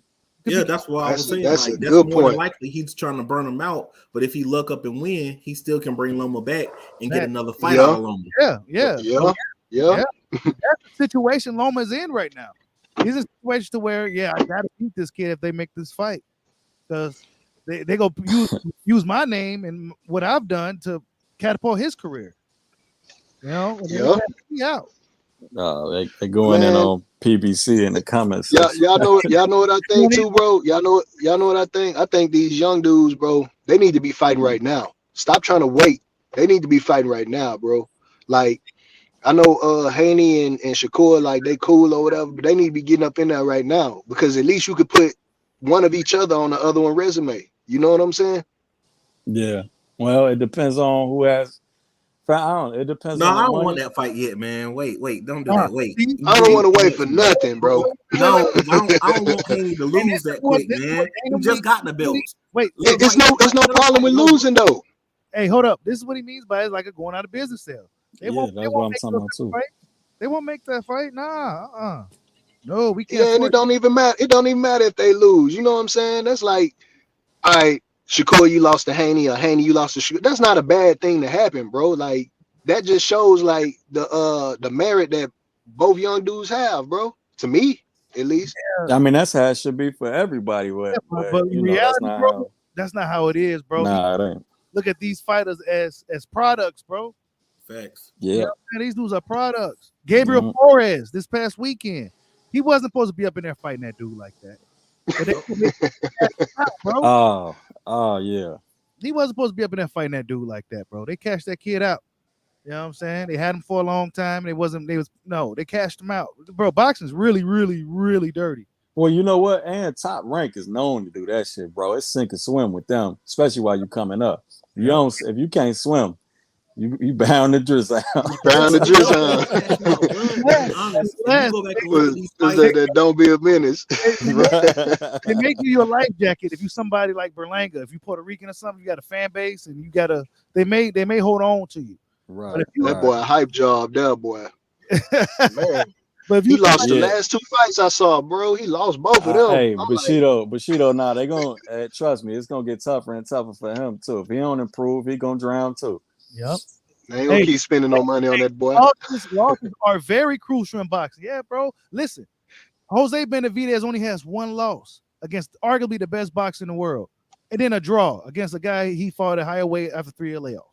Yeah, that's what I was saying. That's like, a good point. Likely he's trying to burn him out, but if he luck up and win, he still can bring Loma back and get another fight out of Loma. Yeah. That's the situation Loma's in right now. He's in a situation to where, I gotta beat this kid if they make this fight, because they go use my name and what I've done to catapult his career. You know, out. They going in on PBC in the comments. Y'all know what I think too, bro. Y'all know what I think. I think these young dudes, bro, they need to be fighting right now. Stop trying to wait. They need to be fighting right now, bro. Like, I know Haney and Shakur, like, they cool or whatever, but they need to be getting up in there right now, because at least you could put one of each other on the other one resume. You know what I'm saying? Yeah. Well, it depends on who has. It depends. No, on I don't want that fight yet, man. Wait, don't do that. Wait, I don't want to wait for nothing, bro. No, I don't want Haney to lose that quick, man. He just got the belts. Wait, there's no problem with losing though. Hey, hold up. This is what he means by it's like a going out of business sale. They won't make that fight. Nah, no, we can't. Yeah, and it don't even matter. It don't even matter if they lose. You know what I'm saying? That's like, all right, Shakur, you lost to Haney, or Haney, you lost to Shakur. That's not a bad thing to happen, bro. Like, that just shows like the merit that both young dudes have, bro. To me, at least. I mean, that's how it should be for everybody. But in reality, that's not how it is, bro. Nah, it ain't. Look at these fighters as products, bro. Facts. Yeah. You know, these dudes are products. Gabriel Flores this past weekend, he wasn't supposed to be up in there fighting that dude like that. Bro. Oh, yeah. He wasn't supposed to be up in there fighting that dude like that, bro. They cashed that kid out. You know what I'm saying? They had him for a long time. They cashed him out. Bro, boxing's really, really, really dirty. Well, you know what? And Top Rank is known to do that shit, bro. It's sink and swim with them, especially while you coming up. If you can't swim, You bound to drizzle. Bound to drizzle. Honest, if you go back and look at these fights, that don't be a menace. They make you a life jacket if you somebody like Berlanga. If you Puerto Rican or something, you got a fan base and you gotta. They may hold on to you. Right. But if you, That boy a hype job, that boy. Man. but if He you lost the Yeah. last 2 fights I saw, bro. He lost both of them. Hey, I'm like, Bushido, nah, they gonna trust me. It's gonna get tougher and tougher for him too. If he don't improve, he gonna drown too. yep. they ain't gonna keep spending no money on that boy. Losses are very crucial in boxing. Yeah, bro. Listen, Jose Benavidez only has 1 loss against arguably the best boxer in the world, and then a draw against a guy he fought at higher weight after 3-year layoff.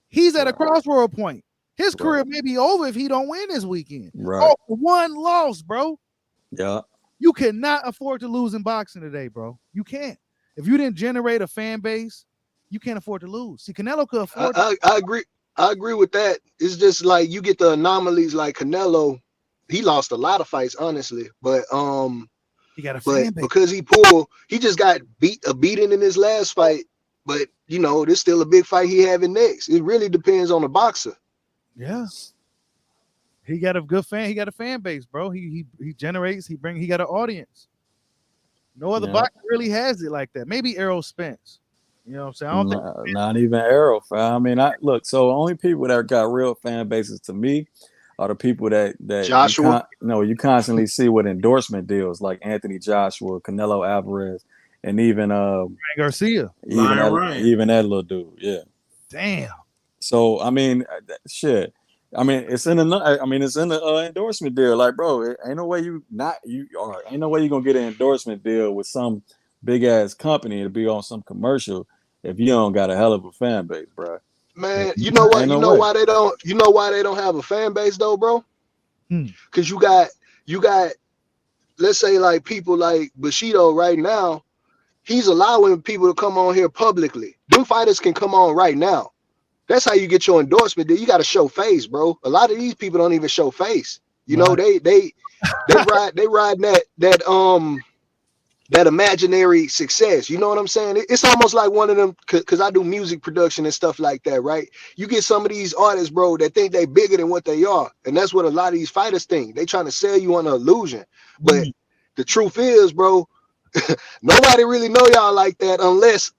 He's at a crossroad point. His career may be over if he don't win this weekend. Right. Oh, 1 loss, bro. Yeah. You cannot afford to lose in boxing today, bro. You can't. If you didn't generate a fan base, you can't afford to lose. See, Canelo could afford. I agree. I agree with that. It's just like you get the anomalies like Canelo. He lost a lot of fights, honestly, but he got a fan base because he just got beaten in his last fight. But you know, there's still a big fight he having next. It really depends on the boxer. Yeah. He got a good fan. He got a fan base, bro. He generates. He got an audience. No other boxer really has it like that. Maybe Errol Spence. You know what I'm saying? I don't think Not even Arrow. I mean, so only people that got real fan bases to me are the people that Joshua. You constantly see with endorsement deals like Anthony Joshua, Canelo Alvarez, and even Garcia. Even that little dude. Yeah. Damn. So I mean, shit. I mean, it's in the endorsement deal. Like, bro, ain't no way you're gonna get an endorsement deal with some big ass company to be on some commercial if you don't got a hell of a fan base, bro. Man, you know what? You know why they don't have a fan base though, bro? Because you got, let's say like people like Bushido right now. He's allowing people to come on here publicly. Them fighters can come on right now. That's how you get your endorsement. You got to show face, bro. A lot of these people don't even show face. You know, they ride that imaginary success. You know what I'm saying? It's almost like one of them, because I do music production and stuff like that, right? You get some of these artists, bro, that think they bigger than what they are. And that's what a lot of these fighters think. They trying to sell you on an illusion. But the truth is, bro, nobody really know y'all like that unless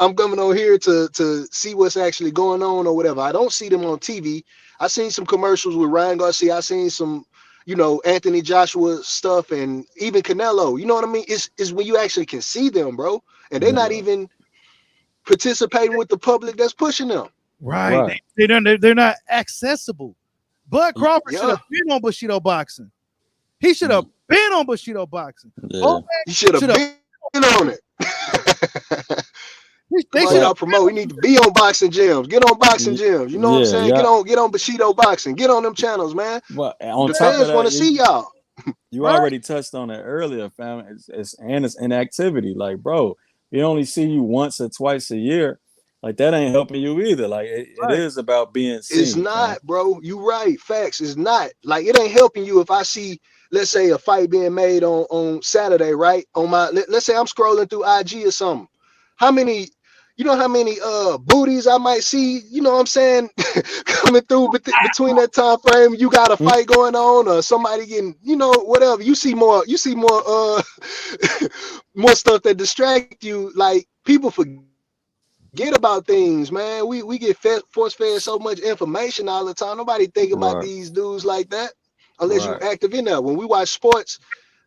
I'm coming on here to see what's actually going on or whatever. I don't see them on TV. I seen some commercials with Ryan Garcia. I seen some, you know, Anthony Joshua stuff and even Canelo. You know what I mean? It's when you actually can see them, bro. And they're not even participating with the public that's pushing them. Right. They're not accessible. Bud Crawford should have been on Bushido boxing. He should have been on Bushido boxing. Yeah. He should have been on it. They should promote. We need to be on boxing gyms. Get on boxing gyms. You know what I'm saying? Yeah. Get on Bushido boxing. Get on them channels, man. But on the top fans of that, want to see y'all. You already touched on it earlier, fam. It's inactivity. Like, bro, we only see you once or twice a year. Like, that ain't helping you either. Like, it is about being seen. It's not, bro. You right. Facts. It's not. Like, it ain't helping you if I see, let's say, a fight being made on Saturday, right? On my, let's say I'm scrolling through IG or something. How many booties I might see, you know what I'm saying, coming through between that time frame. You got a fight going on or somebody getting, you know, whatever. You see more more stuff that distract you. Like, people forget about things, man. We get force fed so much information all the time. Nobody think about these dudes like that unless you're active in there. When we watch sports,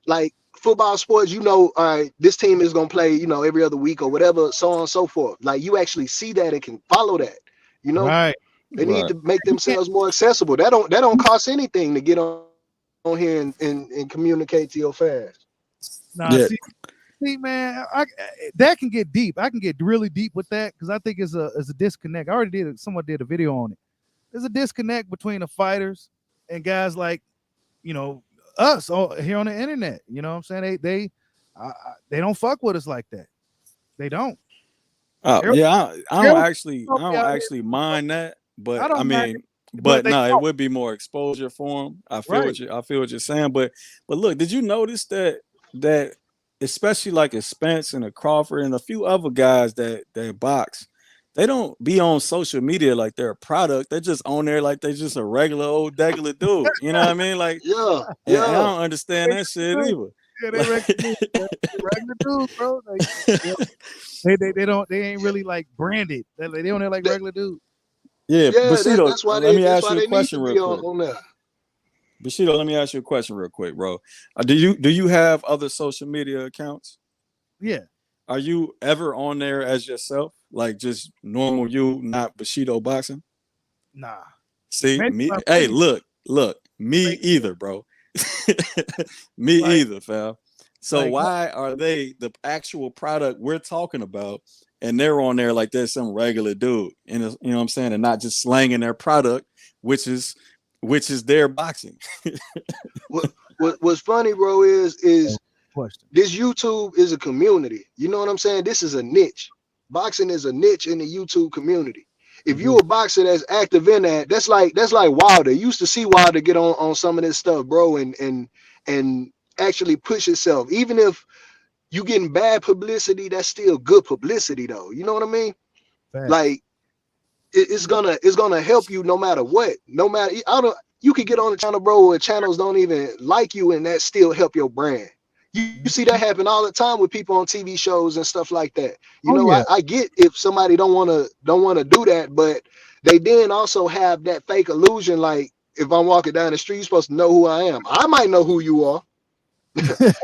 like football sports, you know, all right, this team is gonna play, you know, every other week or whatever, so on and so forth. Like, you actually see that and can follow that. You know, they need to make themselves more accessible. That don't cost anything to get on here and communicate to your fans. See, man, that can get deep. I can get really deep with that because I think it's a disconnect. I already did. Someone did a video on it. There's a disconnect between the fighters and guys like, you know, us here on the internet. You know what I'm saying? They don't fuck with us like that. They don't. I don't actually mind that, but I mean, but no, it would be more exposure for them. I feel what you're saying, but look, did you notice that especially like a Spence and a Crawford and a few other guys that box, they don't be on social media like they're a product. They're just on there like they just a regular old degular dude. You know what I mean? Like, Yeah, and I yeah. don't understand that shit either. Yeah, they regular dudes, man. They regular dudes, bro. Like, they ain't really like branded. They don't have like That- regular dudes. Yeah, yeah, Bushido, that's why let me that's ask why you a they need to question real be quick. on there. Bushido, let me ask you a question real quick, bro. Do you have other social media accounts? Yeah, Are you ever on there as yourself, like just normal you, not Bushido boxing? nah. See Maybe me. my Hey, face, look, me like, either, bro. Me like, either, fam. So like, why are they the actual product we're talking about, and they're on there like they're some regular dude, and you know what I'm saying, and not just slanging their product, which is their boxing. What's funny, bro, oh, is question. this YouTube is a community. You know what I'm saying? This is a niche. Boxing is a niche in the YouTube community. If It you is. a boxer that's active in that, that's like Wilder. You used to see Wilder get on some of this stuff, bro, and actually push itself. Even if you getting bad publicity, that's still good publicity though. You know what I mean? Facts. Like it's gonna help you no matter what. No matter I don't you could get on the channel, bro, where channels don't even like you and that still help your brand. You see that Mhm. happen all the time with people on TV shows and stuff like that. You Oh know, yeah. I get if somebody don't wanna do that, but they then also have that fake illusion like if I'm walking down the street, you're supposed to know who I am. I might know who you are.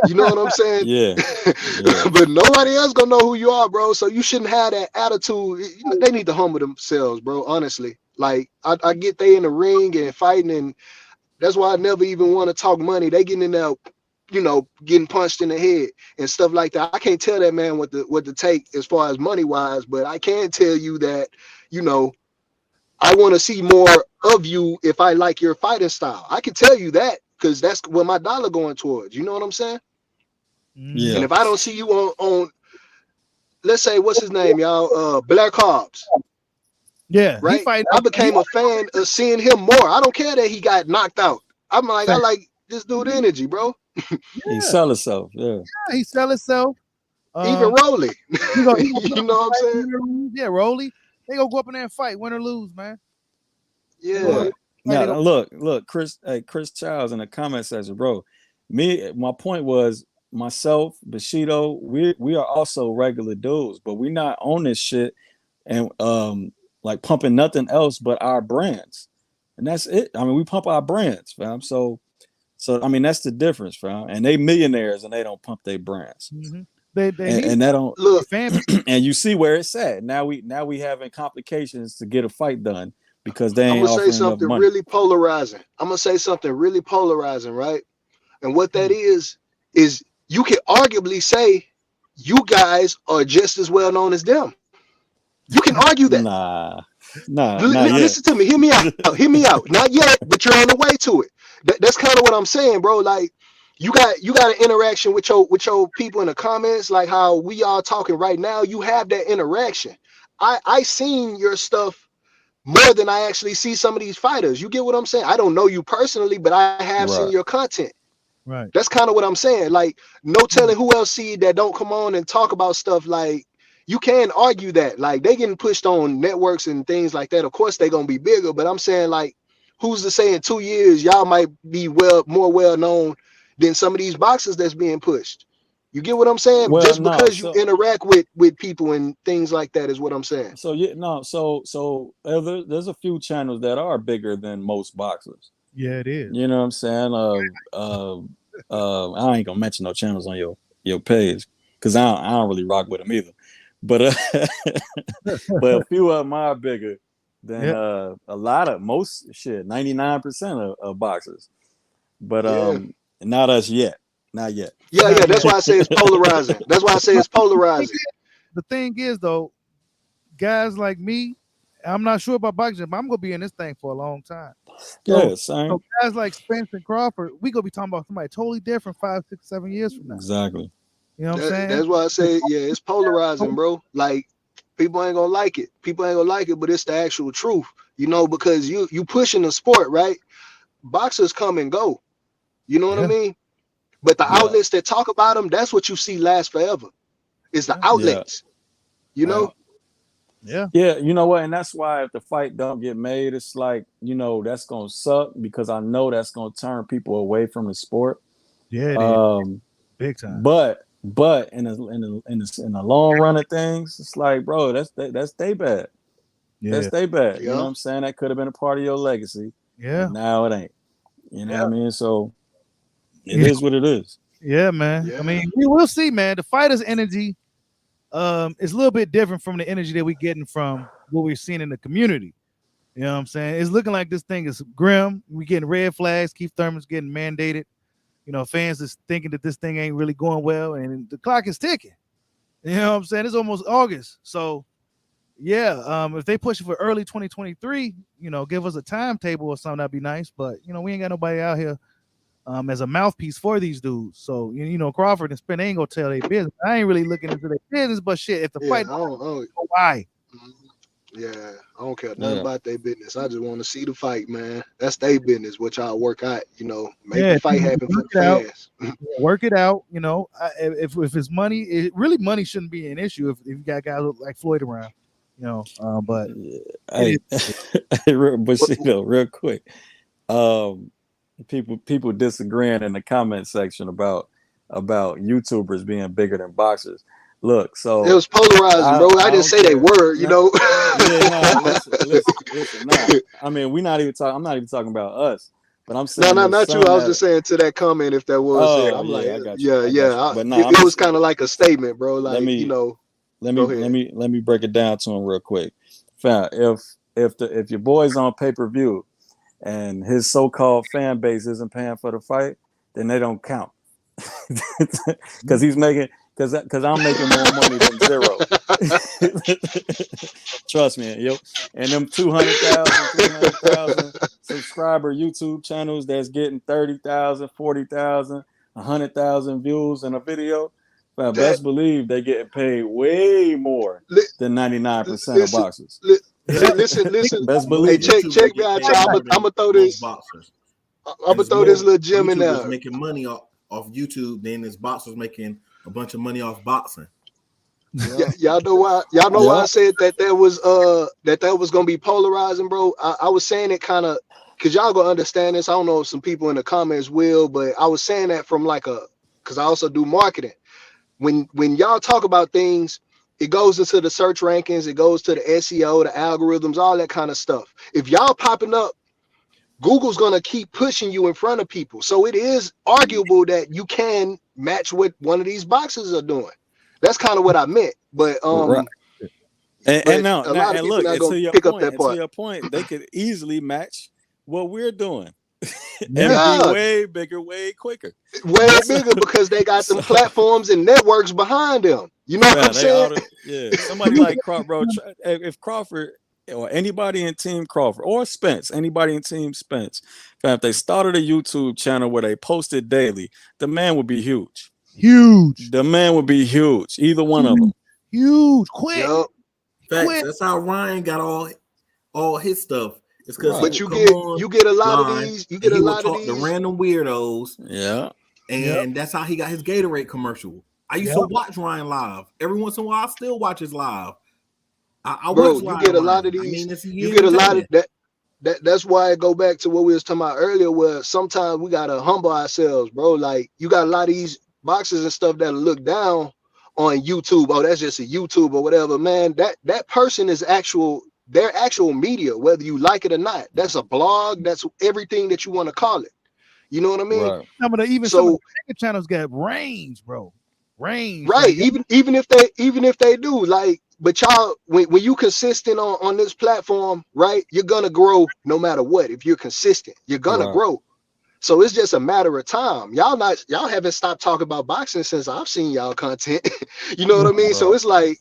You know what I'm saying? Yeah, yeah, But nobody else gonna know who you are, bro. So you shouldn't have that attitude. You know, they need to humble themselves, bro. Honestly, like I get they in the ring and fighting, and that's why I never even want to talk money. They getting in there, getting punched in the head and stuff like that. I can't tell that man what to take as far as money wise, but I can tell you that, you know, I want to see more of you if I like your fighting style. I can tell you that because that's what my dollar going towards. You know what I'm saying? Hmm. And yeah. if I don't see you on let's say what's his name, y'all, Black Hobbs, Yeah, he right? fighting. I He became a fan of seeing him more. I don't care that he got knocked out. I'm like, I fact. like this dude energy, bro. He Yeah, sell himself. Yeah, he sell himself. Even Um, Rolly. he gonna put You up know a what I'm fight, saying? win or lose. Yeah, Rolly. They gonna go up in there and fight, win or lose, man. They gonna go up Yeah. right. and fight. They Now gonna look, Chris. Hey, Chris Childs in the comment section, bro. My point was myself, Bushido. We are also regular dudes, but we not on this shit and like pumping nothing else but our brands, and that's it. I mean, we pump our brands, fam. So I mean, that's the difference, fam. And they millionaires and they don't pump their brands, hmm they need and that don't. their Look, fan base. And you see where it's at. Now we having complications to get a fight done because they I'm ain't gonna say offering enough something money. really polarizing. I'm gonna say something really polarizing, right? And what that Hmm. is you can arguably say you guys are just as well known as them. You can argue that. Nah, not yet. Listen to me. Hear me out. Hear me out. Not yet, but you're on the way to it. That's kind of what I'm saying, bro. Like you got an interaction with your people in the comments, like how we are talking right now. You have that interaction. I seen your stuff more than I actually see some of these fighters. You get what I'm saying? I don't know you personally, but I have seen Right. your content. Right. That's kind of what I'm saying. Like, no Hmm. telling who else see that don't come on and talk about stuff. Like, you can argue that. Like, they getting pushed on networks and things like that. Of course, they gonna be bigger. But I'm saying, like, who's to say in 2 years y'all might be more well known than some of these boxers that's being pushed? You get what I'm saying? Well, Just no. because you So interact with people and things like that is what I'm saying. so yeah, no. So there's a few channels that are bigger than most boxers. Yeah, it is. You know what I'm saying? I ain't gonna mention no channels on your page because I don't really rock with them either. But but a few of them are bigger than Yep. a lot of most shit. 99% of boxers. But Yeah. not us yet. Not yet. Yeah, Not yeah. yet. That's why I say it's polarizing. That's why I say But it's polarizing. the thing is, though, guys like me, I'm not sure about boxing, but I'm gonna be in this thing for a long time. So, Yeah, same. so guys like Spence and Crawford, we gonna be talking about somebody totally different 5, 6, 7 years from now. Exactly. You know what I'm saying? That's why I say, yeah, it's polarizing, bro. Like, people ain't gonna like it. People ain't gonna like it, but it's the actual truth, because you pushing the sport, right? Boxers come and go. You know what I Yeah, mean? But the Yeah. outlets that talk about them, that's what you see last forever. It's the yeah. Yeah. outlets, you Right. know? Yeah. Yeah, you know what, and that's why if the fight don't get made, it's like, that's gonna suck because I know that's gonna turn people away from the sport. Yeah, it is. Um, Big time. but in the long run of things, it's like, bro, that's they bad. That's Yeah. they bad. You know Yeah. what I'm saying? That could have been a part of your legacy, but Yeah. now it ain't. You know Yeah. what I mean? So it Yeah. is what it is. Yeah, man. I Yeah. mean, we will see, man. The fighters' energy is a little bit different from the energy that we're getting from what we're seeing in the community. You know what I'm saying? It's looking like this thing is grim. We're getting red flags. Keith Thurman's getting mandated. Fans is thinking that this thing ain't really going well, and the clock is ticking. You know what I'm saying? It's almost August. So, yeah, if they push it for early 2023, give us a timetable or something, that'd be nice. But, we ain't got nobody out here as a mouthpiece for these dudes. So, Crawford and Spence ain't gonna tell their business. I ain't really looking into their business, but shit, if the Yeah. fight, I don't. why? Yeah, I don't care nothing Yeah. about their business. I just want to see the fight, man. That's their business, what y'all work out. Make Yeah, the fight happen for work the it out. fans. Work it out. If it's money, money shouldn't be an issue if you got guys like Floyd around. But Hey, but What- real quick, um, people disagreeing in the comment section about YouTubers being bigger than boxers. Look, It so was polarizing, bro. I I didn't don't say they care. were, No, yeah, no, listen. Nah, I mean, we not even talking. I'm not even talking about us, but I'm No, saying no, there's not you. some I was that. just saying to that comment if that was there. Oh I'm like, yeah, I got you. yeah, I got yeah. you. But It, nah, it was kind of like a statement, bro. let Like, me go ahead. let me break it down to him real quick. Fam, if your boy's on pay per view and his so-called fan base isn't paying for the fight, then they don't count. Because he's making because I'm making more money than zero. Trust me, yo. And them 200,000, 300,000 subscriber YouTube channels that's getting 30,000, 40,000, 100,000 views in a video, that best believe they getting paid way more li- than 99% of listen, boxers. li- yeah, listen. Best Hey, believe Most it. check YouTubers me get out, paid y'all. more I'm than gonna throw most this. boxers, I'm and gonna it's throw this more little gem in YouTubers there. making money off YouTube than it's boxers making a bunch of money off boxing. Yeah, Yeah. y'all know why. Y'all know why I Yeah. said that was gonna be polarizing, bro. I was saying it kind of because y'all gonna understand this. I don't know if some people in the comments will, but I was saying that from like because I also do marketing. When y'all talk about things, it goes into the search rankings, it goes to the SEO, the algorithms, all that kind of stuff. If y'all popping up, Google's gonna keep pushing you in front of people. So it is arguable that you can match what one of these boxes are doing. That's kind of what I meant. But Right. And now, a lot of and people look, not and gonna to your pick up point, that part. they could easily match what we're doing yeah, and be Yeah, way bigger, way quicker. way So, bigger because they got them so platforms and networks behind them. You know what I'm man, they saying? ought to, yeah. Somebody like Crawford, bro. If Crawford or anybody in Team Crawford or Spence, anybody in Team Spence, fam, if they started a YouTube channel where they posted daily, the man would be huge. huge, The man would be huge. Either one of them. huge, quick, Yep. Facts. quick. That's how Ryan got all his stuff. It's because he Right. But would you come on get a lot of live these. You and get a he would lot of talk to these. random weirdos, Yeah. Yep, and that's how he got his Gatorade commercial. I used to yep, watch Ryan live. Every once in a while, I still watch his live. I Bro, watch you live get a lot Ryan. of I these. mean, You he get a lot of entertaining. that's why I go back to what we was talking about earlier, where sometimes we gotta humble ourselves, bro. Like you got a lot of these boxes and stuff that look down on YouTube. Oh, that's just a YouTube or whatever, man. That person is their actual media, whether you like it or not. That's a blog. That's everything that you want to call it. You know what I mean? Right. some of the So bigger channels got range, bro. Range, right, like even if they do, like, but y'all, when you consistent on this platform, right, you're gonna grow no matter what. If you're consistent, you're gonna Right. grow. So it's just a matter of time. Y'all haven't stopped talking about boxing since I've seen y'all content. You know what I mean? So Right. it's like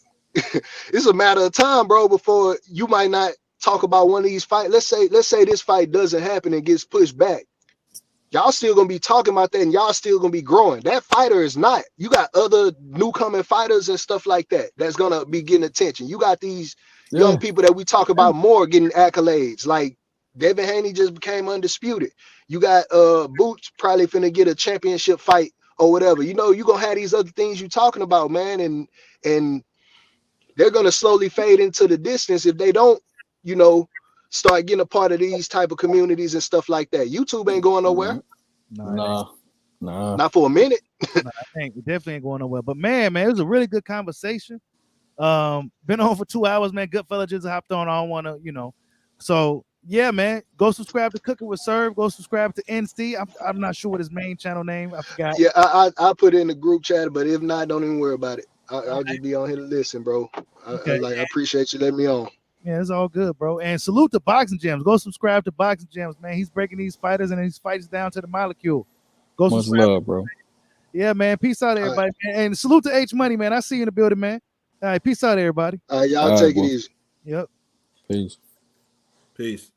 it's a matter of time, bro, before you might not talk about one of these fights. Let's say this fight doesn't happen and gets pushed back. Y'all still gonna be talking about that and y'all still gonna be growing. That fighter is not. You got other newcoming fighters and stuff like that that's gonna be getting attention. You got these young Yeah. people that we talk about more getting accolades. Like Devin Haney just became undisputed. You got Boots probably finna get a championship fight or whatever. You know, you gonna have these other things you talking about, man, and they're gonna slowly fade into the distance if they don't, you know, start getting a part of these type of communities and stuff like that. YouTube ain't going nowhere, No, it ain't. Nah. not for a minute. No, it definitely ain't going nowhere. But man, it was a really good conversation. Been on for 2 hours, man. Good fella just hopped on. I don't want to, So yeah, man. Go subscribe to Cooking with Serve. Go subscribe to NC. I'm not sure what his main channel name. I forgot. Yeah, I put it in the group chat, but if not, don't even worry about it. I'll just be on here to listen, bro. I appreciate you letting me on. Yeah, it's all good, bro. And salute to Boxing Gems. Go subscribe to Boxing Gems, man. He's breaking these fighters and these fights down to the molecule. Go Much subscribe. love, bro. Yeah, man. Peace out, everybody. Man. And salute to H Money, man. I see you in the building, man. All right, peace out, everybody. Y'all take it easy. Yep. Peace. Peace.